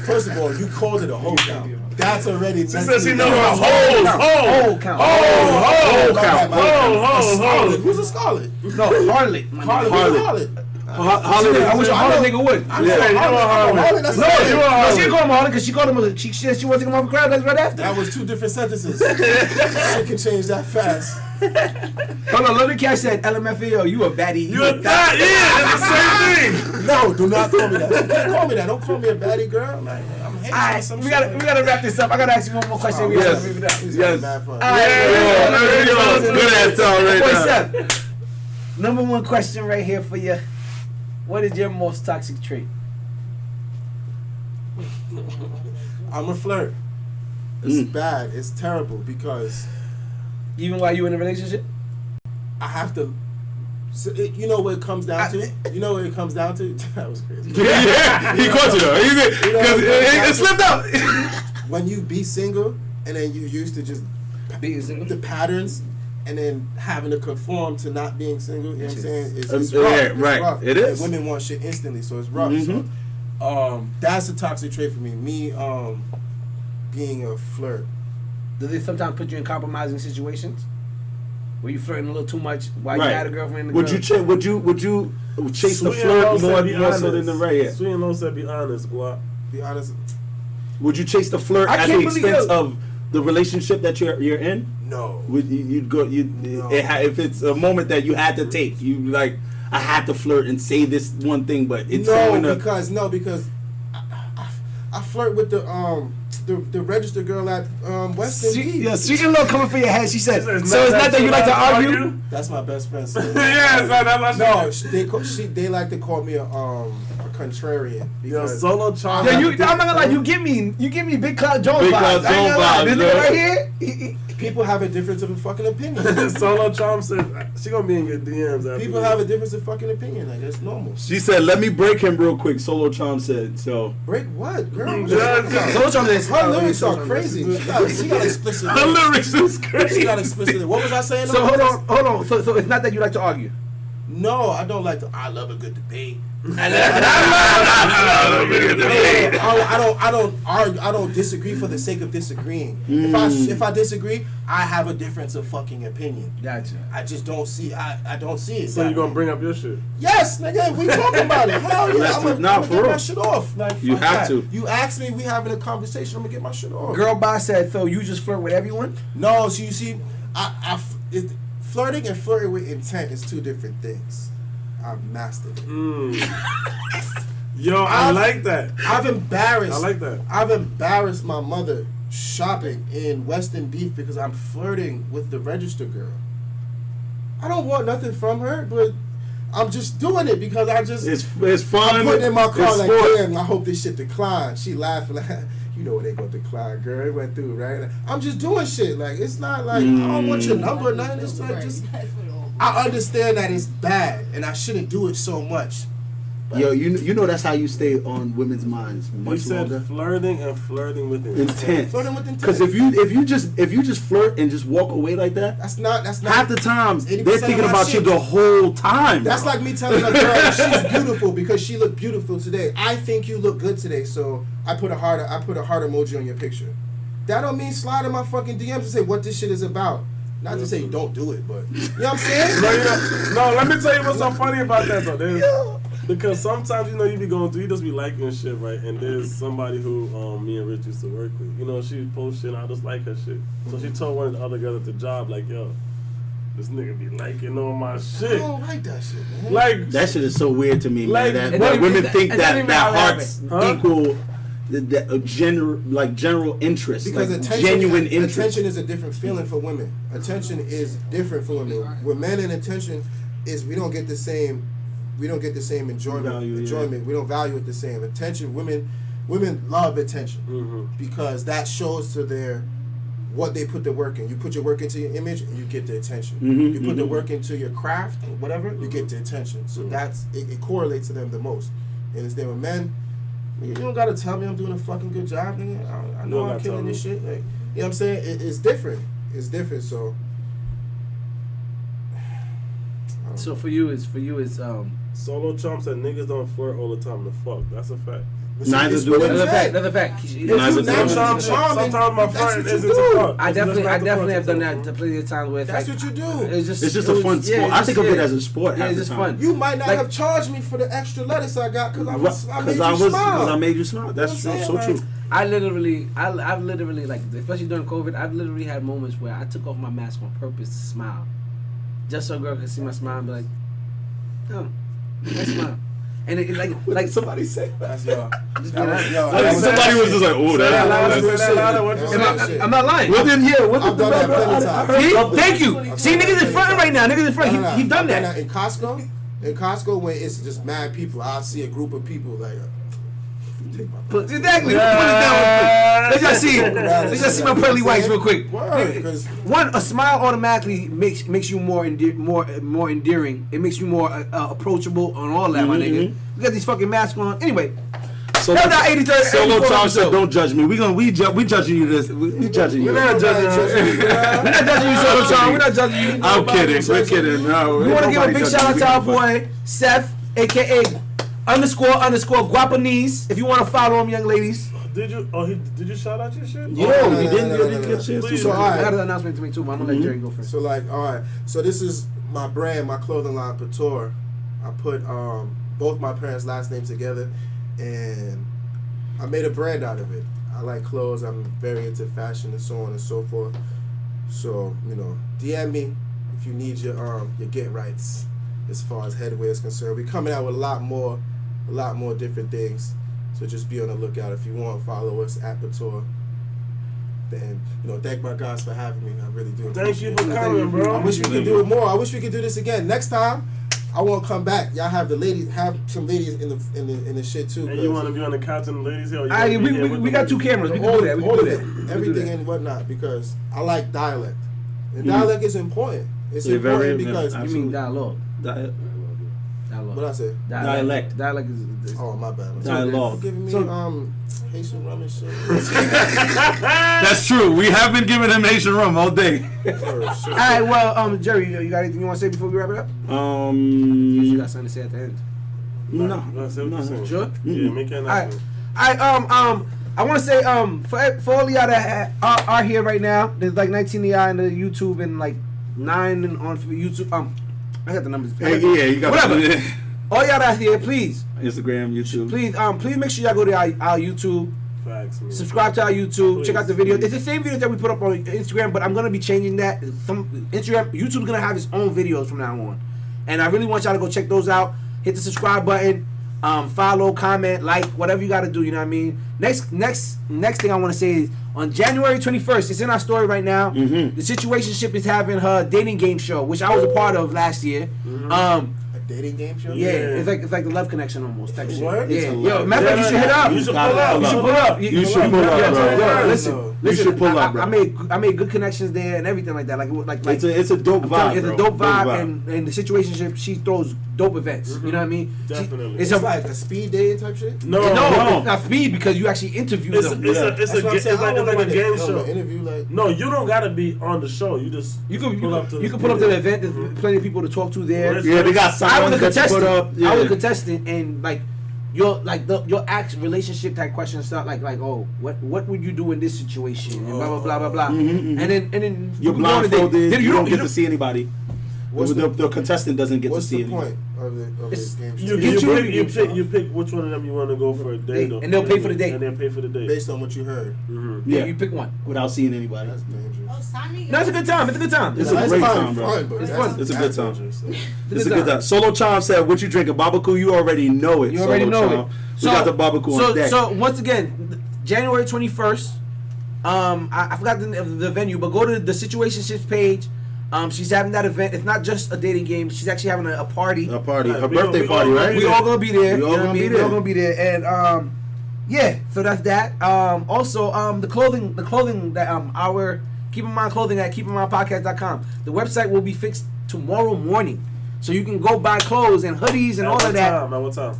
First of all, you called it a whole count. That's already. She said she know her Whole whole count. Scarlet. Who's a Scarlet? No, harlot. Harlot. I wish a harlot nigga would. I'm saying Harlot. That's No, she didn't call him harlot because she called him. She said she wasn't going to crab legs right after. That was 2 different sentences. Shit can change that fast. Hold on, Lil Cash said, LMFAO, you a baddie. You a thot, yeah, that's the same thing. No, do not call me that. You can't call me that. Don't call me a baddie girl. Like, I'm hating Alright, some we shit. gotta wrap this up. I gotta ask you one more question. We gotta leave it up. Yes. Bad fun. Good ass talk right Boy, now. Seth, number 1 question right here for you. What is your most toxic trait? I'm a flirt. It's bad. It's terrible because Even while you in a relationship? I have to. So you know what it comes down to? You know what it comes down to? That was crazy. Yeah, he caught you though. Because it slipped out. When you be single and then you used to just Being single? the patterns and then having to conform to not being single, you know what I'm saying? It's rough. yeah, It's right. rough. It is. And women want shit instantly, so it's rough. Mhm. So, that's a toxic trait for me. Me, being a flirt. Do they sometimes put you in compromising situations? Where you flirting a little too much while you Right. had a girlfriend and a Would girl? you chase the Sweet and low flirt said more be so than honest. the right? Yeah. Sweet and low said be honest, Guap. Be honest, Would you chase the flirt I at can't the believe expense you- of the relationship that you're in? no. Would you'd go if it's a moment that you had to take, you like I had to flirt and say this one thing, but it's going to because I flirt with the registered girl at Weston. Sweet and low coming for your head. She said, She said, so it's not that you like to argue? That's my best friend. Yeah, that's No, they like to call me a contrarian. Yo, Because solo charm. Yeah, I'm not gonna lie. You give me Big Cloud Jones Big vibes. Cloud I ain't gonna lie. Jones This vibes, nigga bro. right here. people have a difference of a fucking opinion. Solo charm said she gonna be in your DMs. After People this. have a difference of fucking opinion. Like it's normal. She said, "Let me break him real quick." Solo Charm said, "So Break what, girl? What Yeah, you talking about? Solo Charm is- Her lyrics Solo are Charm crazy. is- She got explicit. her lyrics is She crazy." got explicit. What was I saying? So hold on. So it's not that you like to argue. No, I don't like to. I love a good debate. I don't argue. I don't disagree for the sake of disagreeing. If I disagree, I have a difference of fucking opinion. Gotcha. I just don't see. I don't see it. So you gonna bring up your shit? Yes, nigga, we talking about it. Hell yeah, Let's I'm do- gonna nah, get for real. my shit off. Like, You fuck have that. to. You asked me, we having a conversation. I'm gonna get my shit off. Girl boss said, so you just flirt with everyone? No, so you see, flirting and flirting with intent is two different things. I've mastered it. Yo, I like that. I've embarrassed. I like that. I've embarrassed my mother shopping in Western Beef because I'm flirting with the register girl. I don't want nothing from her, but I'm just doing it because I just. It's fun. I'm putting in my car It's like, sport. damn, I hope this shit decline. She laughing like, you know what they gonna decline, girl. It went through, right? I'm just doing shit. Like, it's not like, I don't want your number or nothing. It's like, just, I understand that it's bad and I shouldn't do it so much. Yo, you know that's how you stay on women's minds You much said longer. flirting and flirting with intent. Flirting with intent. Because if you just flirt and just walk away like that, That's not. half the times 80% they're of thinking my about shit. you the whole time. That's bro. like me telling a girl she's beautiful because she looked beautiful today. I think you look good today, so I put a heart emoji on your picture. That don't mean slide in my fucking DMs and say what this shit is about. Not to say you don't do it, but you know what I'm saying? No, let me tell you what's so funny about that though. Because sometimes you be going through, you just be liking shit, right? And there's somebody who me and Rich used to work with. She post shit and I just like her shit. So she told one of the other girls at the job, like, yo, this nigga be liking all my I shit. don't like that shit, man. Like, That shit is so weird to me, Like, man. and That then- women and think then that even that how hearts Huh? equal general interest, Because like attention, genuine interest. attention is a different feeling for women. Attention is different for women. With men and attention is we don't get the same enjoyment. Value, yeah. enjoyment. We don't value it the same. Attention, women love attention because that shows to their what they put the work in. You put your work into your image and you get the attention. You put the work into your craft or whatever, you get the attention. So that's it correlates to them the most. And it's there with men. You don't gotta tell me I'm doing a fucking good job, nigga. I know don't I'm gotta killing tell this me. shit. Like, you know what I'm saying? It's different. It's different. So. So for you, it's Solo Chump said niggas don't flirt all the time to fuck. That's a fact. Neither it's do what we. it another fact. said. Another fact. If Neither you do natural we. charming, Sometimes my that's flirt what isn't you to do. fuck. I It's just definitely not to have fuck, done it's that plenty of times where That's what you do. It's just It's just a fun sport. I think of it as a sport. Yeah, half it's the just time. fun. You might not Like- have charged me for the extra lettuce I got because I made you Because smile. I made you smile. That's You know what I'm so saying? true. I've literally like, especially during COVID, I've literally had moments where I took off my mask on purpose to smile, just so a girl could see my smile and be like, oh, I smile. And it like Somebody say that. That's yo. Just That be was, honest. yo, Like, that was- Somebody was just like, oh, That that's was real louder, shit. what you That said. was real shit. I'm not lying. What did I've done that plenty of times. See? Thank you. See, niggas is fronting right now. Niggas is fronting. He done I've that. In Costco, when it's just mad people, I'll see a group of people like Take my balls. Exactly. Put it down. Let's just see my pearly whites real quick. Word, 'cause- One, a smile automatically makes you more endearing. It makes you more approachable on all that, my nigga. We got these fucking masks on. Anyway. So That's not 83rd. Solo 84th Charles said, episode. "Don't judge me. We judging you this. We judging you. We're not judging you. We're not judging you, Solo Charles. We're not judging you. I'm kidding. We're kidding. No, We want to give a big shout out to our boy Seth, aka __ Guapanese. If you want to follow him, young ladies. Did you shout out your shit? Yeah, No, we no, didn't no, get no, a no. chance to. Please. So, all I got right. an announcement to me too, but I'm gonna let Jerry go first. So like, all right. So this is my brand, my clothing line, Couture. I put both my parents' last names together, and I made a brand out of it. I like clothes. I'm very into fashion and so on and so forth. So DM me if you need your get rights as far as headwear is concerned. We're coming out with a lot more different things. So just be on the lookout. If you want, follow us at Couture. And thank my guys for having me. I really do. Thank you appreciate for it. coming, bro. I wish we could do it more. I wish we could do this again. Next time, I want to come back. Y'all have some ladies in the shit too. And you want to be on the couch and the ladies here? We got two cameras. We can do that. We can do that. Everything and whatnot, because I like dialect. And dialect is important. It's Yeah, important very- because You mean dialogue? Di- Dialogue. what I say? Dialect. Dialect is. Oh, my bad. Dialogue. Giving me So- Haitian rum and shit. That's true. We have been giving him Haitian rum all day. All right. Well, Jerry, you got anything you want to say before we wrap it up? You got something to say at the end. No. Sure. Yeah, make an announcement. I want to say for all y'all that are here right now, there's like 19 of y'all in the YouTube and like 9 on YouTube. I got the numbers. Hey, yeah, you got whatever. All y'all that here, please, Instagram, YouTube. please make sure y'all go to our YouTube. Facts, man. Subscribe to our YouTube. Please, check out the video. please. It's the same video that we put up on Instagram, but I'm gonna be changing that. YouTube's gonna have its own videos from now on, and I really want y'all to go check those out. Hit the subscribe button, follow, comment, like, whatever you gotta do. You know what I mean? Next thing I want to say is on January 21st. It's in our story right now. Mm-hmm. The Situationship is having her dating game show, which I was a part of last year. A dating game show? Yeah, it's like the Love Connection almost type shit. What? Yeah, It's a yo, love. matter of fact, you should hit up. You should pull up. You should pull up. You should pull up, bro. Yo, Listen, You should pull up, bro. I made good connections there and everything like that. Like It's a dope I'm telling vibe. you, it's bro. a dope vibe, and the Situationship, she throws dope events. You know what I mean? Definitely. It's It's a like a speed dating type shit? No, it's not speed because you actually interview It's them. it's That's what I'm saying. I don't like wanna a game film show. an interview like. No, you don't gotta be on the show. You just You can pull up to the event. There's plenty of people to talk to there. Well, Yeah, they got I was signs a that you contestant. put up. Yeah. I was a contestant, and like your relationship type questions start like oh what would you do in this situation and blah blah blah blah blah, and then You're you go on a date. blindfolded. Then You don't get to see anybody. What's The contestant doesn't get to What's see the anyone. point of It's- this game You, show? you pick which one of them you want to go for a date, And they'll pay for the date. And they'll pay for the date. Based on what you heard. Yeah, you pick one. Without seeing anybody. That's dangerous. Oh, Simon. No, it's a good time. It's a good time. It's a That's great probably time, bro. fun, but It's that's- fun. It's a that's good time. dangerous. It's a good time. Solo Charm said, "What you drinking, Babaku? You already know it. You already Solo know Charm. it. We got the Babaku on deck. So once again, January 21st. I forgot the venue, but go to the Situationships page. She's having that event. It's not just a dating game. She's actually having a party. A party, her We birthday all- party, right? We all gonna be there. We all you know what gonna I be mean? there. We all gonna be there. And yeah, so that's that. Also, the clothing that our Keep in Mind clothing at keepinmindpodcast.com. The website will be fixed tomorrow morning, so you can go buy clothes and hoodies and all of that. At what time?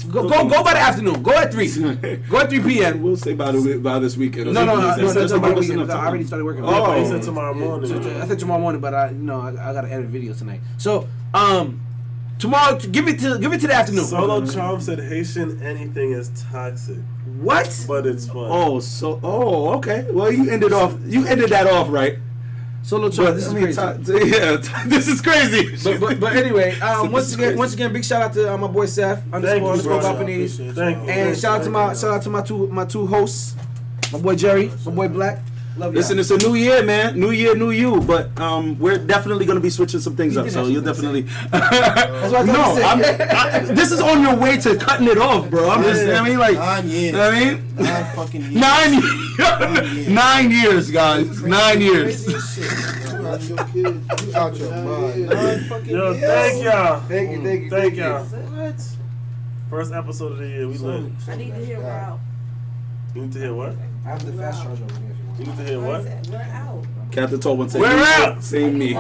Go by the afternoon. Go at 3. Go at 3 p.m. We'll say by this weekend. No, Just to give us I enough time. already started working. Oh. He said tomorrow morning. I said tomorrow morning, but I gotta edit video tonight. So tomorrow, give it to the afternoon. Solo Charm said Haitian anything is toxic, What? but it's fun. Okay. Well, you ended that off right. Solo Charm, this is crazy. This is crazy. But anyway, This is crazy. once again, big shout out to my boy Seth Thank you, underscore bro. Japanese, Thank you. and shout out to my two hosts, my boy Jerry, my boy Black. Love you. Listen, it's a new year, man. New year, new you. But we're definitely gonna be switching some things up. So you'll definitely. That's what I thought you said. this is on your way to cutting it off, bro. I'm just. I mean, like. 9 years. You know what I mean? 9 fucking years. 9 years. 9 years, guys. 9 years. Crazy as shit. You out your kid. You out your mind. 9 fucking Yo, years. thank y'all. Thank you. Thank y'all. What? First episode of the year. We lit. I need to hear we're out. You need to hear what? I have the fast charger over here if you want. You need to hear what? We're out. Captain told one. We're out. Same me.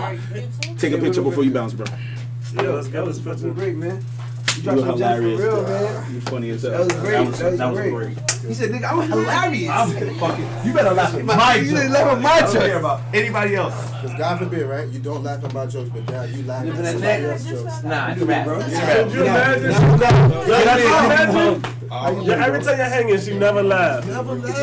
Take a picture before you bounce, bro. Yeah, let's get this That was picture. great, man. You You dropped were some gems hilarious. for real, bro. man. You funny as hell. That was great. That was great. He said, "Nigga, I'm hilarious." I'm fucking. You better laugh at my You jokes. didn't laugh at my I don't jokes. care about anybody else. Because God forbid, right? You don't laugh at my jokes, but now you laugh Living at that somebody neck. else's jokes. Nah, it's a wrap. It's a Could wrap. you imagine? Get out of here. Imagine? Yeah, every time you're hanging, she never laughs.